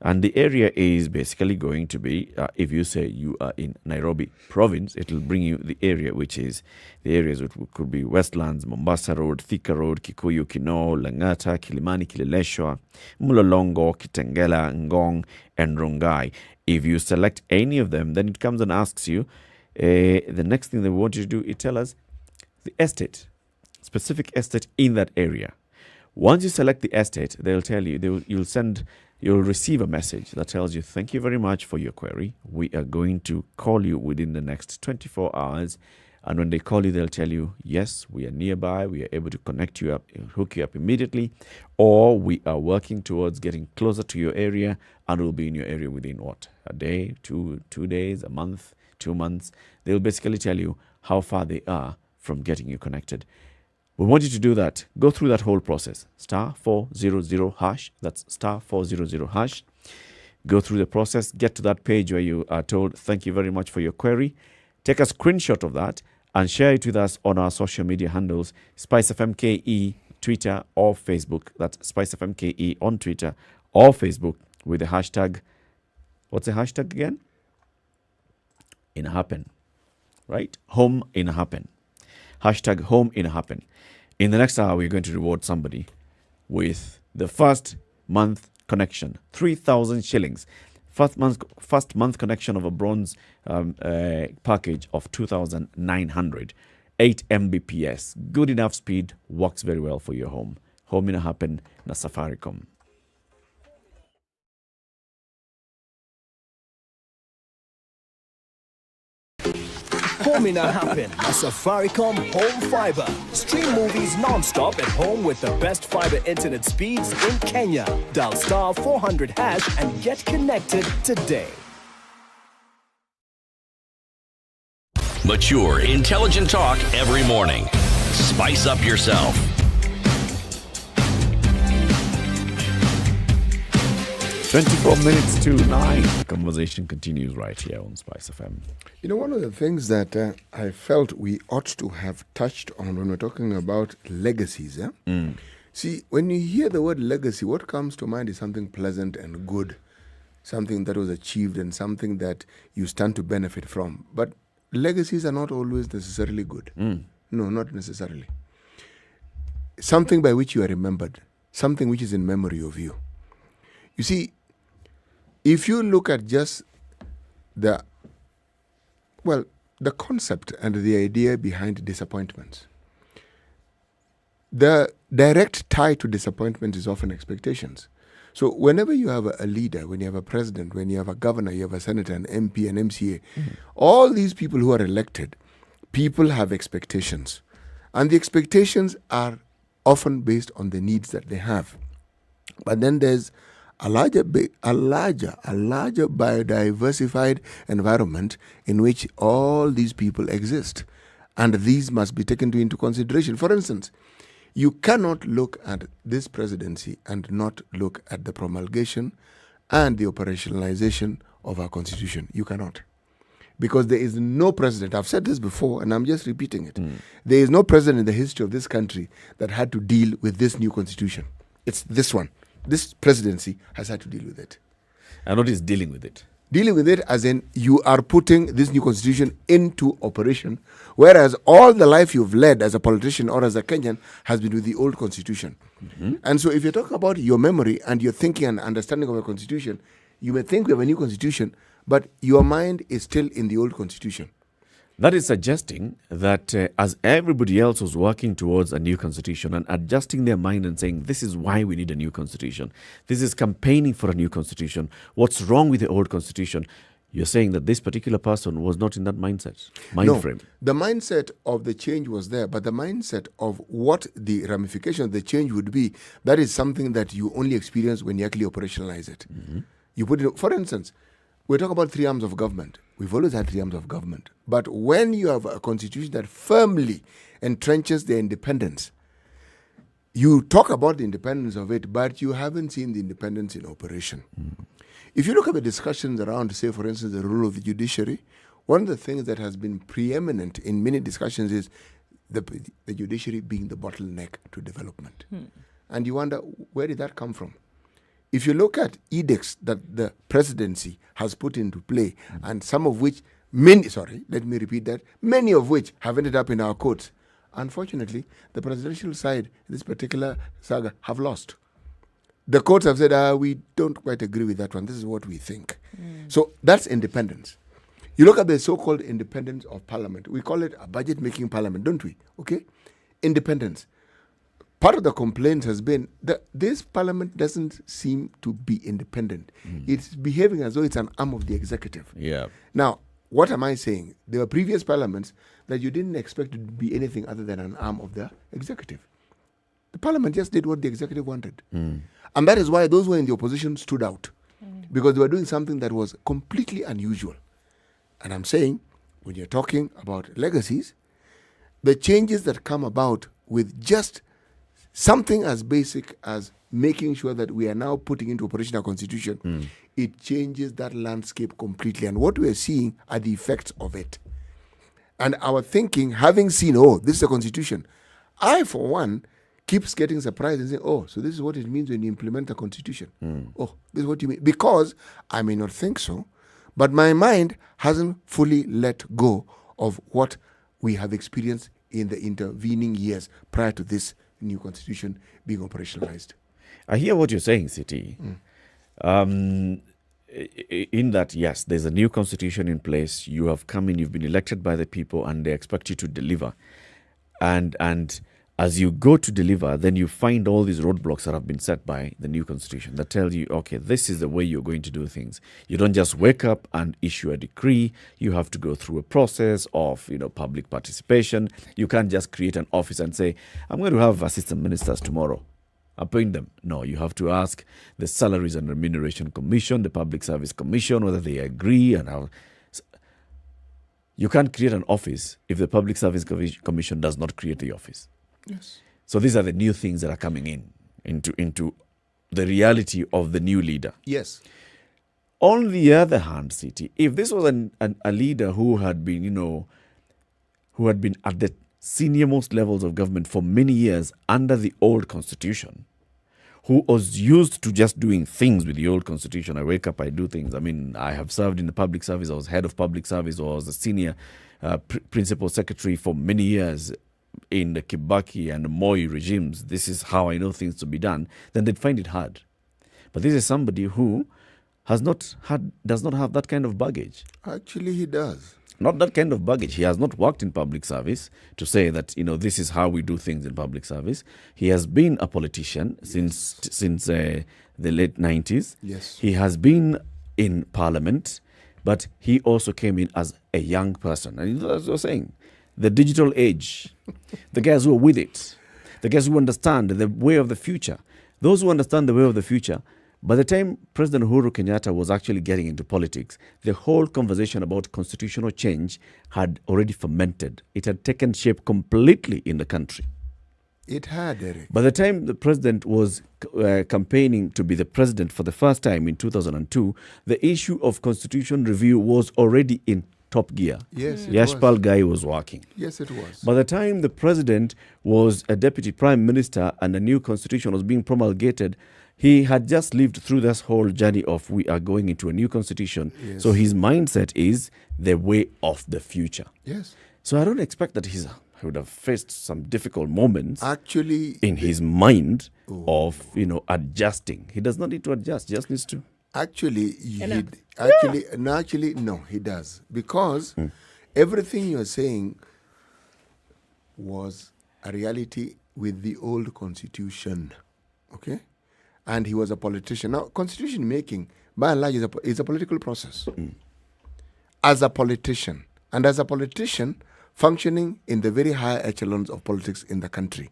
And the area is basically going to be, if you say you are in Nairobi province, it will bring you the area, which is the areas which could be Westlands, Mombasa Road, Thika Road, Kikuyu, Kinoo, Langata, Kilimani, Kileleshwa, Mulolongo, Kitengela, Ngong, and Rongai. If you select any of them, then it comes and asks you, the next thing they want you to do is tell us the estate, specific estate in that area. Once you select the estate, they'll tell you, you'll receive a message that tells you, thank you very much for your query. We are going to call you within the next 24 hours. And when they call you, they'll tell you, yes, we are nearby. We are able to connect you up, hook you up immediately. Or we are working towards getting closer to your area and we'll be in your area within what? A day, 2 days, a month, 2 months. They'll basically tell you how far they are from getting you connected. We want you to do that. Go through that whole process. Star 400 hash. That's star 400 hash. Go through the process. Get to that page where you are told, thank you very much for your query. Take a screenshot of that and share it with us on our social media handles, SpiceFM KE, Twitter or Facebook. That's SpiceFM KE on Twitter or Facebook with the hashtag. What's the hashtag again? In a happen. Right? Home in a happen. Hashtag home in a happen. In the next hour, we're going to reward somebody with the first month connection. 3,000 shillings. First month connection of a bronze package of 2,900. 8 Mbps. Good enough speed, works very well for your home. Home ina happen na Safaricom. Home ina happen na Safaricom Home Fiber. Stream movies non-stop at home with the best fiber internet speeds in Kenya. Dial star 400 hash and get connected today. Mature, intelligent talk every morning. Spice up yourself. 24 minutes to 9. The conversation continues right here on SpiceFM. You know, one of the things that I felt we ought to have touched on when we're talking about legacies. See, when you hear the word legacy, what comes to mind is something pleasant and good, something that was achieved and something that you stand to benefit from. But legacies are not always necessarily good. No, not necessarily. Something by which you are remembered, something which is in memory of you. You see, if you look at just the concept and the idea behind disappointments, the direct tie to disappointment is often expectations. So whenever you have a leader, when you have a president, when you have a governor, you have a senator, an MP, an MCA, all these people who are elected, people have expectations. And the expectations are often based on the needs that they have. But then there's a larger biodiversified environment in which all these people exist. And these must be taken into consideration. For instance, you cannot look at this presidency and not look at the promulgation and the operationalization of our constitution. You cannot. Because there is no president, I've said this before and I'm just repeating it. There is no president in the history of this country that had to deal with this new constitution. It's this one. This presidency has had to deal with it. And what is dealing with it? Dealing with it as in you are putting this new constitution into operation, whereas all the life you've led as a politician or as a Kenyan has been with the old constitution. And so if you talk about your memory and your thinking and understanding of a constitution, you may think we have a new constitution, but your mind is still in the old constitution. That is suggesting that as everybody else was working towards a new constitution and adjusting their mind and saying, this is why we need a new constitution, this is campaigning for a new constitution, what's wrong with the old constitution, you're saying that this particular person was not in that mind frame. The mindset of the change was there, but the mindset of what the ramification of the change would be, that is something that you only experience when you actually operationalize it. You put it, for instance, we talk about 3 arms of government. We've always had 3 arms of government. But when you have a constitution that firmly entrenches their independence, you talk about the independence of it, but you haven't seen the independence in operation. If you look at the discussions around, say, for instance, the role of the judiciary, one of the things that has been preeminent in many discussions is the judiciary being the bottleneck to development. And you wonder, where did that come from? If you look at edicts that the presidency has put into play, and some of which, many of which have ended up in our courts, unfortunately, the presidential side, this particular saga, have lost. The courts have said, we don't quite agree with that one. This is what we think. So that's independence. You look at the so-called independence of parliament. We call it a budget-making parliament, don't we? Okay? Independence. Part of the complaint has been that this parliament doesn't seem to be independent. It's behaving as though it's an arm of the executive. Now, what am I saying? There were previous parliaments that you didn't expect to be anything other than an arm of the executive. The parliament just did what the executive wanted. And that is why those who were in the opposition stood out. Because they were doing something that was completely unusual. And I'm saying, when you're talking about legacies, the changes that come about with just something as basic as making sure that we are now putting into operation our constitution, it changes that landscape completely. And what we are seeing are the effects of it. And our thinking, having seen, this is a constitution, I, for one, keeps getting surprised and saying, so this is what it means when you implement a constitution. This is what you mean. Because I may not think so, but my mind hasn't fully let go of what we have experienced in the intervening years prior to this new constitution being operationalized. I hear what you're saying, City. in that, yes, there's a new constitution in place. You have come in, you've been elected by the people, and they expect you to deliver. And as you go to deliver, then you find all these roadblocks that have been set by the new constitution that tell you, okay, this is the way you're going to do things. You don't just wake up and issue a decree. You have to go through a process of, public participation. You can't just create an office and say, I'm going to have assistant ministers tomorrow. Appoint them. No, you have to ask the Salaries and Remuneration Commission, the Public Service Commission, whether they agree and how. You can't create an office if the Public Service Commission does not create the office. Yes. So these are the new things that are coming into the reality of the new leader. Yes. On the other hand, City, if this was a leader who had been, who had been at the senior most levels of government for many years under the old constitution, who was used to just doing things with the old constitution. I wake up, I do things. I mean, I have served in the public service. I was head of public service, or was a senior principal secretary for many years in the Kibaki and the Moi regimes. This is how I know things to be done. Then they'd find it hard. But this is somebody who does not have that kind of baggage. Actually, he does. Not that kind of baggage. He has not worked in public service to say that, this is how we do things in public service. He has been a politician since the late 90s. Yes. He has been in parliament, but he also came in as a young person. And as I was saying, the digital age, the guys who are with it, the guys who understand the way of the future, those who understand the way of the future. By the time President Uhuru Kenyatta was actually getting into politics, the whole conversation about constitutional change had already fermented. It had taken shape completely in the country. It had, Eric. By the time the president was campaigning to be the president for the first time in 2002, the issue of constitution review was already in top gear. Yes, Yashpal Gai was working. Yes, it was. By the time the president was a deputy prime minister and a new constitution was being promulgated, he had just lived through this whole journey of we are going into a new constitution. Yes. So his mindset is the way of the future. Yes. So I don't expect that he would have faced some difficult moments actually in his mind of adjusting. He does not need to adjust, just needs to. Actually, no, he does. Because everything you're saying was a reality with the old constitution. Okay? And he was a politician. Now, constitution making, by and large, is a political process. As a politician, functioning in the very high echelons of politics in the country,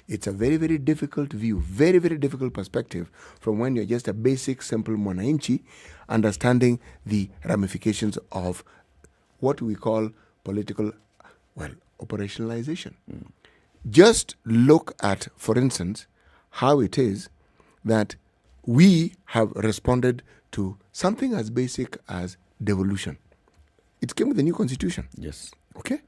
it's a very, very difficult view, very, very difficult perspective from when you're just a basic, simple mwananchi, understanding the ramifications of what we call political, operationalization. Just look at, for instance, how it is that we have responded to something as basic as devolution. It came with the new constitution. Yes. Okay?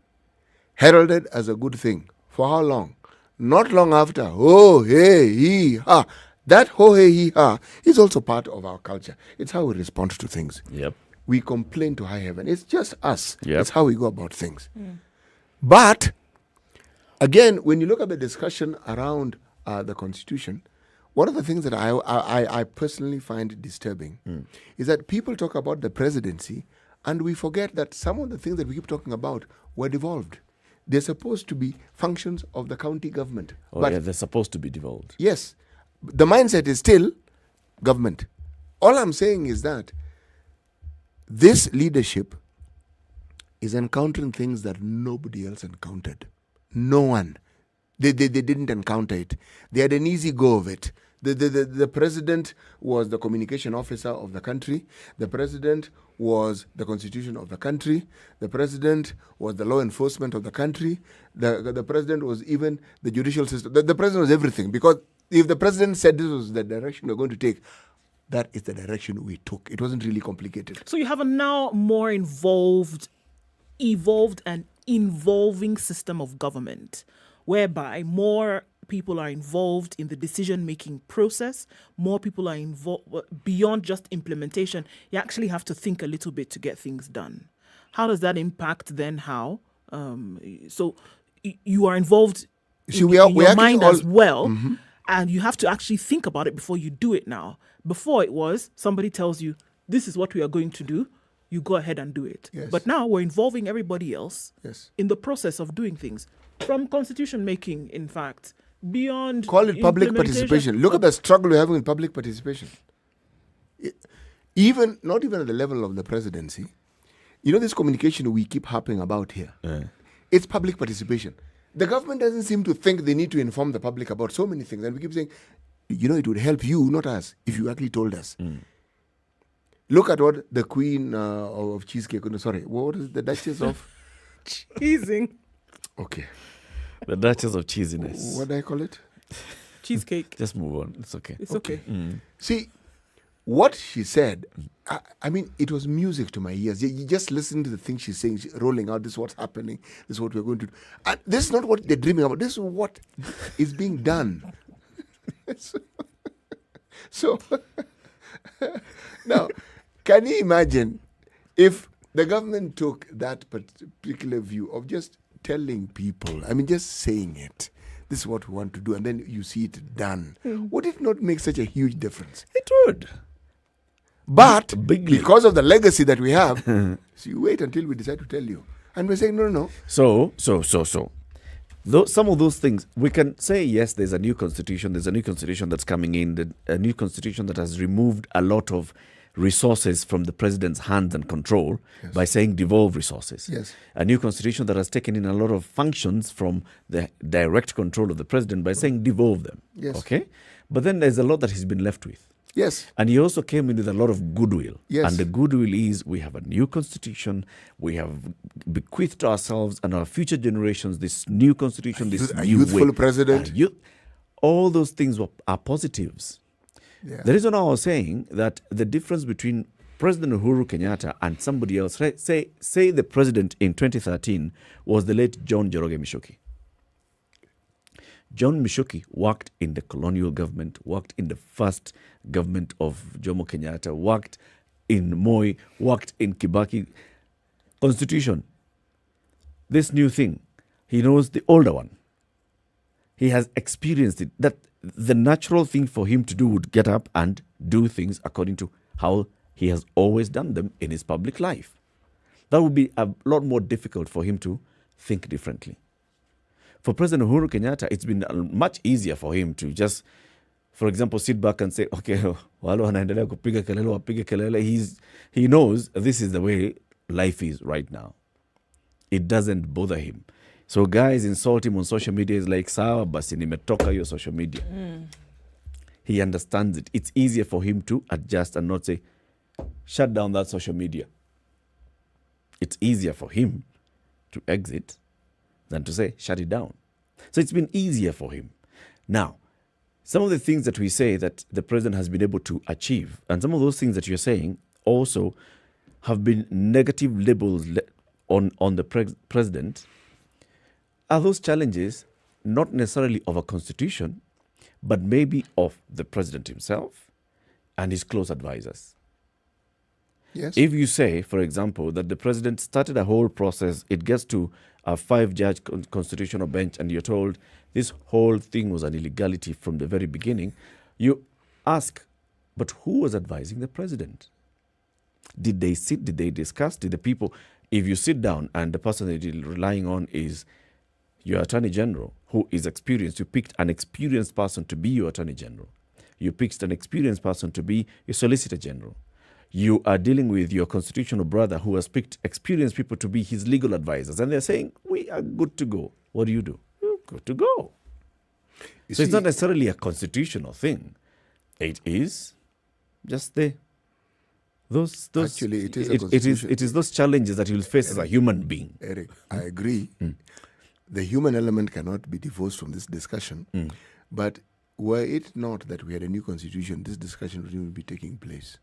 Heralded as a good thing. For how long? Not long after. Oh, hey, hee, ha. That ho, hey, hee, ha is also part of our culture. It's how we respond to things. Yep. We complain to high heaven. It's just us. Yep. It's how we go about things. But, again, when you look at the discussion around the constitution, one of the things that I personally find disturbing is that people talk about the presidency and we forget that some of the things that we keep talking about were devolved. They're supposed to be functions of the county government. They're supposed to be devolved. Yes. The mindset is still government. All I'm saying is that this leadership is encountering things that nobody else encountered. No one. They didn't encounter it. They had an easy go of it. The president was the communication officer of the country. The president was the constitution of the country. The president was the law enforcement of the country. The president was even the judicial system. The president was everything. Because if the president said this was the direction we're going to take, that is the direction we took. It wasn't really complicated. So you have a now more evolved and involving system of government, whereby more people are involved in the decision-making process, more people are involved beyond just implementation. You actually have to think a little bit to get things done. How does that impact then how? So you are involved in your mind as well, and you have to actually think about it before you do it now. Before it was, somebody tells you, this is what we are going to do, you go ahead and do it. Yes. But now we're involving everybody else Yes. in the process of doing things. From constitution making, in fact, beyond... Call it public participation. Look at the struggle we're having with public participation. Not even at the level of the presidency. You know this communication we keep harping about here? It's public participation. The government doesn't seem to think they need to inform the public about so many things. And we keep saying, it would help you, not us, if you actually told us. Look at what the Queen of Cheesecake, what is the Duchess of? Cheesing. Okay. The Duchess of Cheesiness. What do I call it? Cheesecake. Just move on. It's okay. It's okay. See, what she said, I mean, it was music to my ears. You just listen to the things she's saying, rolling out, this is what's happening, this is what we're going to do. And this is not what they're dreaming about. This is what is being done. So now, can you imagine if the government took that particular view of just telling people, just saying it, this is what we want to do, and then you see it done. Would it not make such a huge difference? It would. But because of the legacy that we have, so you wait until we decide to tell you. And we're saying, no. So. Some of those things, we can say, yes, there's a new constitution that's coming in, a new constitution that has removed a lot of resources from the president's hands and control by saying devolve resources. Yes. A new constitution that has taken in a lot of functions from the direct control of the president by saying devolve them. Yes. Okay? But then there's a lot that he's been left with. Yes. And he also came in with a lot of goodwill. Yes. And the goodwill is we have a new constitution, we have bequeathed to ourselves and our future generations this new constitution, a youthful president. All those things are positives. Yeah. The reason I was saying that the difference between President Uhuru Kenyatta and somebody else, say the president in 2013 was the late John Njoroge Mishoki. John Mishoki worked in the colonial government, worked in the first government of Jomo Kenyatta, worked in Moi, worked in Kibaki. Constitution, this new thing, he knows the older one. He has experienced it. That the natural thing for him to do would get up and do things according to how he has always done them in his public life. That would be a lot more difficult for him to think differently. For President Uhuru Kenyatta, it's been much easier for him to just, for example, sit back and say, okay, wale wanaendelea kupiga kelele, wapige kelele. He knows this is the way life is right now. It doesn't bother him. So guys insult him on social media is like, sawa basi nimetoka hiyo social media. He understands it. It's easier for him to adjust and not say, shut down that social media. It's easier for him to exit than to say, shut it down. So it's been easier for him. Now, some of the things that we say that the president has been able to achieve, and some of those things that you're saying also have been negative labels on the president, are those challenges not necessarily of a constitution, but maybe of the president himself and his close advisors. Yes. If you say, for example, that the president started a whole process, it gets to a 5-judge constitutional bench, and you're told this whole thing was an illegality from the very beginning, you ask, but who was advising the president? Did they sit? Did they discuss? Did the people, if you sit down and the person that you're relying on is your attorney general, who is experienced, you picked an experienced person to be your attorney general. You picked an experienced person to be your solicitor general. You are dealing with your constitutional brother who has picked experienced people to be his legal advisors. And they're saying, we are good to go. What do? You're good to go. So it's not necessarily a constitutional thing. It is just those actually, it is a constitution. It is those challenges that you'll face as a human being. Eric, I agree. The human element cannot be divorced from this discussion. But were it not that we had a new constitution, this discussion would even be taking place.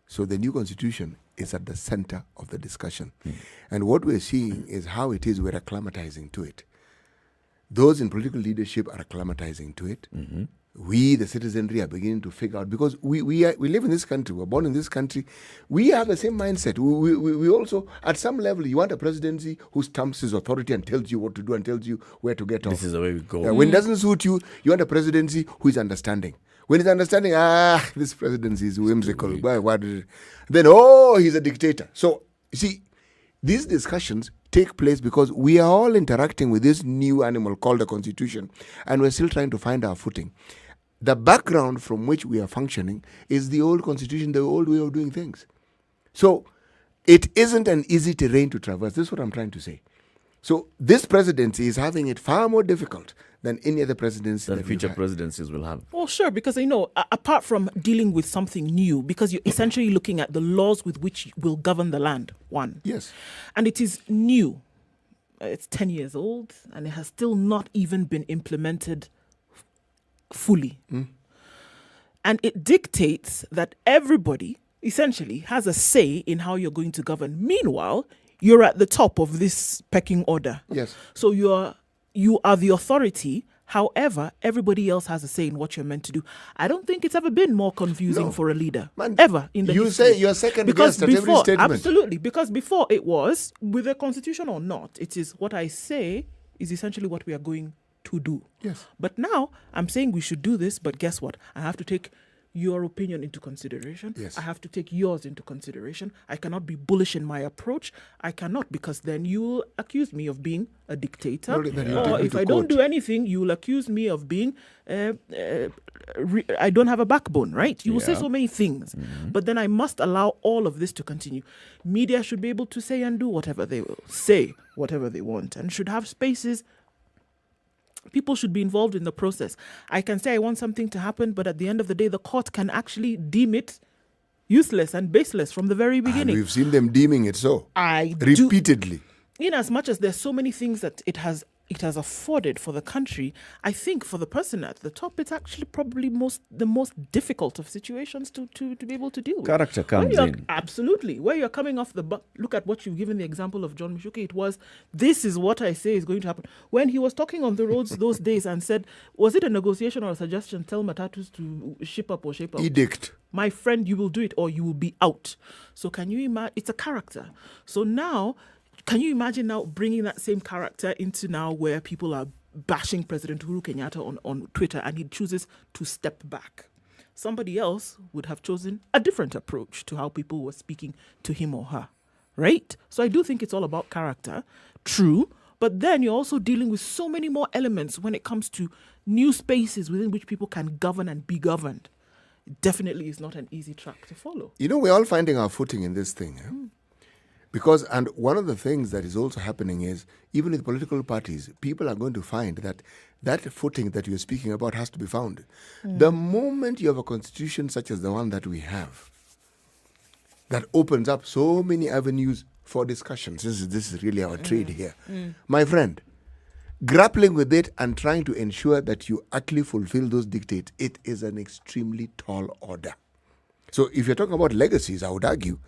So the new constitution is at the center of the discussion. And what we're seeing is how it is we're acclimatizing to it. Those in political leadership are acclimatizing to it. We, the citizenry, are beginning to figure out, because we live in this country, we're born in this country, we have the same mindset. We also, at some level, you want a presidency who stamps his authority and tells you what to do and tells you where to get off. This is the way we go. When it doesn't suit you, you want a presidency who is understanding. When he's understanding, this presidency is whimsical. Then, he's a dictator. So, you see, these discussions take place because we are all interacting with this new animal called the Constitution, and we're still trying to find our footing. The background from which we are functioning is the old Constitution, the old way of doing things. So, it isn't an easy terrain to traverse. This is what I'm trying to say. So, this presidency is having it far more difficult than any other presidency that future presidencies will have. Well, sure, because, apart from dealing with something new, because you're essentially looking at the laws with which will govern the land, one. Yes. And it is new. It's 10 years old, and it has still not even been implemented fully. And it dictates that everybody essentially has a say in how you're going to govern. Meanwhile, you're at the top of this pecking order. Yes. So you are the authority. However, everybody else has a say in what you're meant to do. I don't think it's ever been more confusing for a leader. Ever in the history. You say you're second guessed at every statement. Absolutely. Because before it was, with a constitution or not, it is what I say is essentially what we are going to do. Yes. But now I'm saying we should do this, but guess what? I have to take your opinion into consideration. Yes. I have to take yours into consideration. I cannot be bullish in my approach. I cannot, because then you will accuse me of being a dictator. Or if I don't do anything, you will accuse me of being, I don't have a backbone, right? You will say so many things. But then I must allow all of this to continue. Media should be able to say and do whatever they will, say whatever they want, and should have spaces. People should be involved in the process. I can say I want something to happen, but at the end of the day, the court can actually deem it useless and baseless from the very beginning. And we've seen them deeming it so. Repeatedly. In as much as there's so many things that it has afforded for the country, I think for the person at the top, it's actually probably the most difficult of situations to be able to deal with. Character comes in. Absolutely. Where you're coming off look at what you've given the example of John Mishuki. It was, this is what I say is going to happen. When he was talking on the roads those days and said, was it a negotiation or a suggestion? Tell Matatus to ship up or shape up. Edict. My friend, you will do it or you will be out. So can you imagine? It's a character. So now, can you imagine now bringing that same character into now where people are bashing President Uhuru Kenyatta on Twitter and he chooses to step back? Somebody else would have chosen a different approach to how people were speaking to him or her, right? So I do think it's all about character, true, but then you're also dealing with so many more elements when it comes to new spaces within which people can govern and be governed. It definitely is not an easy track to follow. We're all finding our footing in this thing. Because, and one of the things that is also happening is, even with political parties, people are going to find that footing that you're speaking about has to be found. The moment you have a constitution such as the one that we have, that opens up so many avenues for discussion, since this is really our trade here. My friend, grappling with it and trying to ensure that you actually fulfill those dictates, it is an extremely tall order. So if you're talking about legacies, I would argue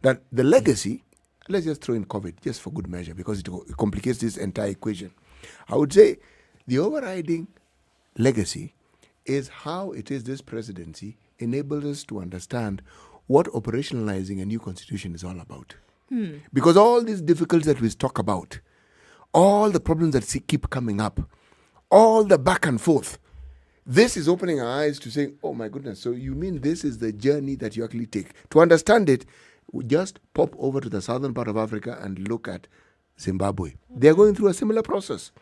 that the legacy, let's just throw in COVID, just for good measure, because it complicates this entire equation. I would say the overriding legacy is how it is this presidency enables us to understand what operationalizing a new constitution is all about. Because all these difficulties that we talk about, all the problems that keep coming up, all the back and forth, this is opening our eyes to saying, oh my goodness, so you mean this is the journey that you actually take. To understand it, just pop over to the southern part of Africa and look at Zimbabwe. They're going through a similar process.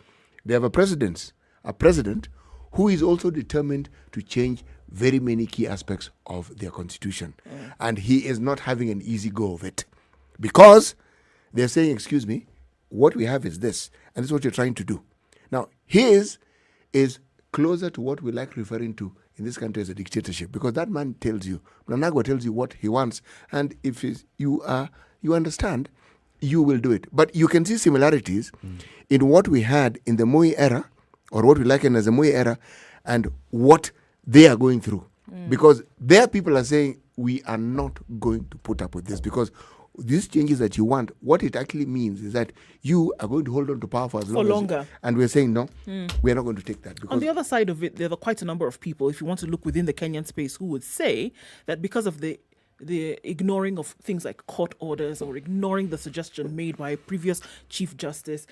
They have a president who is also determined to change very many key aspects of their constitution. And he is not having an easy go of it. Because they're saying, excuse me, what we have is this, and this is what you're trying to do. Now, his is closer to what we like referring to in this country as a dictatorship, because that man tells you, Mnangagwa tells you what he wants, and if you understand, you will do it. But you can see similarities in what we had in the Moi era, or what we liken as the Moi era, and what they are going through. Because their people are saying, we are not going to put up with this, because these changes that you want, what it actually means is that you are going to hold on to power for longer. And we're saying, no, we're not going to take that. Because on the other side of it, there are quite a number of people, if you want to look within the Kenyan space, who would say that because of the ignoring of things like court orders or ignoring the suggestion made by a previous Chief Justice,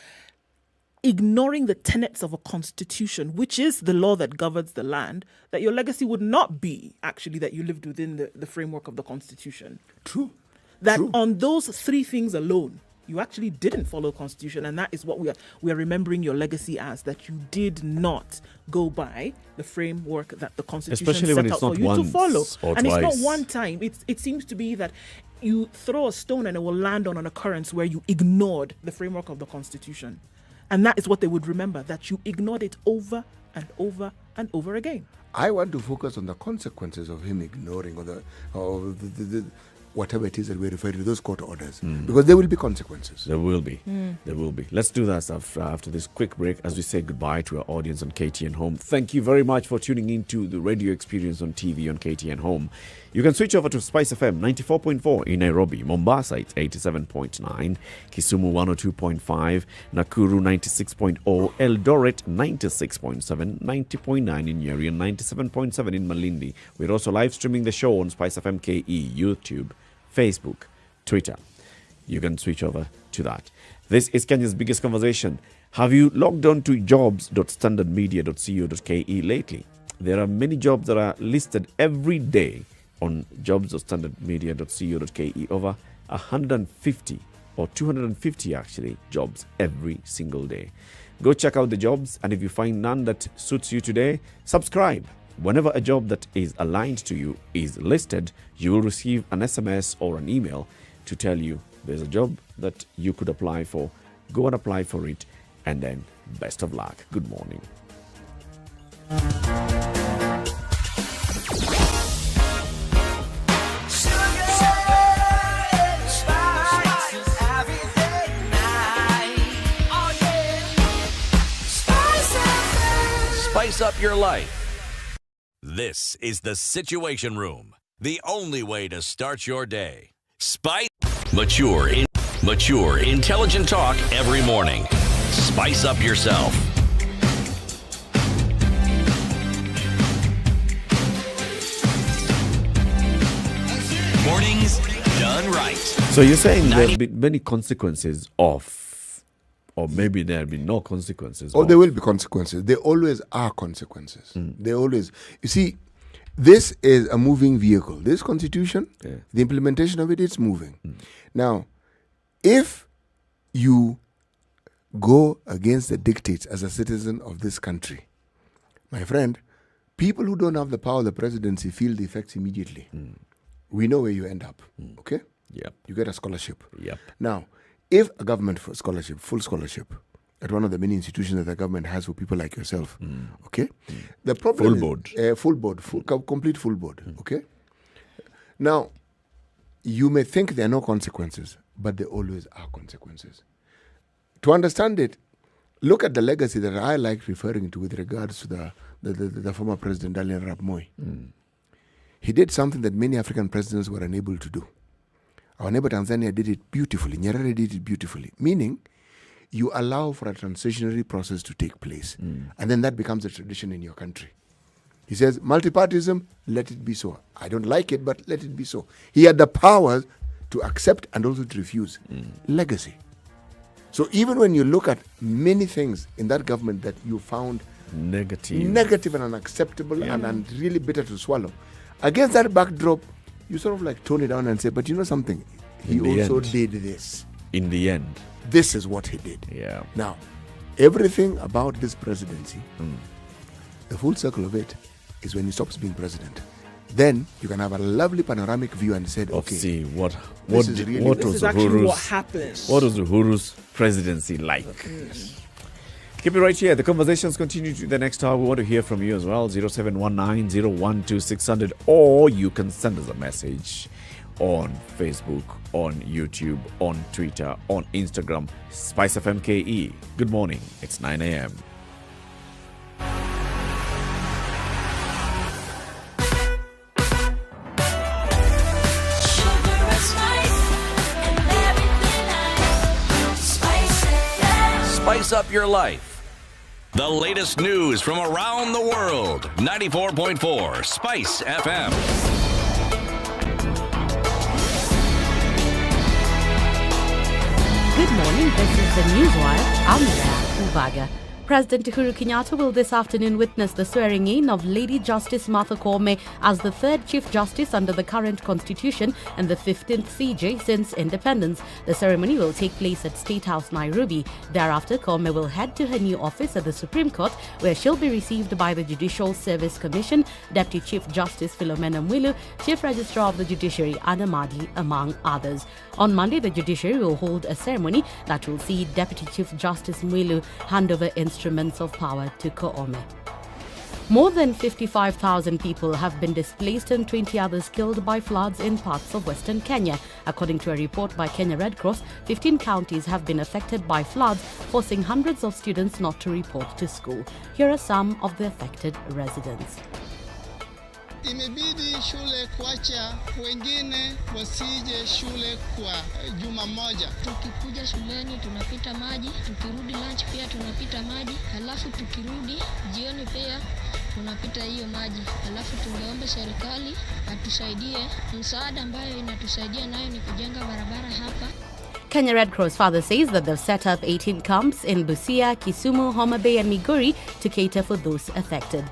ignoring the tenets of a constitution, which is the law that governs the land, that your legacy would not be actually that you lived within the framework of the constitution. True. That True. on those three things alone, you actually didn't follow constitution, and that is what we are remembering your legacy as, that you did not go by the framework that the constitution Especially when set it's out for not you to follow. or And twice. it's not one time. It seems to be that you throw a stone and it will land on an occurrence where you ignored the framework of the constitution. And that is what they would remember, that you ignored it over and over and over again. I want to focus on the consequences of him ignoring or the whatever it is that we're referring to, those court orders. Because there will be consequences. There will be. There will be. Let's do that after this quick break as we say goodbye to our audience on KTN Home. Thank you very much for tuning in to the radio experience on TV on KTN Home. You can switch over to SpiceFM 94.4 in Nairobi. Mombasa, it's 87.9. Kisumu, 102.5. Nakuru, 96.0. Eldoret, 96.7. 90.9 in Nyeri and 97.7 in Malindi. We're also live streaming the show on SpiceFM KE, YouTube, Facebook, Twitter. You can switch over to that. This is Kenya's biggest conversation. Have you logged on to jobs.standardmedia.co.ke lately? There are many jobs that are listed every day on jobs.standardmedia.co.ke. Over 150 or 250 actually jobs every single day. Go check out the jobs, and if you find none that suits you today, subscribe. Whenever a job that is aligned to you is listed, you will receive an SMS or an email to tell you there's a job that you could apply for. Go and apply for it, and then best of luck. Good morning. Spice up your life. This is the Situation Room, the only way to start your day. Mature, intelligent talk every morning. Spice up yourself. Mornings done right. So you're saying there have been many consequences of, or maybe there have been no consequences. Oh, there will be consequences. There always are consequences. They always. You see, this is a moving vehicle. This constitution, the implementation of it, it's moving. Now, if you go against the dictates as a citizen of this country, my friend, people who don't have the power of the presidency feel the effects immediately. We know where you end up. Okay? Yep. You get a scholarship. Yep. Now, if a government scholarship, full scholarship, at one of the many institutions that the government has for people like yourself, okay? The problem complete full board, okay? Now, you may think there are no consequences, but there always are consequences. To understand it, look at the legacy that I like referring to with regards to the former president, Daniel Arap Moi. He did something that many African presidents were unable to do. Our neighbor Tanzania did it beautifully. Nyeri did it beautifully. Meaning, you allow for a transitionary process to take place. And then that becomes a tradition in your country. He says, multipartyism, let it be so. I don't like it, but let it be so. He had the power to accept and also to refuse. Legacy. So even when you look at many things in that government that you found negative and unacceptable and really bitter to swallow, against that backdrop, you sort of like tone it down and say, but you know something? He also did this. In the end. This is what he did. Yeah. Now, everything about this presidency, the full circle of it is when he stops being president. Then you can have a lovely panoramic view and said, okay, see what was Uhuru's presidency like? Keep it right here. The conversations continue to the next hour. We want to hear from you as well. 0719-012-600, or you can send us a message on Facebook, on YouTube, on Twitter, on Instagram. SpiceFM KE. Good morning. It's 9 a.m. Spice up your life. The latest news from around the world. 94.4 Spice FM. Good morning, this is the Newswire. I'm Leah. Ubaga. President Uhuru Kenyatta will this afternoon witness the swearing-in of Lady Justice Martha Koome as the third Chief Justice under the current constitution and the 15th CJ since independence. The ceremony will take place at State House, Nairobi. Thereafter, Koome will head to her new office at the Supreme Court, where she'll be received by the Judicial Service Commission, Deputy Chief Justice Philomena Mwilu, Chief Registrar of the Judiciary Anna Madi, among others. On Monday, the Judiciary will hold a ceremony that will see Deputy Chief Justice Mwilu hand over instruments of power to Koome. More than 55,000 people have been displaced and 20 others killed by floods in parts of Western Kenya. According to a report by Kenya Red Cross, 15 counties have been affected by floods, forcing hundreds of students not to report to school. Here are some of the affected residents. Imebidi shule kuacha wengine wasije shule kwa juma moja. Tukikuja shuleni tunapita maji, tukirudi lunch pia tunapita maji, halafu tukirudi jioni pia tunapita hiyo maji. Halafu tungeomba serikali atusaidie. Msaada ambayo inatusaidia nayo ni kujenga barabara hapa. Kenya Red Cross further says that they've set up 18 camps in Busia, Kisumu, Homa Bay and Migori to cater for those affected.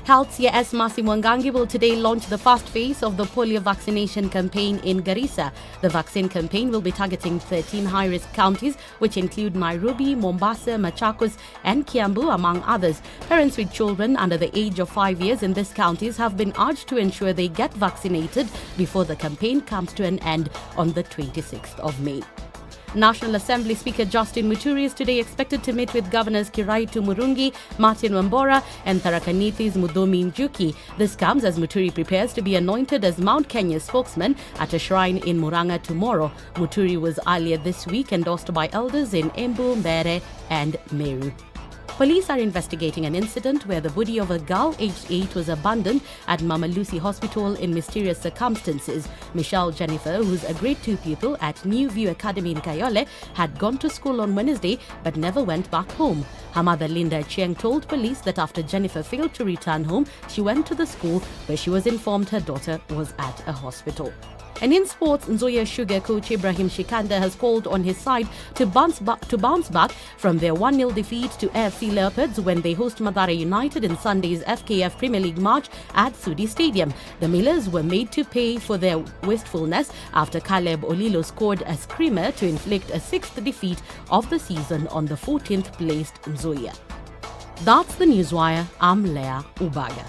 Health CS Masi Mwangangi will today launch the first phase of the polio vaccination campaign in Garissa. The vaccine campaign will be targeting 13 high-risk counties, which include Nairobi, Mombasa, Machakos and Kiambu, among others. Parents with children under the age of 5 years in these counties have been urged to ensure they get vaccinated before the campaign comes to an end on the 26th of May. National Assembly Speaker Justin Muturi is today expected to meet with Governors Kiraitu Murungi, Martin Wambora and Tharaka Nithi's Mudhomi Njuki. This comes as Muturi prepares to be anointed as Mount Kenya's spokesman at a shrine in Murang'a tomorrow. Muturi was earlier this week endorsed by elders in Embu, Mbere and Meru. Police are investigating an incident where the body of a girl aged 8 was abandoned at Mama Lucy Hospital in mysterious circumstances. Michelle Jennifer, who's a grade 2 pupil at New View Academy in Kayole, had gone to school on Wednesday but never went back home. Her mother Linda Chieng told police that after Jennifer failed to return home, she went to the school where she was informed her daughter was at a hospital. And in sports, Nzoia Sugar coach Ibrahim Shikanda has called on his side to bounce back from their 1-0 defeat to AFC Leopards when they host Mathare United in Sunday's FKF Premier League match at Sudi Stadium. The Millers were made to pay for their wastefulness after Caleb Olilo scored a screamer to inflict a 6th defeat of the season on the 14th placed Nzoia. That's the Newswire. I'm Leah Ubaga.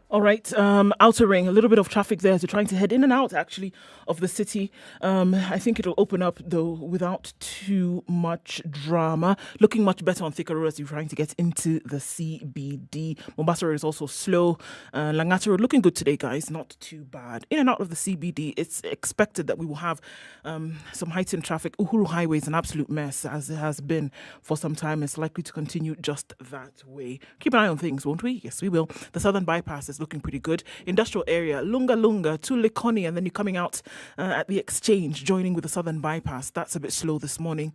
All right, outer ring, a little bit of traffic there as you're trying to head in and out, actually, of the city. I think it'll open up, though, without too much drama. Looking much better on Thika Road as you're trying to get into the CBD. Mombasa Road is also slow. Langata Road looking good today, guys. Not too bad. In and out of the CBD, it's expected that we will have some heightened traffic. Uhuru Highway is an absolute mess, as it has been for some time. It's likely to continue just that way. Keep an eye on things, won't we? Yes, we will. The Southern Bypass is looking pretty good. Industrial area, Lunga to Likoni, and then you're coming out at the Exchange, joining with the Southern Bypass. That's a bit slow this morning,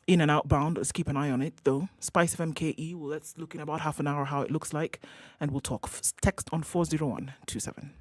in and outbound. Let's keep an eye on it, though. SpiceFM KE, well, let's look in about half an hour how it looks like, and we'll talk. Text on 40127.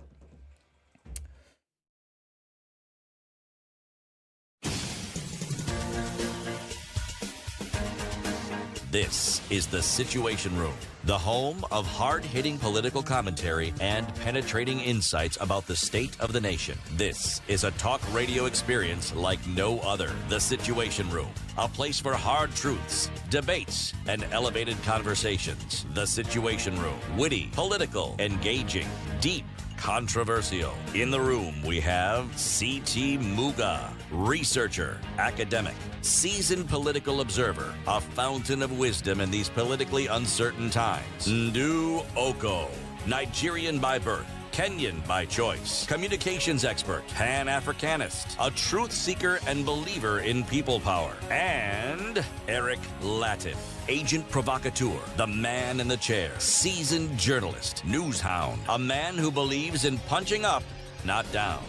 This is The Situation Room, the home of hard-hitting political commentary and penetrating insights about the state of the nation. This is a talk radio experience like no other. The Situation Room, a place for hard truths, debates, and elevated conversations. The Situation Room, witty, political, engaging, deep, controversial. In the room, we have C.T. Muga, researcher, academic, seasoned political observer, a fountain of wisdom in these politically uncertain times. Ndu Oko, Nigerian by birth, Kenyan by choice, communications expert, Pan-Africanist, a truth seeker and believer in people power, and Eric Latif, agent provocateur, the man in the chair, seasoned journalist, news hound, a man who believes in punching up, not down.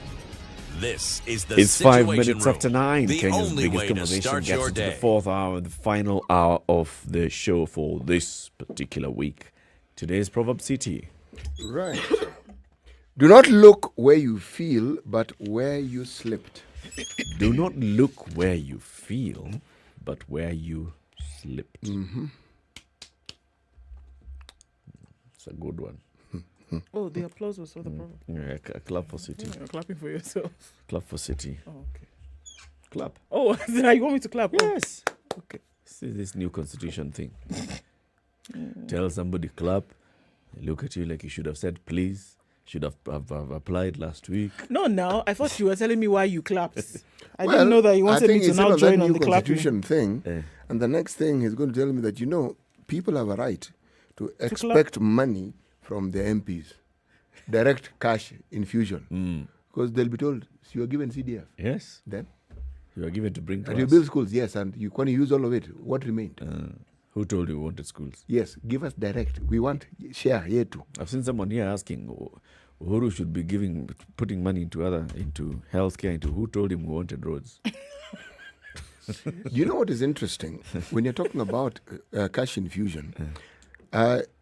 This is the It's 5 Situation minutes Room, after 9. the Kenya's only biggest way to conversation start gets your into the day. fourth hour, the final hour of the show for this particular week. Today's Proverb City. Right. Do not look where you feel, but where you slipped. Do not look where you feel, but where you slipped. Mm-hmm. It's a good one. Oh, the applause was for the proverb. Yeah, a clap for City. You're clapping for yourself. Clap for City. Oh, okay. Clap. Oh, now you want me to clap? Yes. Oh. Okay. See this new constitution thing. Tell somebody clap. They look at you like you should have said please. Should have applied last week. No, now I thought you were telling me why you clapped. I didn't know that you wanted me to now join on the constitution clapping thing. And the next thing he's going to tell me that people have a right to expect money from their MPs, direct cash infusion, because they'll be told you are given CDF. Yes. Then you are given to bring to and you build schools. Yes, and you want to use all of it. What remained? Who told you wanted schools? Yes, give us direct. We want share here too. I've seen someone here asking, Uhuru should be putting money into healthcare. Who told him we wanted roads? You know what is interesting when you're talking about cash infusion?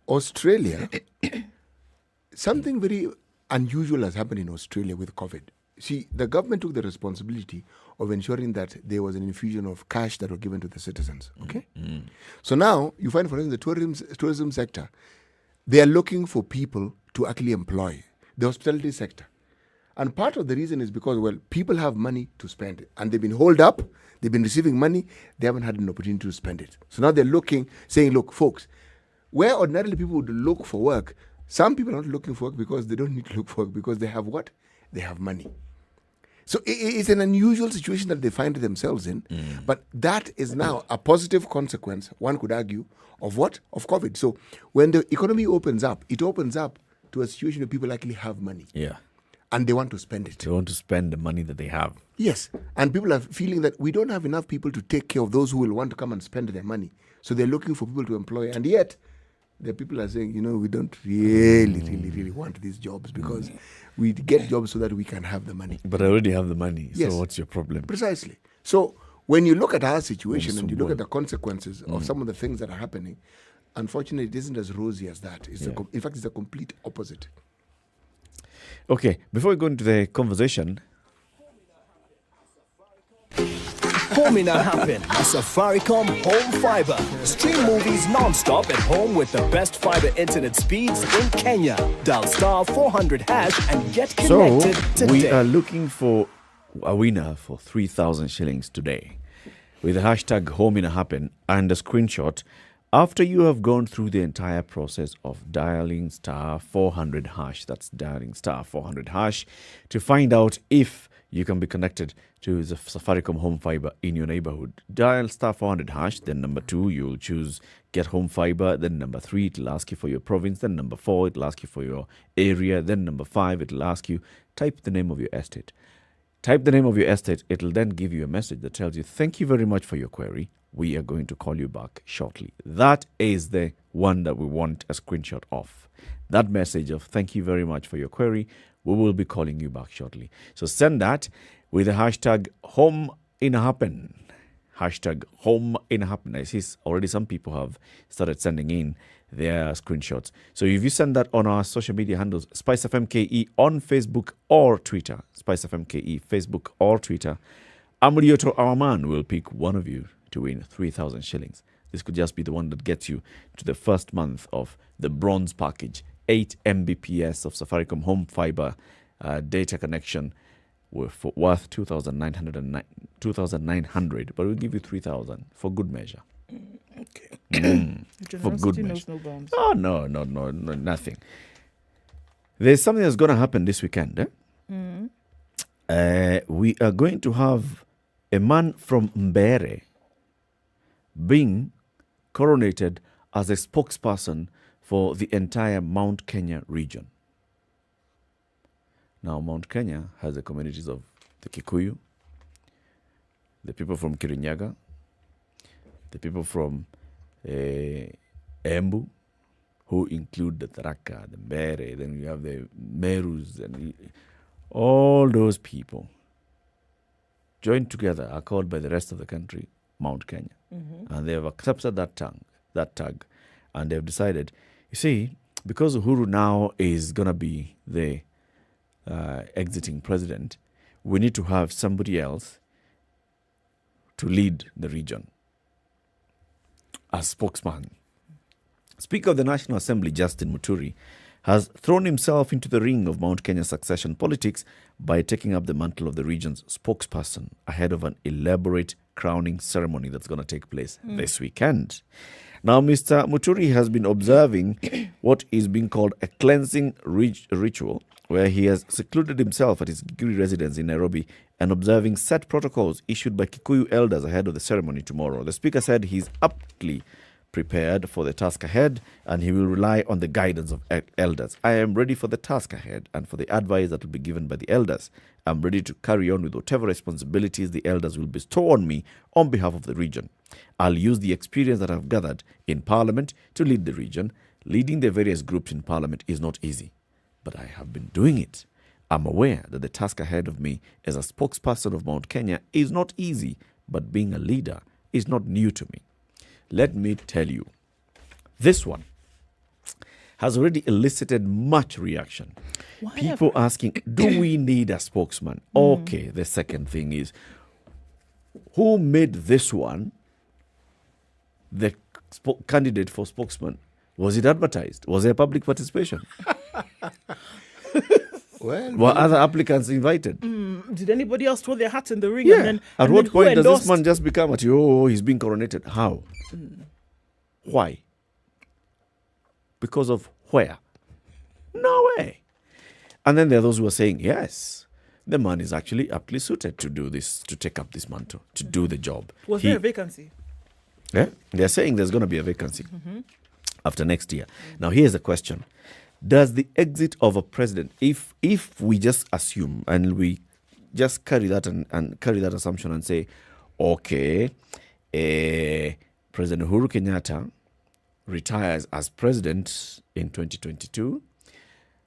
Australia, something very unusual has happened in Australia with COVID. See, the government took the responsibility of ensuring that there was an infusion of cash that were given to the citizens. Okay? So now, you find, for instance, the tourism sector, they are looking for people to actually employ. The hospitality sector. And part of the reason is because, people have money to spend. And they've been holed up, they've been receiving money, they haven't had an opportunity to spend it. So now they're saying, look, folks, where ordinarily people would look for work, some people are not looking for work because they don't need to look for work because they have what? They have money. So it's an unusual situation that they find themselves in, but that is now a positive consequence, one could argue, of what? Of COVID. So when the economy opens up, it opens up to a situation where people actually have money. Yeah. And they want to spend it. They want to spend the money that they have. Yes. And people are feeling that we don't have enough people to take care of those who will want to come and spend their money. So they're looking for people to employ. And yet, the people are saying, we don't really want these jobs because we get jobs so that we can have the money. But I already have the money. Yes. So what's your problem? Precisely. So when you look at our situation and you look at the consequences of some of the things that are happening, unfortunately, it isn't as rosy as that. In fact, it's the complete opposite. Okay, before we go into the conversation, Home in a happen. A Safaricom Home Fiber. Stream movies non-stop at home with the best fiber internet speeds in Kenya. Dial star 400 hash and get connected today. We are looking for a winner for 3,000 shillings today with the hashtag Home in a happen and a screenshot after you have gone through the entire process of dialing star 400 hash. That's dialing star 400 hash to find out if you can be connected to the Safaricom Home Fiber in your neighborhood. Dial star 400 hash, then number 2, you'll choose Get Home Fiber, then number 3, it'll ask you for your province, then number 4, it'll ask you for your area, then number 5, it'll ask you, type the name of your estate. Type the name of your estate, it'll then give you a message that tells you, thank you very much for your query. We are going to call you back shortly. That is the one that we want a screenshot of. That message of thank you very much for your query. We will be calling you back shortly. So send that with the hashtag Home in a Happen. Hashtag Home in a Happen. I see already some people have started sending in their screenshots. So if you send that on our social media handles, SpiceFM on Facebook or Twitter, SpiceFM Facebook or Twitter, Amrioto, our man, will pick one of you to win 3,000 shillings. This could just be the one that gets you to the first month of the bronze package, 8 Mbps of Safaricom Home Fiber data connection worth 2,900, but we'll give you 3,000 for good measure. Okay. For good measure. Knows no bounds. Oh, no, nothing. There's something that's going to happen this weekend. We are going to have a man from Nyeri being coronated as a spokesperson for the entire Mount Kenya region. Now, Mount Kenya has the communities of the Kikuyu, the people from Kirinyaga, the people from Embu, who include the Tharaka, the Mbere, then you have the Merus, and all those people joined together are called by the rest of the country Mount Kenya. And they have accepted that tag, and they've decided, you see, because Uhuru now is going to be the exiting president, we need to have somebody else to lead the region as spokesman. Speaker of the National Assembly, Justin Muturi, has thrown himself into the ring of Mount Kenya succession politics by taking up the mantle of the region's spokesperson ahead of an elaborate crowning ceremony that's going to take place this weekend. Now, Mr. Muturi has been observing what is being called a cleansing ritual, where he has secluded himself at his Giri residence in Nairobi and observing set protocols issued by Kikuyu elders ahead of the ceremony tomorrow. The speaker said he's aptly prepared for the task ahead and he will rely on the guidance of elders. I am ready for the task ahead and for the advice that will be given by the elders. I'm ready to carry on with whatever responsibilities the elders will bestow on me on behalf of the region. I'll use the experience that I've gathered in Parliament to lead the region. Leading the various groups in Parliament is not easy, but I have been doing it. I'm aware that the task ahead of me as a spokesperson of Mount Kenya is not easy, but being a leader is not new to me. Let me tell you, this one has already elicited much reaction. People asking, do we need a spokesman? Okay, the second thing is, who made this one the candidate for spokesman? Was it advertised? Was there public participation? Were other applicants invited? Did anybody else throw their hats in the ring? Yeah. And then, At and what then point does this man just become he's being coronated? How? Why? Because of where? No way. And then there are those who are saying, yes, the man is actually aptly suited to do this, to take up this mantle, to do the job. Was there a vacancy? Yeah, they're saying there's going to be a vacancy after next year. Now, here's the question. Does the exit of a president, if we just assume and we just carry that and carry that assumption and say, okay, President Uhuru Kenyatta retires as president in 2022,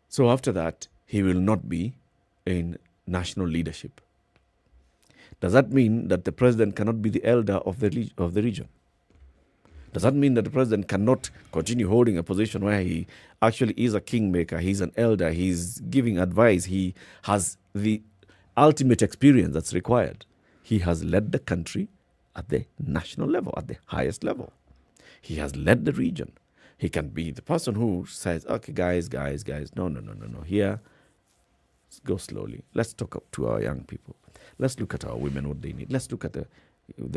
so after that, he will not be in national leadership. Does that mean that the president cannot be the elder of the region? Does that mean that the president cannot continue holding a position where he actually is a kingmaker, he's an elder, he's giving advice, he has the ultimate experience that's required? He has led the country at the national level, at the highest level. He has led the region. He can be the person who says, okay, guys, no. Here, let's go slowly. Let's talk up to our young people. Let's look at our women, what they need. Let's look at the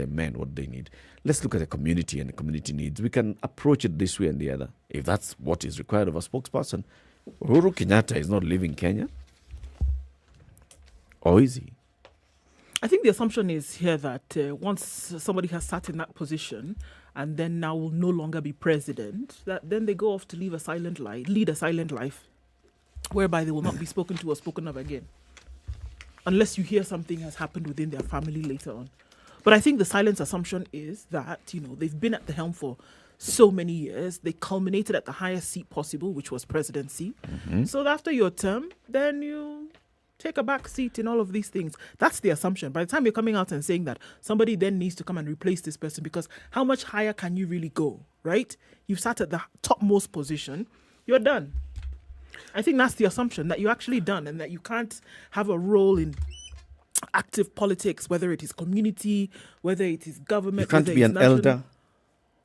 men, what they need. Let's look at the community and the community needs. We can approach it this way and the other. If that's what is required of a spokesperson, Uhuru Kenyatta is not leaving Kenya. Or is he? I think the assumption is here that once somebody has sat in that position and then now will no longer be president, that then they go off to lead a silent life, whereby they will not be spoken to or spoken of again, unless you hear something has happened within their family later on. But I think the silence assumption is that, they've been at the helm for so many years. They culminated at the highest seat possible, which was presidency. So after your term, then you take a back seat in all of these things. That's the assumption. By the time you're coming out and saying that, somebody then needs to come and replace this person, because how much higher can you really go, right? You've sat at the topmost position. You're done. I think that's the assumption, that you're actually done and that you can't have a role in active politics, whether it is community, whether it is government. You can't be an elder.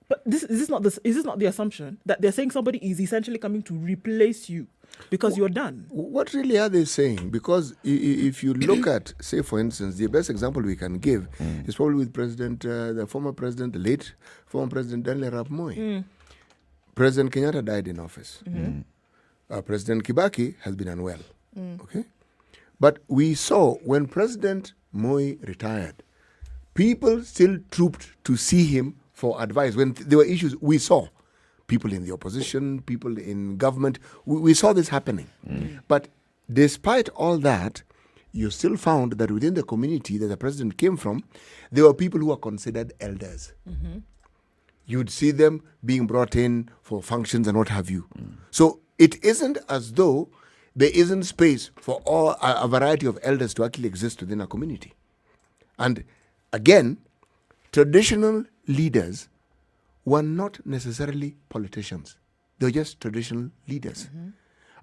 But is this not the assumption that they're saying somebody is essentially coming to replace you because you're done? What really are they saying? Because if you look at, say, for instance, the best example we can give is probably with the former president, the late former president Daniel Arap Moi. President Kenyatta died in office. President Kibaki has been unwell. Okay, but we saw when President Moi retired, people still trooped to see him for advice. When there were issues, we saw people in the opposition, people in government. We saw this happening. But despite all that, you still found that within the community that the president came from, there were people who were considered elders. You'd see them being brought in for functions and what have you. So it isn't as though there isn't space for a variety of elders to actually exist within a community. And again, traditional leaders were not necessarily politicians. They were just traditional leaders.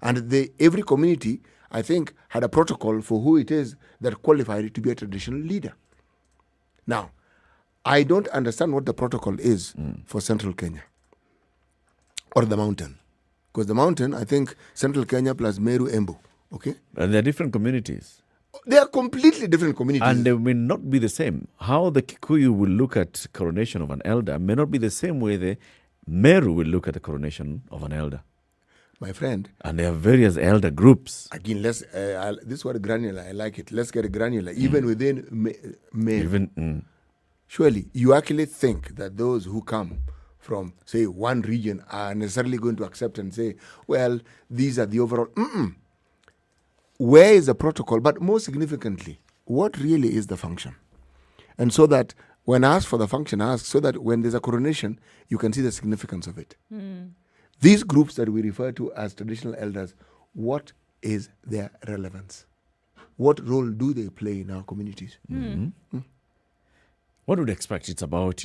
And every community, I think, had a protocol for who it is that qualified to be a traditional leader. Now, I don't understand what the protocol is for Central Kenya or the mountain. Because the mountain, I think, Central Kenya plus Meru, Embu. Okay? And they're different communities. They are completely different communities. And they may not be the same. How the Kikuyu will look at coronation of an elder may not be the same way the Meru will look at the coronation of an elder. My friend. And there are various elder groups. Again, this word granular, I like it. Let's get granular. Even within Meru. Surely, you actually think that those who come from, say, one region are necessarily going to accept and say, well, these are the overall... Where is the protocol? But more significantly, what really is the function? And so that when asked for the function, ask so that when there's a coronation, you can see the significance of it. These groups that we refer to as traditional elders, what is their relevance? What role do they play in our communities? What would you expect? It's about,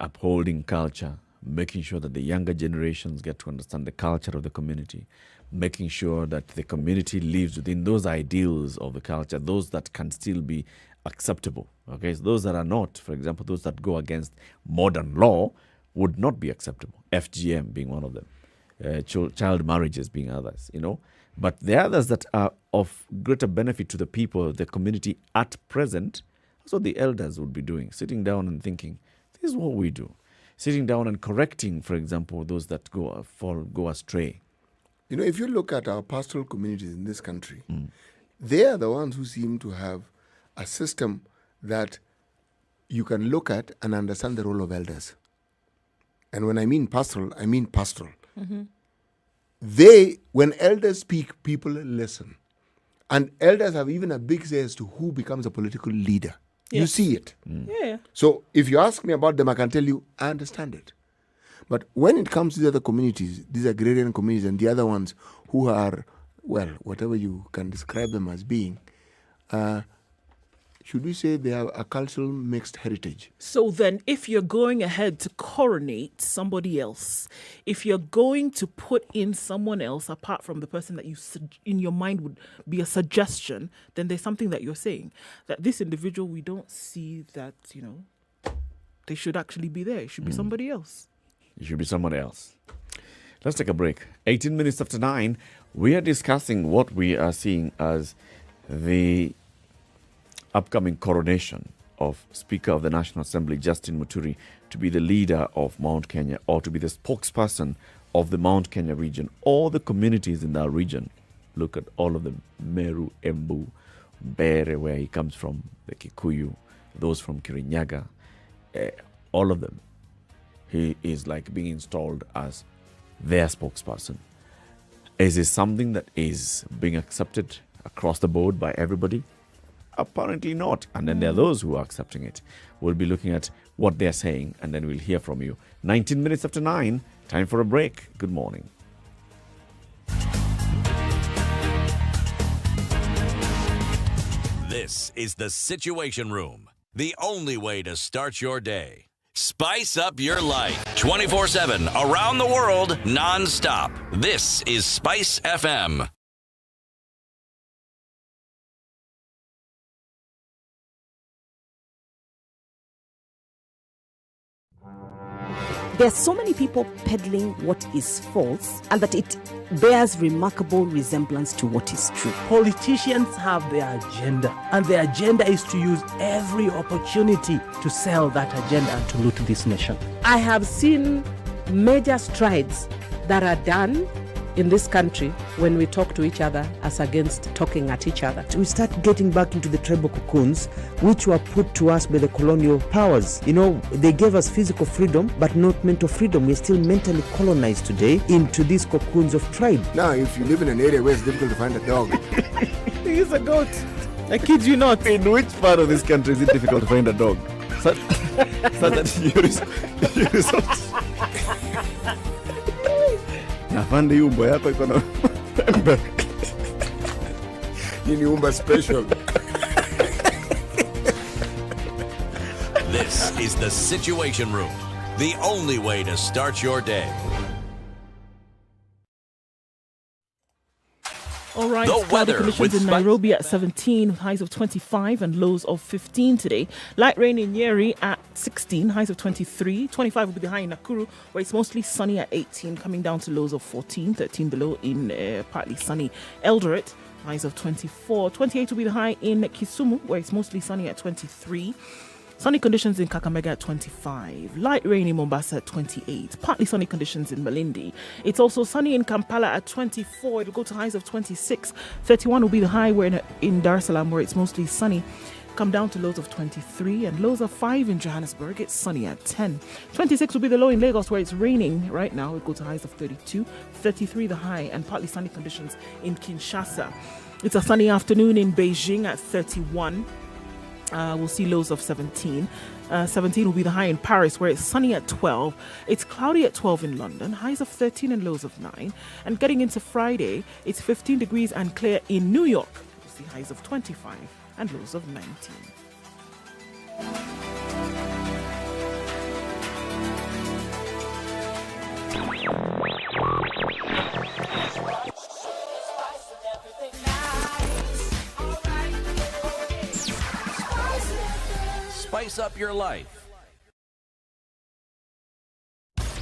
upholding culture, making sure that the younger generations get to understand the culture of the community, making sure that the community lives within those ideals of the culture, those that can still be acceptable. Okay, so those that are not, for example, those that go against modern law would not be acceptable. FGM being one of them, child marriages being others, But the others that are of greater benefit to the people, the community at present, that's what the elders would be doing, sitting down and thinking, this is what we do. Sitting down and correcting, for example, those that go astray. If you look at our pastoral communities in this country, they are the ones who seem to have a system that you can look at and understand the role of elders. And when I mean pastoral, I mean pastoral. When elders speak, people listen. And elders have even a big say as to who becomes a political leader. Yes. You see it. Yeah. So if you ask me about them, I can tell you, I understand it. But when it comes to the other communities, these agrarian communities and the other ones who are, well, whatever you can describe them as being, should we say they have a cultural mixed heritage? So then if you're going ahead to coronate somebody else, if you're going to put in someone else apart from the person that you in your mind would be a suggestion, then there's something that you're saying. That this individual, we don't see that, they should actually be there. It should be somebody else. It should be someone else. Let's take a break. 18 minutes after 9, we are discussing what we are seeing as the upcoming coronation of Speaker of the National Assembly, Justin Muturi, to be the leader of Mount Kenya or to be the spokesperson of the Mount Kenya region. All the communities in that region, look at all of them, Meru, Embu, Bere, where he comes from, the Kikuyu, those from Kirinyaga, all of them. He is like being installed as their spokesperson. Is this something that is being accepted across the board by everybody? Apparently not. And then there are those who are accepting it. We'll be looking at what they're saying and then we'll hear from you. 19 minutes after 9, time for a break. Good morning. This is the Situation Room, the only way to start your day. Spice up your life 24/7 around the world non-stop. This is SpiceFM. There are so many people peddling what is false and that it bears remarkable resemblance to what is true. Politicians have their agenda, and their agenda is to use every opportunity to sell that agenda and to loot this nation. I have seen major strides that are done in this country when we talk to each other as against talking at each other. We start getting back into the tribal cocoons which were put to us by the colonial powers. They gave us physical freedom but not mental freedom. We're still mentally colonized today into these cocoons of tribe. Now, if you live in an area where it's difficult to find a dog, he's a goat. I kid you not. In which part of this country is it difficult to find a dog? So that you resort. Nafandi hii umbo yako iko na pembe. Hii ni umba special. This is the Situation Room the only way to start your day. All right, The cloudy weather conditions with in Nairobi at 17, highs of 25 and lows of 15 today. Light rain in Nyeri at 16, highs of 23. 25 will be the high in Nakuru, where it's mostly sunny at 18, coming down to lows of 14, 13 below in partly sunny Eldoret, highs of 24. 28 will be the high in Kisumu, where it's mostly sunny at 23. Sunny conditions in Kakamega at 25. Light rain in Mombasa at 28. Partly sunny conditions in Malindi. It's also sunny in Kampala at 24. It'll go to highs of 26. 31 will be the high in Dar es Salaam, where it's mostly sunny. Come down to lows of 23 and lows of 5 in Johannesburg. It's sunny at 10. 26 will be the low in Lagos, where it's raining right now. It'll go to highs of 32. 33 the high, and partly sunny conditions in Kinshasa. It's a sunny afternoon in Beijing at 31. We'll see lows of 17. 17 will be the high in Paris, where it's sunny at 12. It's cloudy at 12 in London, highs of 13 and lows of 9. And getting into Friday, it's 15 degrees and clear in New York. We'll see highs of 25 and lows of 19. Spice up your life.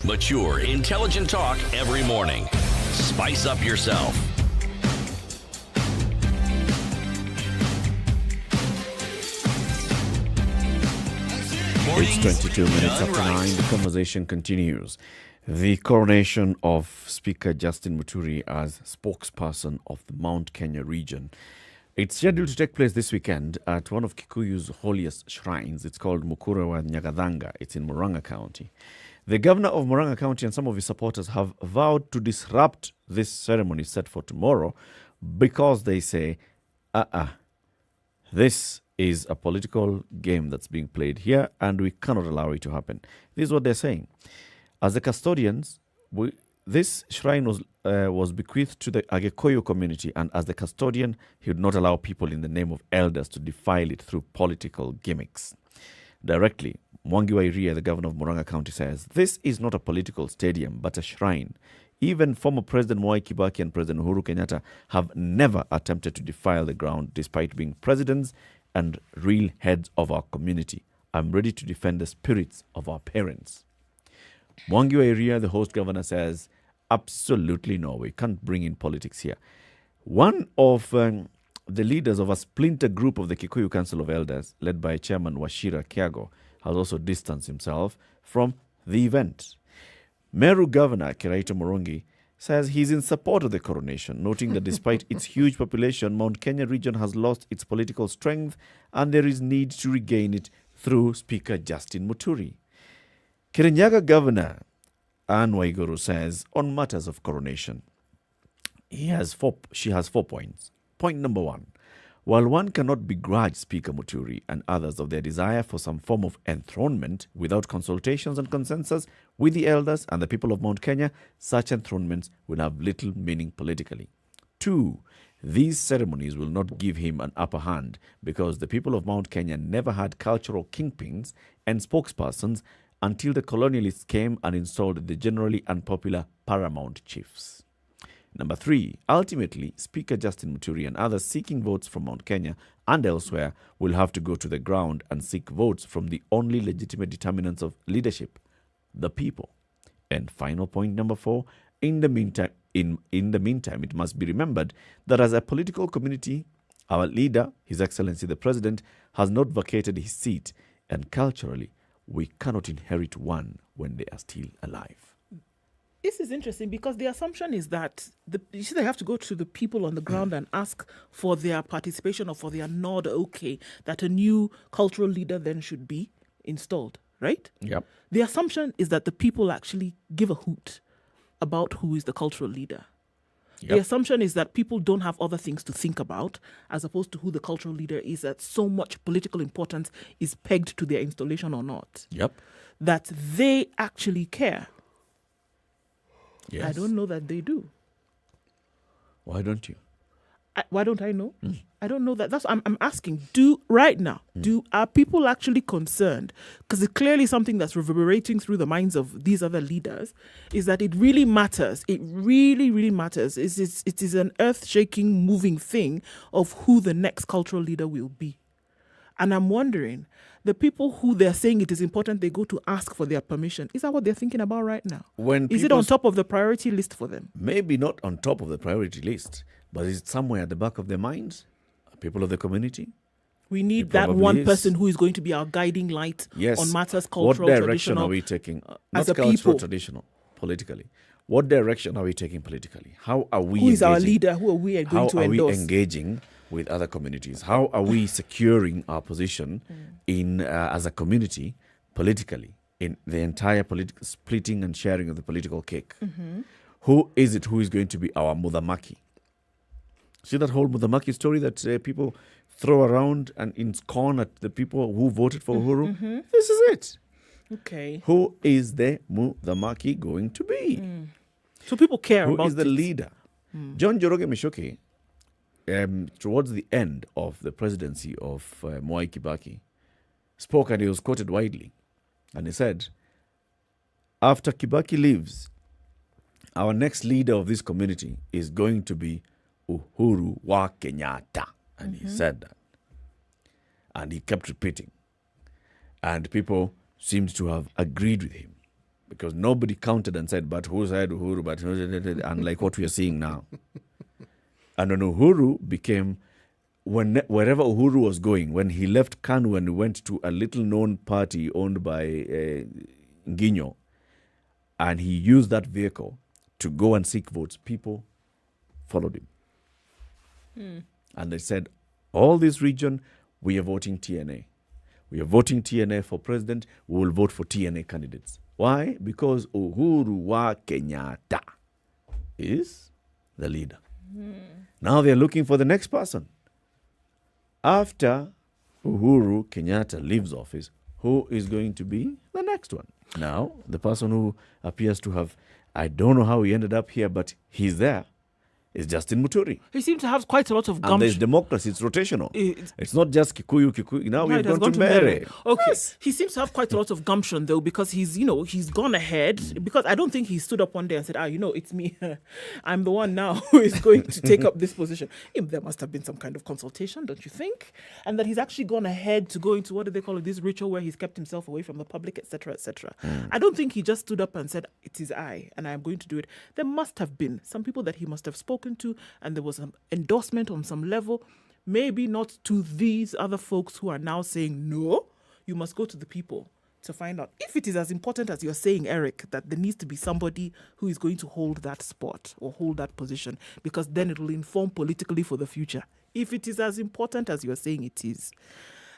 Mature, intelligent talk every morning. Spice up yourself. It's 22 minutes after 9. The conversation continues. The coronation of Speaker Justin Muturi as spokesperson of the Mount Kenya region. It's scheduled to take place this weekend at one of Kikuyu's holiest shrines. It's called Mukuru wa Nyagadhanga. It's in Murang'a County. The governor of Murang'a County and some of his supporters have vowed to disrupt this ceremony set for tomorrow because they say, this is a political game that's being played here and we cannot allow it to happen. This is what they're saying. As the custodians, this shrine was bequeathed to the Agekoyo community, and as the custodian, he would not allow people in the name of elders to defile it through political gimmicks. Directly, Mwangi wa Iria, the governor of Murang'a County, says, this is not a political stadium, but a shrine. Even former President Mwai Kibaki and President Uhuru Kenyatta have never attempted to defile the ground, despite being presidents and real heads of our community. I'm ready to defend the spirits of our parents. Mwangi wa Iria, the host governor, says, absolutely no, we can't bring in politics here. One of the leaders of a splinter group of the Kikuyu Council of Elders, led by Chairman Wachira Kiago, has also distanced himself from the event. Meru Governor Kiraito Morongi says he's in support of the coronation, noting that despite its huge population, Mount Kenya region has lost its political strength and there is need to regain it through Speaker Justin Muturi. Kirinyaga Governor Anne Waiguru says on matters of coronation, she has 4 points. Point number 1, while one cannot begrudge Speaker Muturi and others of their desire for some form of enthronement without consultations and consensus with the elders and the people of Mount Kenya, such enthronements will have little meaning politically. 2, these ceremonies will not give him an upper hand because the people of Mount Kenya never had cultural kingpins and spokespersons until the colonialists came and installed the generally unpopular paramount chiefs. Number 3, ultimately, Speaker Justin Muturi and others seeking votes from Mount Kenya and elsewhere will have to go to the ground and seek votes from the only legitimate determinants of leadership, the people. And final point number 4, in the meantime, it must be remembered that as a political community, our leader, His Excellency the President, has not vacated his seat, and culturally, we cannot inherit one when they are still alive. This is interesting because the assumption is that they have to go to the people on the ground and ask for their participation or for their nod, okay, that a new cultural leader then should be installed, right? Yep. The assumption is that the people actually give a hoot about who is the cultural leader. Yep. The assumption is that people don't have other things to think about as opposed to who the cultural leader is, that so much political importance is pegged to their installation or not. Yep. That they actually care. Yes. I don't know that they do. Why don't you? Why don't I know? I don't know that. That's what I'm asking. Are people actually concerned? Because it's clearly something that's reverberating through the minds of these other leaders, is that it really matters. It really, really matters. It is an earth-shaking, moving thing of who the next cultural leader will be. And I'm wondering, the people who they're saying it is important they go to ask for their permission, is that what they're thinking about right now? Is it on top of the priority list for them? Maybe not on top of the priority list, but is it somewhere at the back of their minds? People of the community? We need that one person who is going to be our guiding light on matters cultural, what direction are we taking? As not a cultural, people. Traditional, politically. What direction are we taking politically? How are we Who is engaging? our leader? Who are we going to endorse? How are we engaging with other communities? How are we securing our position in as a community politically in the entire splitting and sharing of the political cake? Who is it who is going to be our Mudhamaki? See that whole Mudhamaki story that people throw around and in scorn at the people who voted for Uhuru? This is it. Okay. Who is the Mudhamaki going to be? So people care about who is the leader? John Njoroge Mishoki, towards the end of the presidency of Mwai Kibaki, spoke and he was quoted widely. And he said, after Kibaki leaves, our next leader of this community is going to be Uhuru wa Kenyatta. And he said that. And he kept repeating. And people seemed to have agreed with him. Because nobody counted and said, but who said Uhuru? But unlike what we are seeing now. And when Uhuru became, wherever Uhuru was going, when he left KANU and went to a little-known party owned by Nginyo, and he used that vehicle to go and seek votes, people followed him. And they said, all this region, we are voting TNA. We are voting TNA for president. We will vote for TNA candidates. Why? Because Uhuru wa Kenyatta is the leader. Now they're looking for the next person. After Uhuru Kenyatta leaves office, who is going to be the next one? Now, the person who appears to have, I don't know how he ended up here, but he's there, is Justin Muturi. He seems to have quite a lot of gumption. And there's democracy, it's rotational. It's not just Kikuyu. Now we've gone to Mere. Okay, yes. He seems to have quite a lot of gumption though, because he's gone ahead, because I don't think he stood up one day and said, it's me. I'm the one now who is going to take up this position. There must have been some kind of consultation, don't you think? And that he's actually gone ahead to go into, what do they call it, this ritual where he's kept himself away from the public, etc., etc. I don't think he just stood up and said, it is I, and I'm going to do it. There must have been some people that he must have spoken to, and there was an endorsement on some level, maybe not to these other folks who are now saying, no, you must go to the people to find out if it is as important as you're saying, Eric, that there needs to be somebody who is going to hold that spot or hold that position, because then it will inform politically for the future, if it is as important as you're saying it is.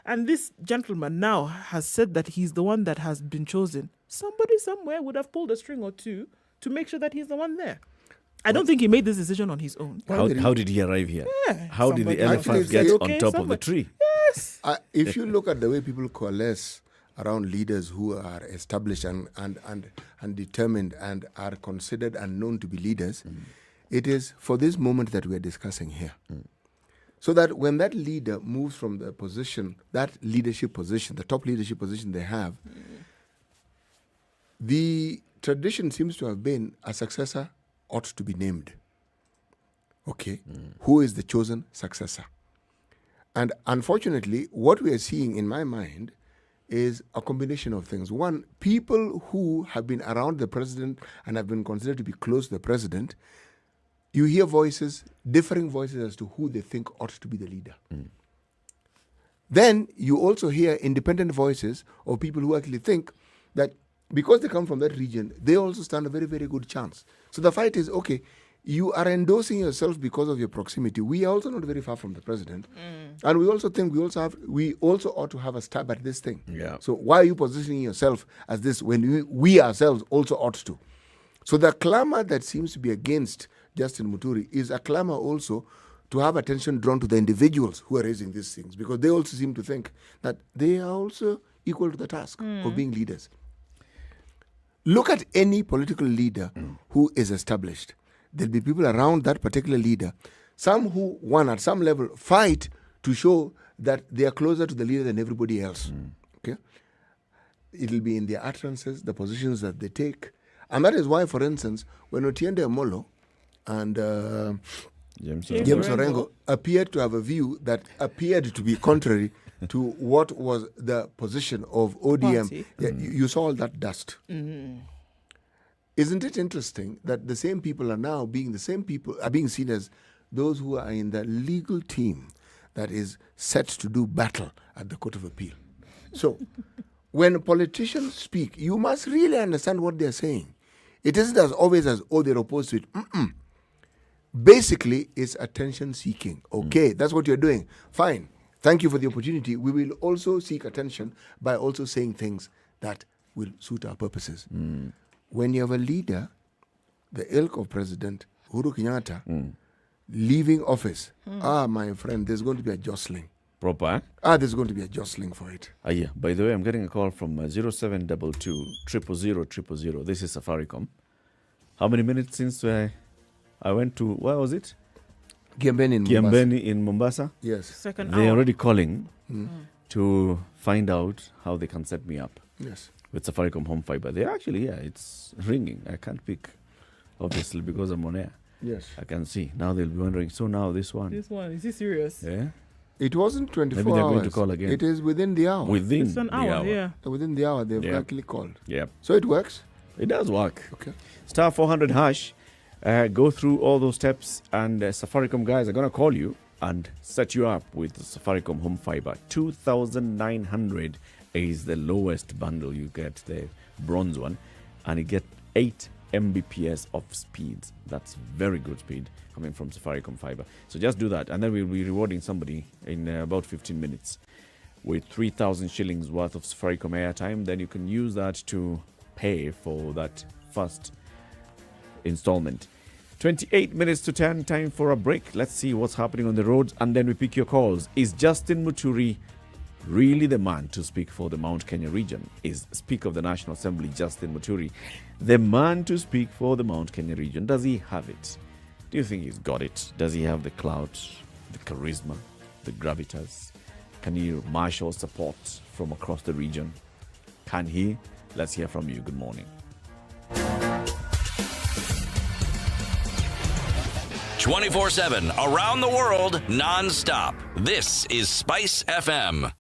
And this gentleman now has said that he's the one that has been chosen. Somebody somewhere would have pulled a string or two to make sure that he's the one there. I don't think he made this decision on his own. How did he arrive here? Yeah, how did the elephant get on top of the tree? Yes. If you look at the way people coalesce around leaders who are established and determined and are considered and known to be leaders, it is for this moment that we are discussing here. So that when that leader moves from the position, that leadership position, the top leadership position they have, the tradition seems to have been a successor ought to be named. Okay, who is the chosen successor? And unfortunately, what we are seeing in my mind is a combination of things. One, people who have been around the president and have been considered to be close to the president, you hear voices, differing voices as to who they think ought to be the leader. Then you also hear independent voices of people who actually think that because they come from that region, they also stand a very, very good chance. So the fight is, okay, you are endorsing yourself because of your proximity. We are also not very far from the president. And we also think we also ought to have a stab at this thing. Yeah. So why are you positioning yourself as this when we ourselves also ought to? So the clamor that seems to be against Justin Muturi is a clamor also to have attention drawn to the individuals who are raising these things, because they also seem to think that they are also equal to the task of being leaders. Look at any political leader who is established. There'll be people around that particular leader Some who won at some level fight to show that they are closer to the leader than everybody else. Okay, it'll be in their utterances, the positions that they take, and that is why, for instance, when Otiende Amolo and James Orengo appeared to have a view that appeared to be contrary to what was the position of ODM, you saw all that dust. Isn't it interesting that the same people are now being seen as those who are in the legal team that is set to do battle at the Court of Appeal? So, when politicians speak, you must really understand what they're saying. It isn't as always as, they're opposed to it. Basically, it's attention seeking. Okay, that's what you're doing. Fine. Thank you for the opportunity. We will also seek attention by also saying things that will suit our purposes. When you have a leader, the ilk of President Uhuru Kenyatta, leaving office, my friend, there's going to be a jostling. Proper? There's going to be a jostling for it. Yeah. By the way, I'm getting a call from 0722 000 000. This is Safaricom. How many minutes since I went to, where was it? Kiambeni in Mombasa. Yes. Second They're hour. already calling to find out how they can set me up. Yes. With Safaricom Home Fiber. They actually, it's ringing. I can't pick, obviously, because I'm on air. Yes. I can see. Now they'll be wondering, so now this one. This one, is he serious? Yeah. It wasn't 24 Maybe they're hours. going to call again. It is within the hour. Within It's an the hour, yeah. Within the hour, they've actually called. Yeah. So it works? It does work. Okay. Star 400 hash. Go through all those steps, and Safaricom guys are going to call you and set you up with Safaricom Home Fiber. 2,900 is the lowest bundle you get, the bronze one, and you get 8 Mbps of speeds. That's very good speed coming from Safaricom Fiber. So just do that, and then we'll be rewarding somebody in about 15 minutes with 3,000 shillings worth of Safaricom airtime. Then you can use that to pay for that first installment. 28 minutes to 10, time for a break. Let's see what's happening on the roads, and then we pick your calls. Is Justin Muturi really the man to speak for the Mount Kenya region? Is Speaker of the National Assembly Justin Muturi the man to speak for the Mount Kenya region? Does he have it? Do you think he's got it? Does he have the clout, the charisma, the gravitas? Can he marshal support from across the region? Can he? Let's hear from you. Good morning. 24/7 around the world, non-stop. This is Spice FM.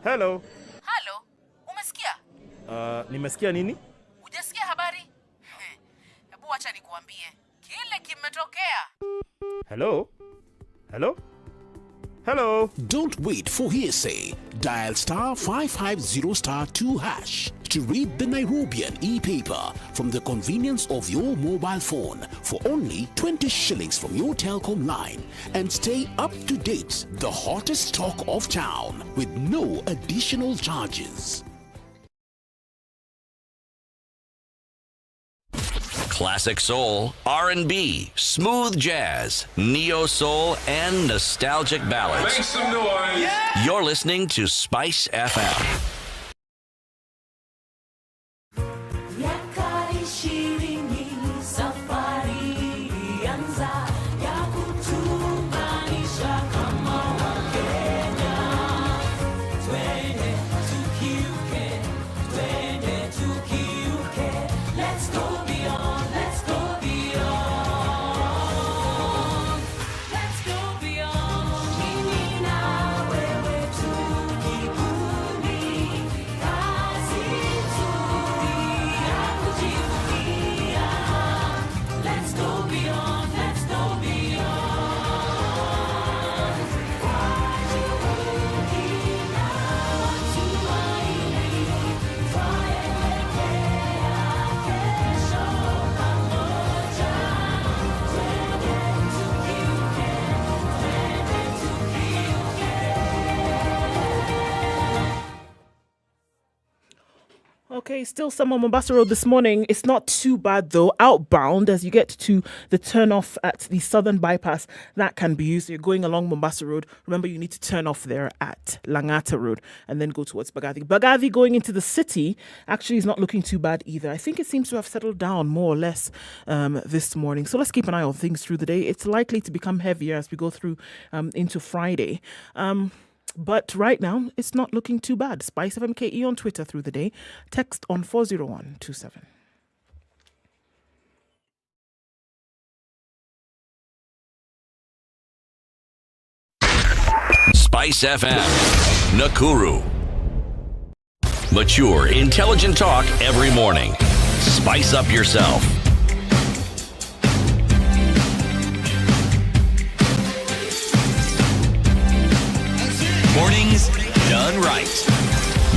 Hello. Halo, umesikia? Nimesikia nini? Hujasikia habari? Hebu acha nikuambie. Kile kimetokea. Hello? Hello? Hello? Don't wait for hearsay. Dial star 550 star 2 hash to read the Nairobian e-paper from the convenience of your mobile phone for only 20 shillings from your telecom line, and stay up to date, the hottest talk of town, with no additional charges. Classic soul, R&B, smooth jazz, neo soul, and nostalgic ballads. Make some noise. Yeah! You're listening to Spice FM. Okay, still some on Mombasa Road this morning. It's not too bad though. Outbound, as you get to the turn off at the southern bypass, that can be used. So you're going along Mombasa Road. Remember, you need to turn off there at Langata Road and then go towards Bagathi. Bagathi going into the city actually is not looking too bad either. I think it seems to have settled down more or less this morning. So let's keep an eye on things through the day. It's likely to become heavier as we go through into Friday. But right now, it's not looking too bad. SpiceFM KE on Twitter through the day. Text on 40127. SpiceFM, Nakuru. Mature, intelligent talk every morning. Spice up yourself. Mornings done right.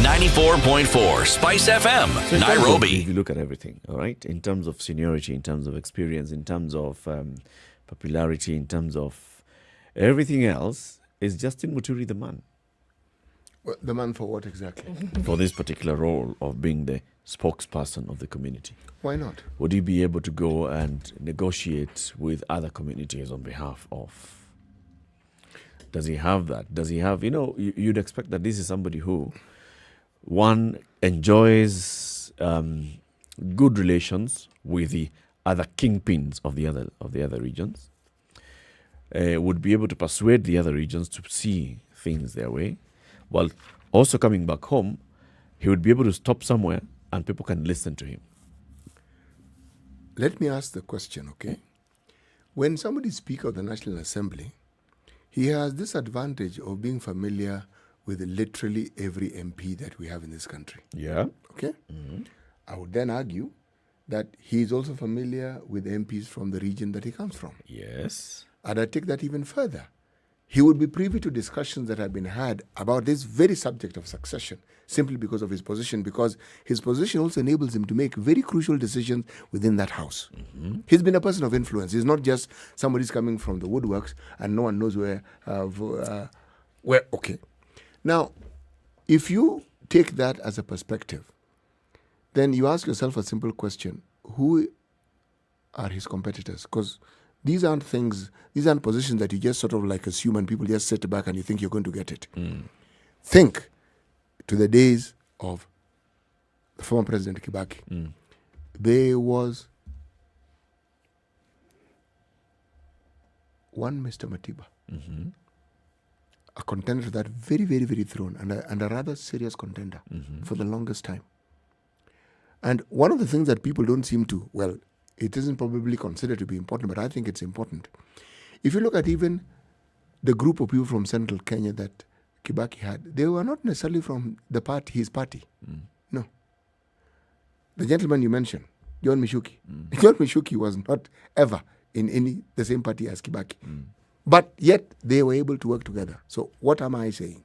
94.4 Spice FM, So in terms of- Nairobi. if you look at everything, all right, in terms of seniority, in terms of experience, in terms of popularity, in terms of everything else, is Justin Muturi the man Well, the man for what exactly? for this particular role of being the spokesperson of the community? Why not? Would he be able to go and negotiate with other communities on behalf of? Does he have that? Does he have, you'd expect that this is somebody who, one, enjoys good relations with the other kingpins of the other regions, would be able to persuade the other regions to see things their way, while also coming back home, he would be able to stop somewhere and people can listen to him. Let me ask the question, okay? When somebody speaks of the National Assembly, he has this advantage of being familiar with literally every MP that we have in this country. Yeah. Okay? I would then argue that he is also familiar with MPs from the region that he comes from. Yes. And I take that even further. He would be privy to discussions that have been had about this very subject of succession, simply because of his position, because his position also enables him to make very crucial decisions within that house. He's been a person of influence. He's not just somebody who's coming from the woodworks and no one knows where. Okay. Now, if you take that as a perspective, then you ask yourself a simple question. Who are his competitors? Because these aren't positions that you just sort of like assume and people just sit back and you think you're going to get it. Think to the days of the former President Kibaki. There was one Mr. Matiba, a contender to that very, very, very throne, and a rather serious contender for the longest time. And one of the things that people don't seem to, well, it isn't probably considered to be important, but I think it's important. If you look at even the group of people from central Kenya that Kibaki had, they were not necessarily from his party. No. The gentleman you mentioned, John Mishuki. John Mishuki was not ever in the same party as Kibaki. But yet they were able to work together. So what am I saying?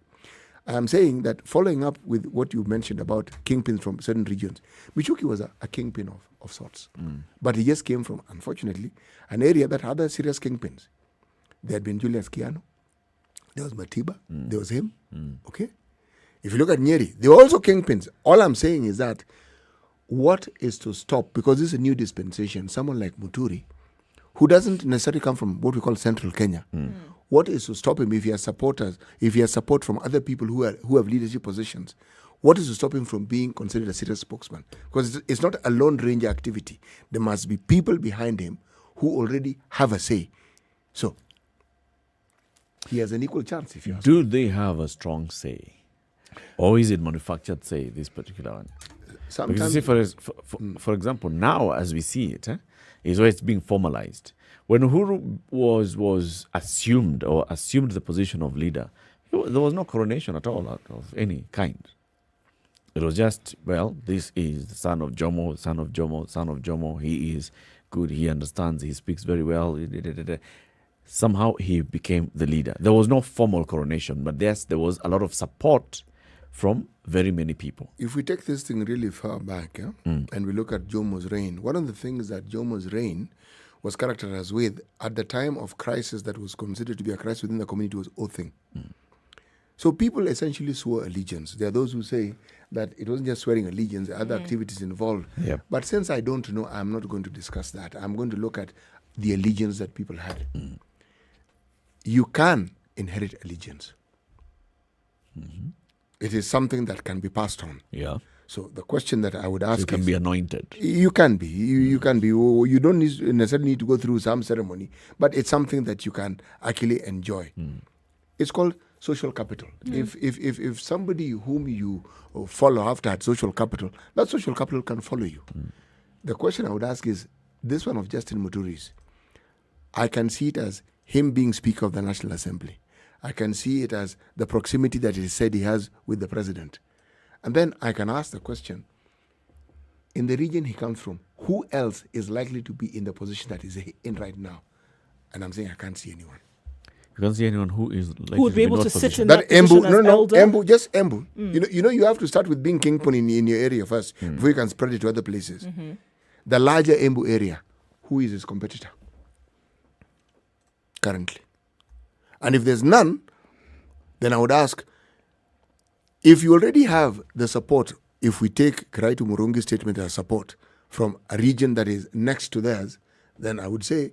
I am saying that following up with what you mentioned about kingpins from certain regions, Michuki was a kingpin of sorts. But he just came from, unfortunately, an area that had other serious kingpins. There had been Julius Kiano, there was Matiba, there was him. Okay? If you look at Nyeri, they were also kingpins. All I'm saying is that what is to stop, because this is a new dispensation, someone like Muturi, who doesn't necessarily come from what we call central Kenya, what is to stop him if he has supporters, if he has support from other people who have leadership positions? What is to stop him from being considered a serious spokesman? Because it's not a lone ranger activity. There must be people behind him who already have a say. So he has an equal chance, if you ask. Do they have a strong say? Or is it manufactured say, this particular one? Sometimes, because you see, for example, now as we see it, is where it's being formalized. When Uhuru was assumed the position of leader, there was no coronation at all of any kind. It was just, well, this is the son of Jomo, son of Jomo, son of Jomo. He is good, he understands, he speaks very well. Somehow he became the leader. There was no formal coronation, but yes, there was a lot of support from very many people. If we take this thing really far back, and we look at Jomo's reign, one of the things that Jomo's reign was characterized with at the time of crisis that was considered to be a crisis within the community was oathing. So people essentially swore allegiance. There are those who say that it wasn't just swearing allegiance, there are other activities involved. Yep. But since I don't know, I'm not going to discuss that. I'm going to look at the allegiance that people had. You can inherit allegiance. It is something that can be passed on. Yeah. So the question that I would ask You can is, be anointed. You can be. You can be. You don't necessarily need to go through some ceremony, but it's something that you can actually enjoy. It's called social capital. If somebody whom you follow after had social capital, that social capital can follow you. The question I would ask is, this one of Justin Muturi's, I can see it as him being Speaker of the National Assembly. I can see it as the proximity that he said he has with the president. And then I can ask the question, in the region he comes from, who else is likely to be in the position that he's in right now? And I'm saying I can't see anyone. You can't see anyone who is like who would be able to sit in that position Embu, as no, elder? Embu, just Embu. You have to start with being kingpin in your area first before you can spread it to other places. The larger Embu area, who is his competitor currently? And if there's none, then I would ask, if you already have the support, if we take Kiraitu Murungi's statement as support from a region that is next to theirs, then I would say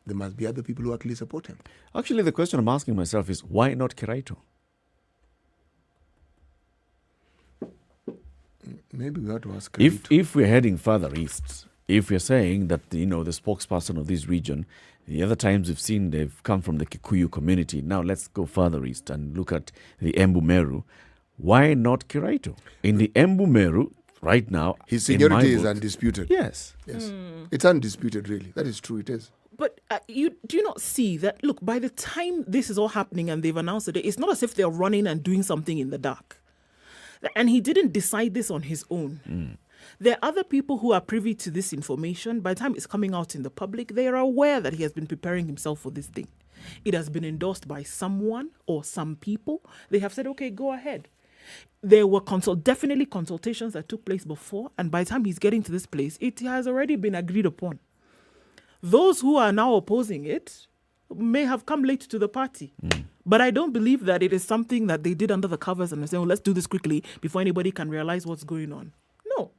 there must be other people who actually support him. Actually, the question I'm asking myself is, why not Kiraitu? Maybe we have to ask Kiraitu. If we're heading further east, if we're saying that, the spokesperson of this region, the other times we've seen they've come from the Kikuyu community. Now let's go further east and look at the Embu Meru. Why not Kiraitu? In the Embu Meru, right now, his seniority is undisputed. Yes. It's undisputed, really. That is true, it is. But do you not see that, look, by the time this is all happening and they've announced it, it's not as if they're running and doing something in the dark. And he didn't decide this on his own. There are other people who are privy to this information. By the time it's coming out in the public, they are aware that he has been preparing himself for this thing. It has been endorsed by someone or some people. They have said, okay, go ahead. There were definitely consultations that took place before, and by the time he's getting to this place, it has already been agreed upon. Those who are now opposing it may have come late to the party. But I don't believe that it is something that they did under the covers and they say, let's do this quickly before anybody can realize what's going on. No.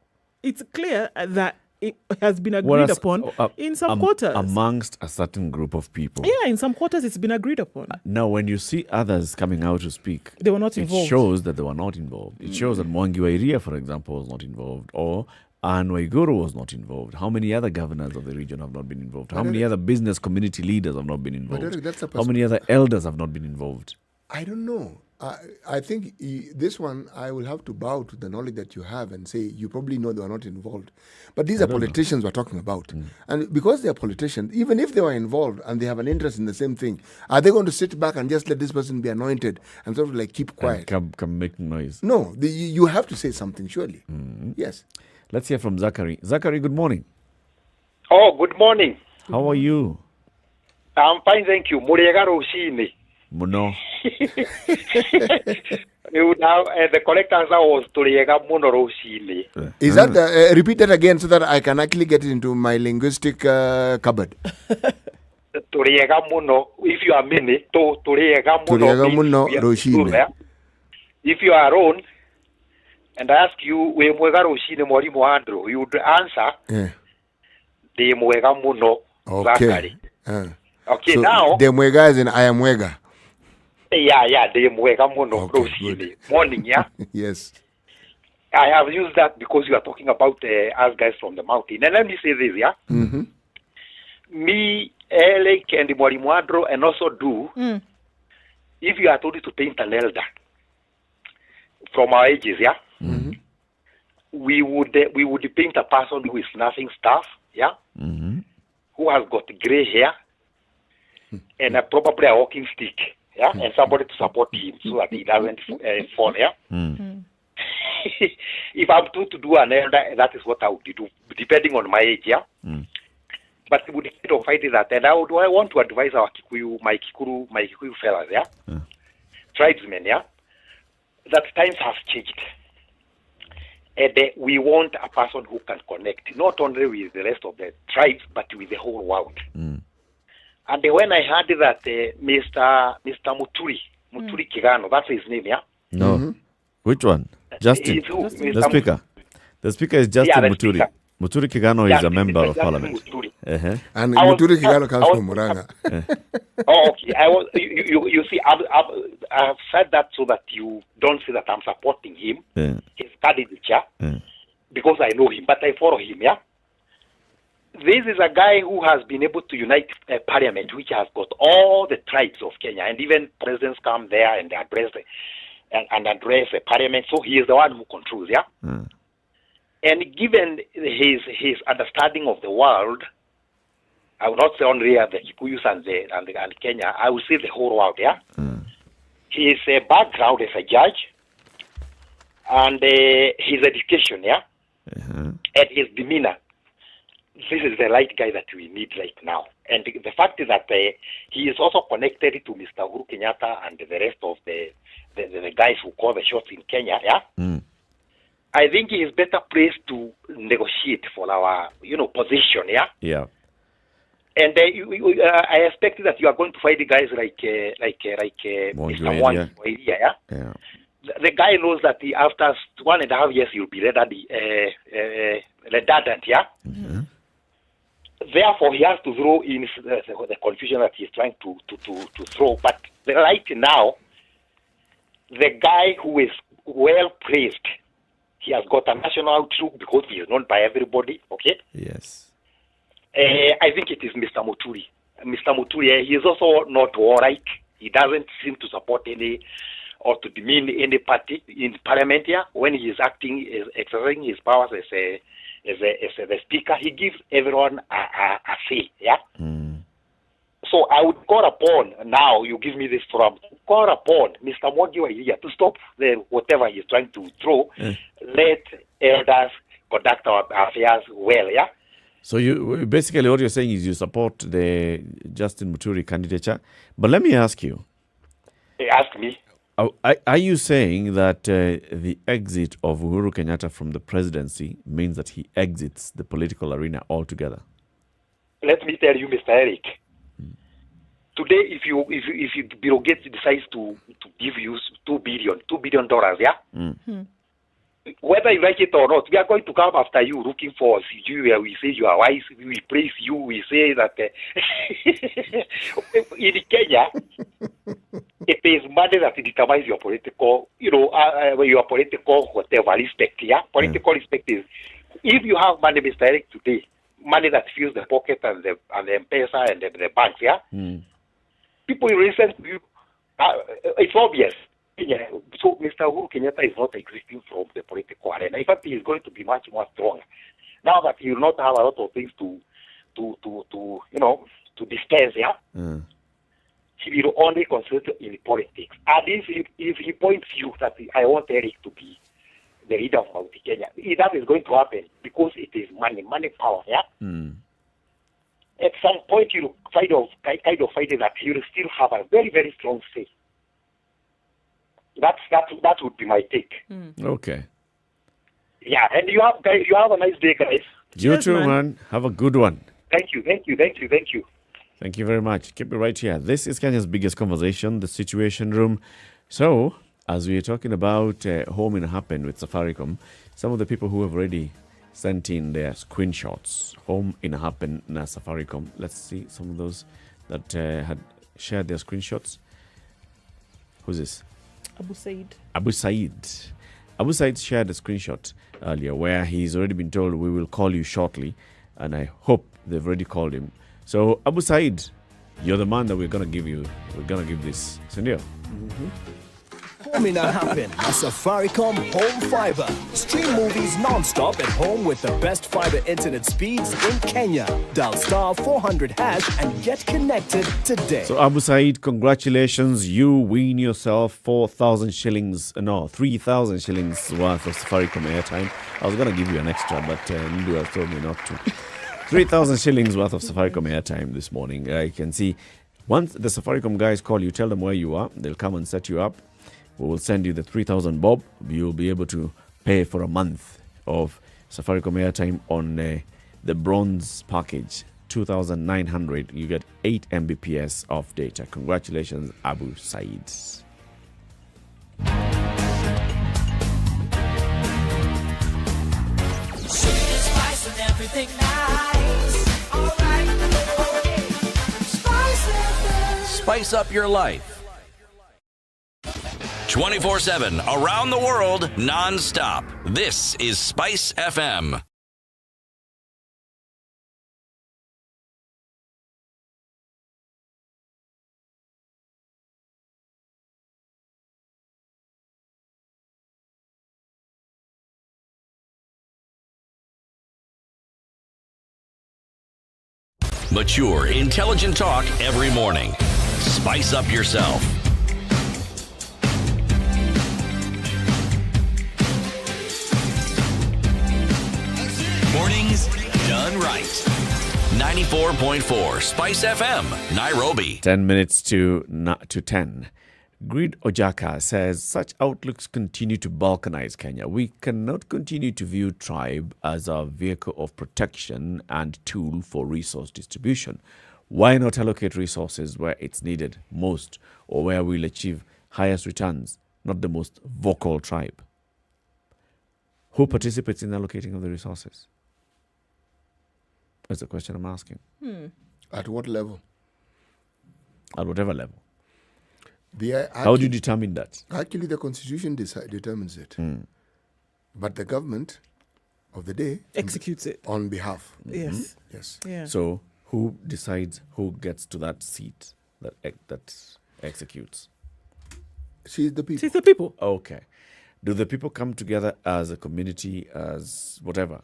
It's clear that it has been agreed upon in some quarters. Amongst a certain group of people. Yeah, in some quarters it's been agreed upon. Now, when you see others coming out to speak, they were not involved. It shows that they were not involved. It shows that Mwangi Wairia, for example, was not involved, or Anne Waiguru was not involved. How many other governors of the region have not been involved? How many other business community leaders have not been involved? How many other elders have not been involved? I don't know. I think this one, I will have to bow to the knowledge that you have and say, you probably know they were not involved. But these are politicians we're talking about. And because they're politicians, even if they were involved and they have an interest in the same thing, are they going to sit back and just let this person be anointed and sort of like keep quiet? And come make noise. No, you have to say something, surely. Yes. Let's hear from Zachary. Zachary, good morning. Oh, good morning. How are you? I'm fine, thank you. Murega Roshini. Muno. The correct answer was Turega Muno Roshini. Is that, repeat that again so that I can actually get it into my linguistic cupboard. Turega Muno, if you are many, Turega Muno Roshini. If you are on, and I ask you, we mwega Roshini Mori Moandro, you would answer, De mwega Muno Zachary. Okay, so now. De mwega is in I am mwega. Yeah, de mwega Muno Roshini. Morning, yeah? Yes. I have used that because you are talking about us guys from the mountain. And let me say this, yeah? Me, Alec, and Mori Moandro, and also do, if you are told to paint an elder from our ages, yeah? We would paint a person who is nothing staff, yeah, who has got gray hair and probably a walking stick, yeah, and somebody to support him so that he doesn't fall, yeah. If I'm told to do an elder, that is what I would do, depending on my age, yeah. But we would kind of fight that, and I want to advise our my Kikuyu fellas, yeah, tribesmen, yeah, that times have changed. And we want a person who can connect, not only with the rest of the tribes, but with the whole world. And when I heard that Mr. Muturi Muturi Kigano, that's his name, yeah? No. Which one? Justin. He's who? The speaker. The speaker is Justin the Muturi. speaker. Muturi Kigano is a member of parliament. Uh-huh. And Muturi Kigano comes from Muranga. Oh, okay. You see, I've said that so that you don't say that I'm supporting him, his candidature, because I know him, but I follow him, yeah? This is a guy who has been able to unite a parliament which has got all the tribes of Kenya, and even presidents come there and address the parliament, so he is the one who controls, yeah? And given his understanding of the world, I will not say only the Kikuyus and Kenya, I will say the whole world, yeah? His background as a judge, and his education, yeah? And his demeanor. This is the right guy that we need right now. And the fact is that he is also connected to Mr. Uhuru Kenyatta and the rest of the guys who call the shots in Kenya, yeah? I think he is better placed to negotiate for our, position, yeah? Yeah. And I expect that you are going to find the guys like Mr. Mwangi, yeah? Yeah. The guy knows that after 1.5 years he'll be redundant, yeah? Therefore, he has to throw in the confusion that he's trying to throw. But right now, the guy who is well praised, he has got a national outlook because he is known by everybody, okay? Yes. I think it is Mr. Muturi. Mr. Muturi, he is also not warlike. He doesn't seem to support any or to demean any party in parliament here. When he is acting, exercising his powers as the speaker, he gives everyone a say, yeah? So I would call upon, now you give me this forum, call upon Mr. Mwangi to stop whatever he's trying to throw. Let elders conduct our affairs well, yeah? So you basically what you're saying is you support the Justin Muturi candidature. But let me ask you. Ask me. Are you saying that the exit of Uhuru Kenyatta from the presidency means that he exits the political arena altogether? Let me tell you, Mr. Eric. Today, if Bill Gates decides to give you $2 billion, yeah? Whether you like it or not, we are going to come after you looking for you where we say you are wise, we praise you, we say that in Kenya, it is money that determines your political, your political whatever respect, yeah? Political respect is, if you have money, Mr. Eric, today, money that fills the pocket and the M-Pesa and the banks, yeah? People will listen to you. It's obvious. So Mr. Uhuru Kenyatta is not exiting from the political arena. In fact, he is going to be much more stronger. Now that he will not have a lot of things to dispense, yeah? He will only concentrate in politics. And if he points you that I want Eric to be the leader of Mount Kenya, that is going to happen because it is money power, yeah? At some point, you kind of find that he will still have a very, very strong say. That would be my take. Okay. Yeah, and you have a nice day, guys. You too, man. Have a good one. Thank you. Thank you very much. Keep it right here. This is Kenya's biggest conversation, the Situation Room. So, as we are talking about Home in a Happen with Safaricom, some of the people who have already sent in their screenshots, Home in a Happen na Safaricom. Let's see some of those that had shared their screenshots. Who's this? Abu Said. Abu Said shared a screenshot earlier where he's already been told we will call you shortly, and I hope they've already called him. So Abu Said, you're the man that we're gonna give this. Sendio. Home in a Happen, a Safaricom home fiber. Stream movies non-stop at home with the best fiber internet speeds in Kenya. Dial star 400 hash and get connected today. So Abu Said, congratulations. You win yourself 3,000 shillings worth of Safaricom airtime. I was going to give you an extra, but Ndu has told me not to. 3,000 shillings worth of Safaricom airtime this morning. I can see once the Safaricom guys call you, tell them where you are. They'll come and set you up. We will send you the 3,000 bob. You'll be able to pay for a month of Safaricom airtime on the bronze package, 2,900. You get 8 Mbps of data. Congratulations, Abu Said. everything nice. Alright, okay. SpiceFM. Spice up your life. 24/7 around the world, non-stop. This is Spice FM. Mature, intelligent talk every morning. Spice up yourself. Mornings done right. 94.4 Spice FM, Nairobi. 10 minutes to 10. Grid Jaika says such outlooks continue to balkanize Kenya. We cannot continue to view tribe as a vehicle of protection and tool for resource distribution. Why not allocate resources where it's needed most or where we'll achieve highest returns, not the most vocal tribe? Who participates in allocating of the resources? That's the question I'm asking. At what level? At whatever level. How do you determine that? Actually, the Constitution determines it. But the government of the day executes it on behalf. Yes. Yes. Yeah. So who decides who gets to that seat that executes? She's the people. She's the people. Okay. Do the people come together as a community, as whatever?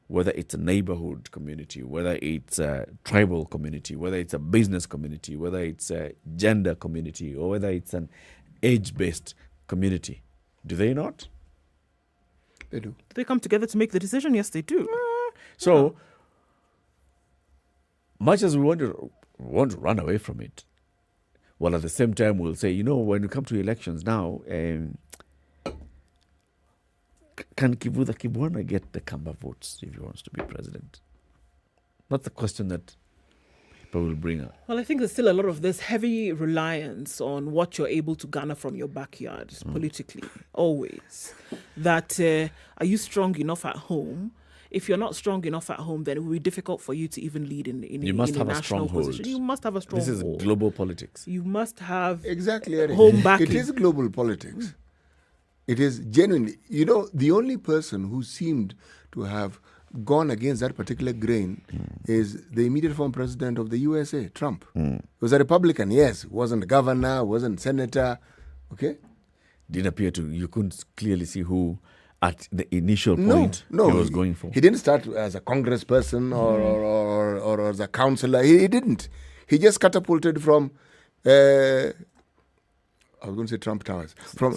Whether it's a neighborhood community, whether it's a tribal community, whether it's a business community, whether it's a gender community, or whether it's an age-based community. Do they not? They do. Do they come together to make the decision? Yes, they do. So, much as we want to run away from it, well, at the same time, we'll say, when we come to elections now, can Kivutha Kibwana get the Kamba votes if he wants to be president? Not the question that people will bring up. Well, I think there's still a lot of this heavy reliance on what you're able to garner from your backyard politically, always. That are you strong enough at home? If you're not strong enough at home, then it will be difficult for you to even lead in you must have a a national stronghold. position. You must have a strong This is hold. global politics. You must have exactly Eric. home backing. It is global politics. It is genuinely, the only person who seemed to have gone against that particular grain is the immediate former president of the USA, Trump. He was a Republican, yes. Wasn't a governor, wasn't senator, okay? Didn't appear to, you couldn't clearly see who at the initial point he was going for. He didn't start as a congressperson or as a councillor. He didn't. He just catapulted from... I was going to say Trump Towers. From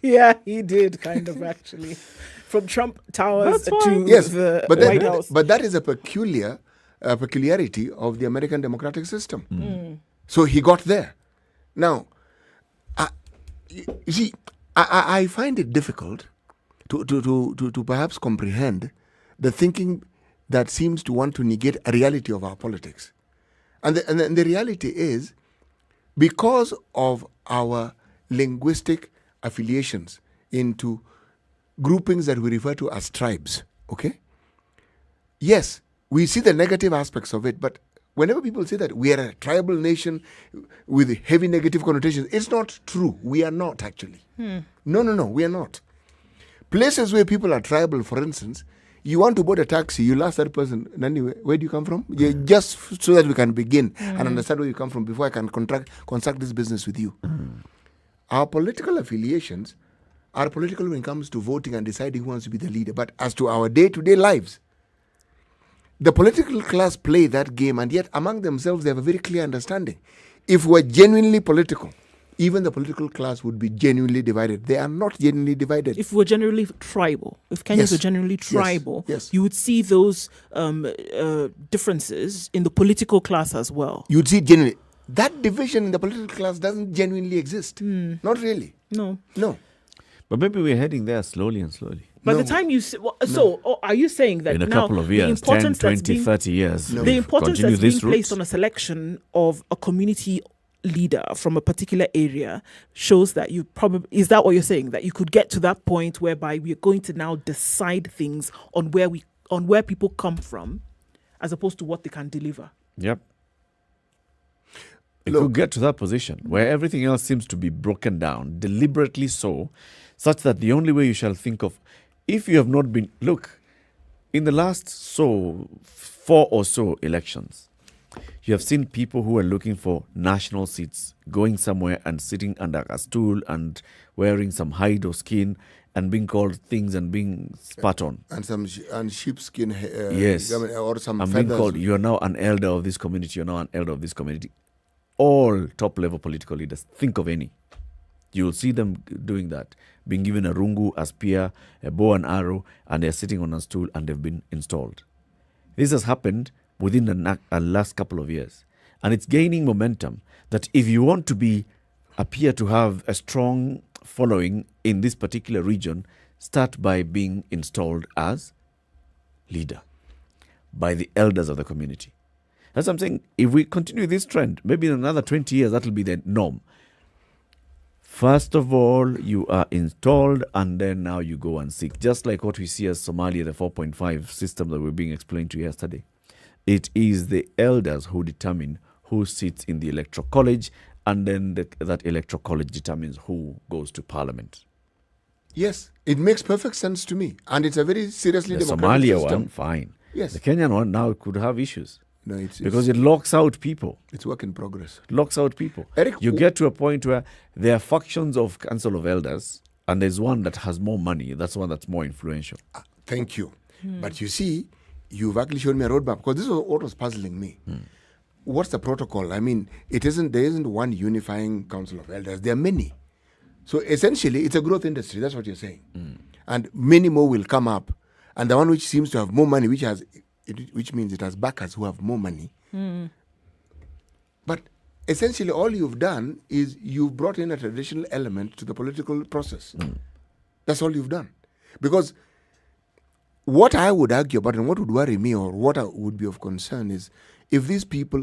yeah, he did kind of actually. From Trump Towers to the White House. But that is a peculiarity of the American democratic system. So he got there. Now, you see, I find it difficult to perhaps comprehend the thinking that seems to want to negate a reality of our politics. And the reality is, because of our linguistic affiliations into groupings that we refer to as tribes, okay? Yes, we see the negative aspects of it, but whenever people say that we are a tribal nation with heavy negative connotations, it's not true. We are not, actually. No, we are not. Places where people are tribal, for instance, you want to board a taxi, you ask that person, Nani, where do you come from? Yeah, just so that we can begin and understand where you come from before I can construct this business with you. Our political affiliations are political when it comes to voting and deciding who wants to be the leader. But as to our day-to-day lives, the political class play that game, and yet among themselves they have a very clear understanding. If we're genuinely political, even the political class would be genuinely divided. They are not genuinely divided. If we're generally tribal, if Kenyans were generally tribal, you would see those differences in the political class as well. You would see genuinely. That division in the political class doesn't genuinely exist. Not really. No. But maybe we're heading there slowly and slowly. By the time you... are you saying that in a now couple of years, 10, 20, 30 years, the importance that's being placed on a selection of a community leader from a particular area shows that you probably, is that what you're saying, that you could get to that point whereby we're going to now decide things on where people come from as opposed to what they can deliver? Yep. It could get to that position where everything else seems to be broken down, deliberately so, such that the only way you shall think of, if you have not been, look, in the last 4 or so elections, you have seen people who are looking for national seats, going somewhere and sitting under a stool and wearing some hide or skin and being called things and being spat on. And sheepskin yes. or some and feathers. being called, you're now an elder of this community, you're now an elder of this community. All top-level political leaders, think of any. You'll see them doing that, being given a rungu, a spear, a bow and arrow, and they're sitting on a stool and they've been installed. This has happened within the last couple of years. And it's gaining momentum that if you want to appear to have a strong following in this particular region, start by being installed as leader by the elders of the community. That's what I'm saying. If we continue this trend, maybe in another 20 years, that'll be the norm. First of all, you are installed and then now you go and seek. Just like what we see as Somalia, the 4.5 system that we're being explained to yesterday. It is the elders who determine who sits in the electoral college, and then that electoral college determines who goes to parliament. Yes, it makes perfect sense to me. And it's a very seriously The democratic Somalia system. one, fine. Yes. The Kenyan one now could have issues. No, it's because it locks out people. It's work in progress. It locks out people. Eric, you get to a point where there are factions of Council of Elders, and there's one that has more money. That's the one that's more influential. Thank you. But you see, you've actually shown me a roadmap, because this was what was puzzling me. What's the protocol? I mean, there isn't one unifying Council of Elders. There are many. So essentially, it's a growth industry. That's what you're saying. And many more will come up. And the one which seems to have more money, which means it has backers who have more money. But essentially, all you've done is you've brought in a traditional element to the political process. That's all you've done. Because what I would argue about, and what would worry me, or what would be of concern, is if these people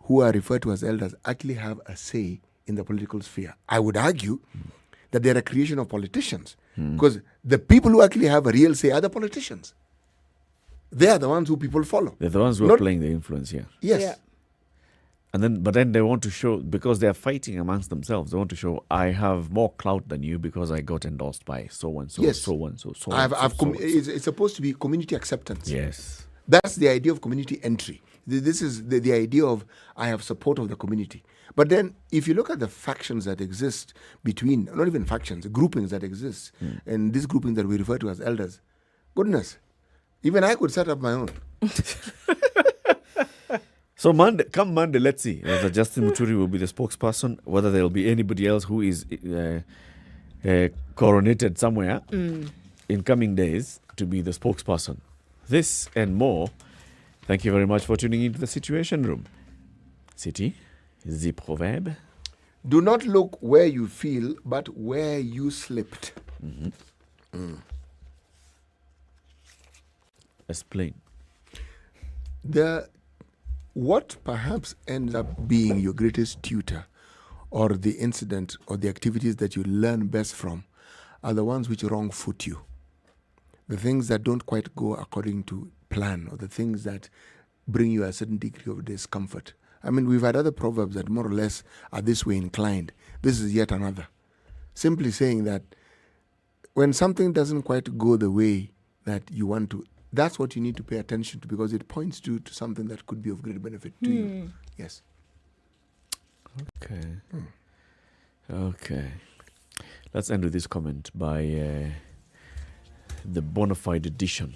who are referred to as elders actually have a say in the political sphere. I would argue that they're a creation of politicians, because the people who actually have a real say are the politicians. They are the ones who people follow. They're the ones who are playing the influence here. Yes. Yeah. But then they want to show, because they are fighting amongst themselves, they want to show, I have more clout than you because I got endorsed by so-and-so, Yes. so-and-so, It's supposed to be community acceptance. Yes. That's the idea of community entry. This is the idea of, I have support of the community. But then, if you look at the factions that exist between, not even factions, groupings that exist, and this grouping that we refer to as elders, goodness, even I could set up my own. So come Monday, let's see whether Justin Muturi will be the spokesperson, whether there will be anybody else who is coronated somewhere in coming days to be the spokesperson. This and more. Thank you very much for tuning into the Situation Room. City, the proverb. Do not look where you feel, but where you slipped. Explain. What perhaps ends up being your greatest tutor, or the incident or the activities that you learn best from, are the ones which wrong foot you. The things that don't quite go according to plan, or the things that bring you a certain degree of discomfort. I mean, we've had other proverbs that more or less are this way inclined. This is yet another. Simply saying that when something doesn't quite go the way that you want to, that's what you need to pay attention to, because it points to something that could be of great benefit to you. Yes. Okay. Okay. Let's end with this comment by the Bonafide edition.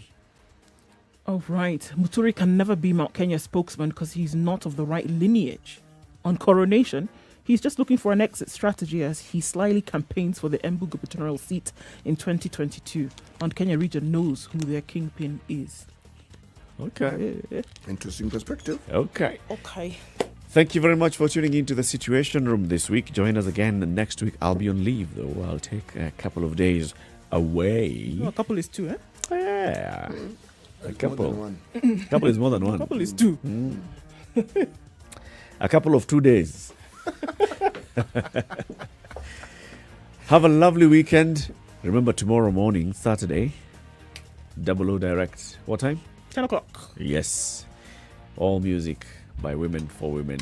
Oh, right. Muturi can never be Mount Kenya spokesman because he's not of the right lineage. On coronation, he's just looking for an exit strategy as he slyly campaigns for the Embu gubernatorial seat in 2022. Mount Kenya region knows who their kingpin is. Okay. Interesting perspective. Okay. Okay. Thank you very much for tuning into the Situation Room this week. Join us again next week. I'll be on leave, though. I'll take a couple of days away. No, a couple is two, eh? Yeah. A couple. More than one. Couple is more than one. A couple is two. A couple of 2 days. Have a lovely weekend. Remember, tomorrow morning, Saturday, 00 Direct. What time? 10 o'clock. Yes. All music by women for women.